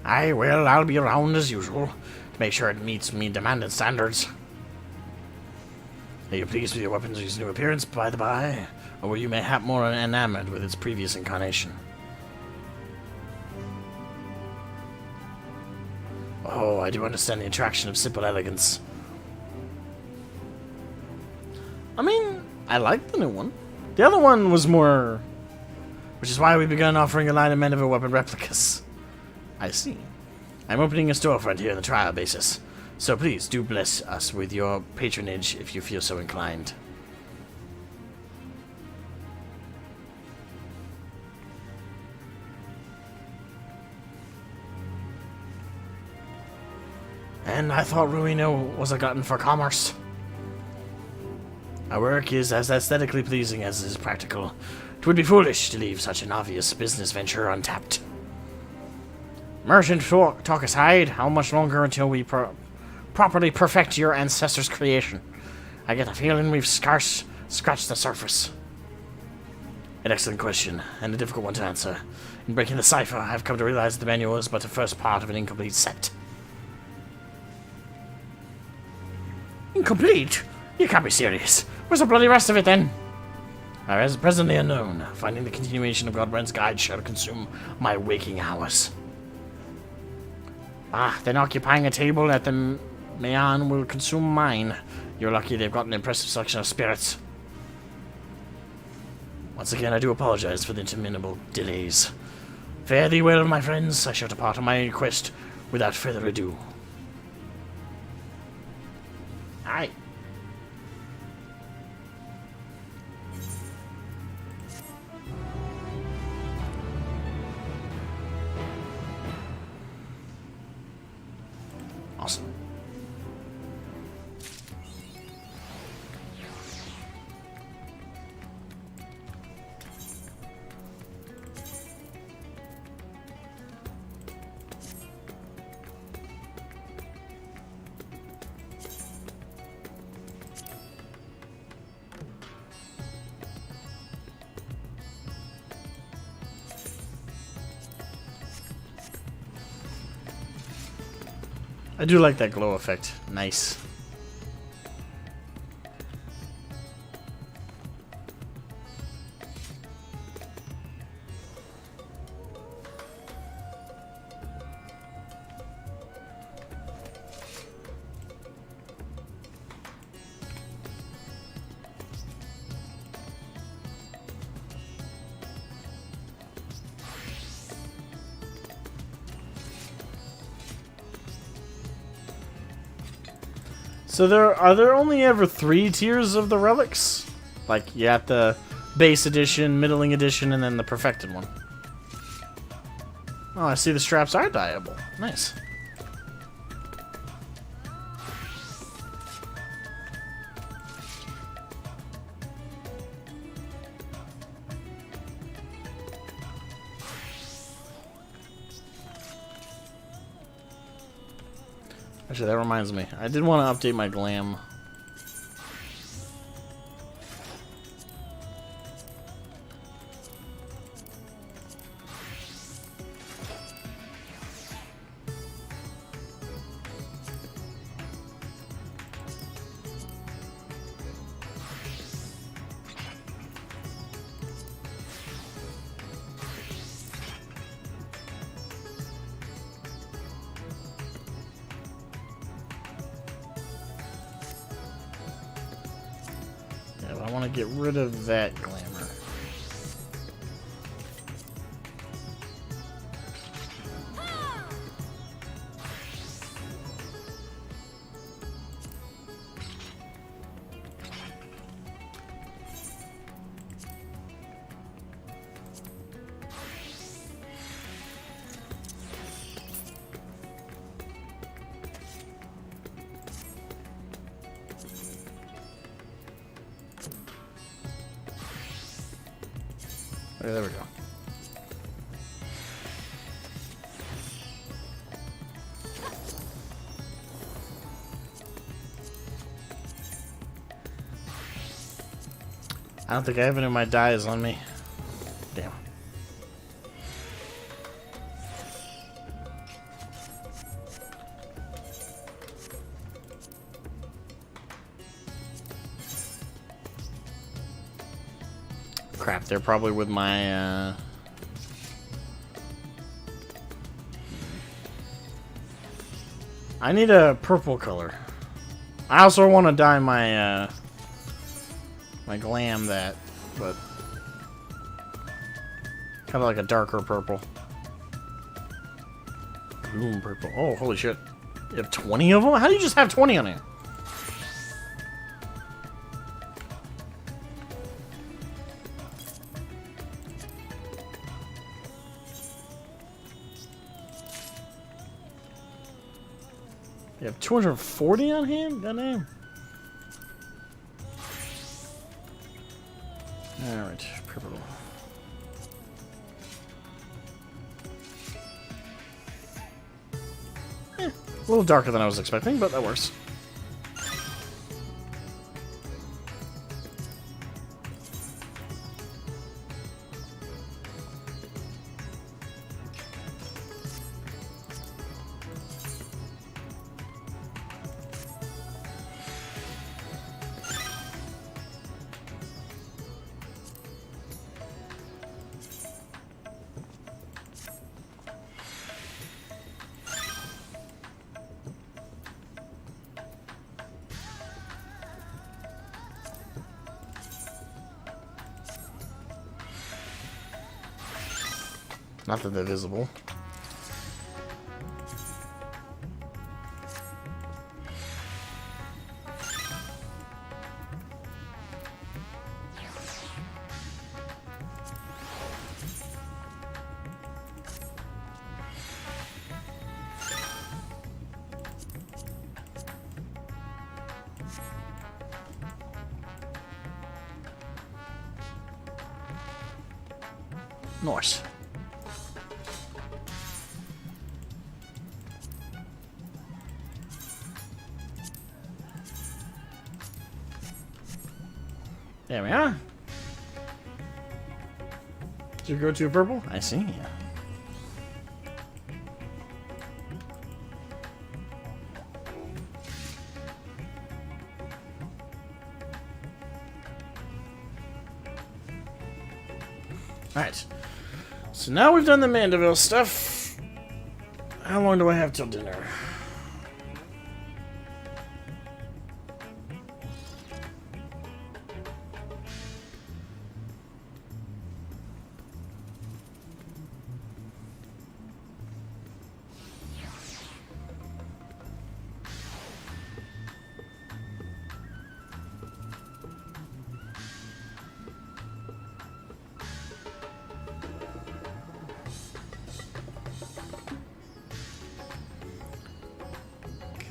Aye, well, I'll be around as usual to make sure it meets me demanded standards. Are you pleased with your weapon's new appearance, by the by? Or were you mayhap more enamored with its previous incarnation? Oh, I do understand the attraction of simple elegance. I mean, I like the new one. The other one was more... Which is why we began offering a line of Manderville weapon replicas. I see. I'm opening a storefront here on the trial basis, so please do bless us with your patronage if you feel so inclined. And I thought Ruino was a glutton for commerce. Our work is as aesthetically pleasing as it is practical. It would be foolish to leave such an obvious business venture untapped. Merchant talk aside, how much longer until we properly perfect your ancestors' creation? I get a feeling we've scarce scratched the surface. An excellent question, and a difficult one to answer. In breaking the cipher, I've come to realize that the manual is but the first part of an incomplete set. Incomplete? You can't be serious. Where's the bloody rest of it, then? As presently unknown, finding the continuation of Godbrand's guide shall consume my waking hours. Then occupying a table at the Mayan will consume mine. You're lucky they've got an impressive selection of spirits. Once again, I do apologize for the interminable delays. Fare thee well, my friends. I shall depart on my quest without further ado. Aye. Awesome. I do like that glow effect. Nice. So are there only ever 3 tiers of the relics? Like, you got the base edition, middling edition, and then the perfected one. Oh, I see the straps are dyeable. Nice. Actually, that reminds me. I did want to update my glam. I want to get rid of that glamour. Okay, there we go. I don't think I have any of my dyes on me. Damn. Crap, they're probably with my, I need a purple color. I also want to dye my, my glam that, but kind of like a darker purple. Gloom purple. Oh, holy shit. You have 20 of them? How do you just have 20 on here? You have 240 on hand? Goddamn. Alright, purple. A little darker than I was expecting, but that works. Not that they're visible. Nice. There we are. Did you go to purple? I see. Alright. So now we've done the Manderville stuff. How long do I have till dinner?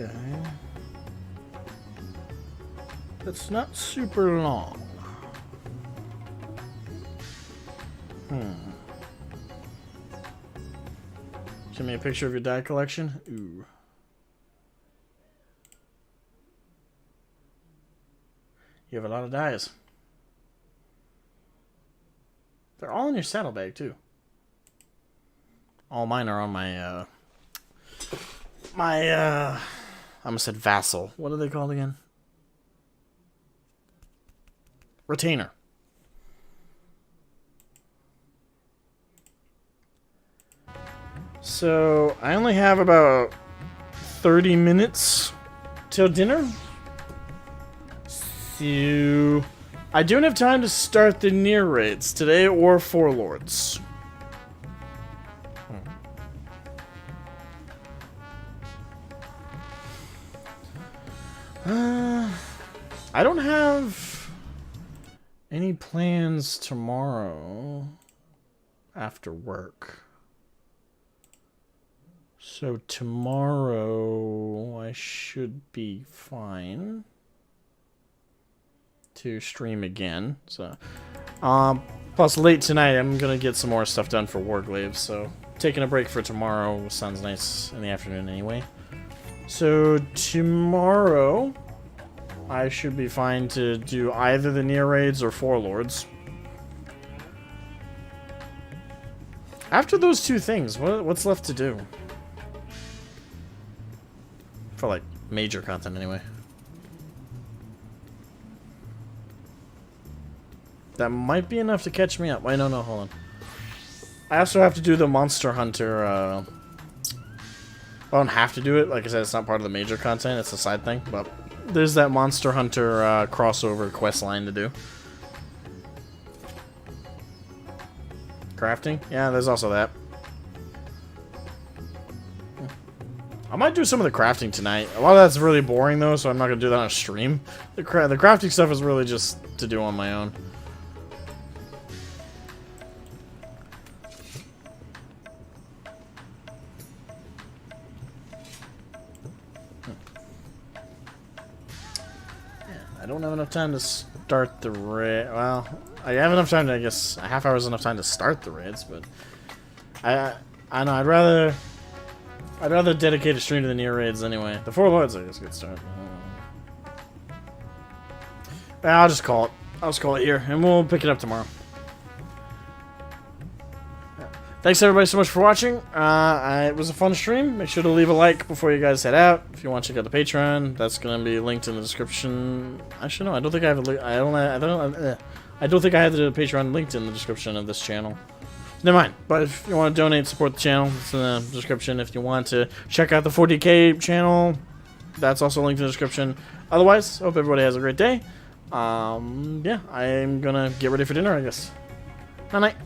Okay. That's not super long. Give me a picture of your die collection. Ooh. You have a lot of dies. They're all in your saddlebag too. All mine are on my I almost said vassal. What are they called again? Retainer. So, I only have about 30 minutes till dinner. So, I don't have time to start the near raids today or for lords. I don't have any plans tomorrow after work. So tomorrow I should be fine to stream again. So, plus late tonight I'm gonna get some more stuff done for Warglaive. So taking a break for tomorrow sounds nice in the afternoon anyway. So tomorrow I should be fine to do either the near raids or four lords. After those two things, what's left to do? For like major content anyway. That might be enough to catch me up. Wait, no, hold on. I also have to do the Monster Hunter, I don't have to do it. Like I said, it's not part of the major content. It's a side thing, but there's that Monster Hunter crossover quest line to do. Crafting? Yeah, there's also that. I might do some of the crafting tonight. A lot of that's really boring though, so I'm not going to do that on a stream. The crafting stuff is really just to do on my own. I don't have enough time to start the raid. Well, I have enough time to, I guess, a half hour is enough time to start the raids, but I know I'd rather dedicate a stream to the near raids anyway. The four lords, I guess, good start. I'll just call it. I'll just call it here, and we'll pick it up tomorrow. Thanks everybody so much for watching. It was a fun stream. Make sure to leave a like before you guys head out. If you want to check out the Patreon, that's gonna be linked in the description. Actually, no, I don't think I have a link. I don't think I have the Patreon linked in the description of this channel. Never mind. But if you want to donate, support the channel, it's in the description. If you want to check out the 40K channel, that's also linked in the description. Otherwise, hope everybody has a great day. Yeah, I'm gonna get ready for dinner, I guess. Night night.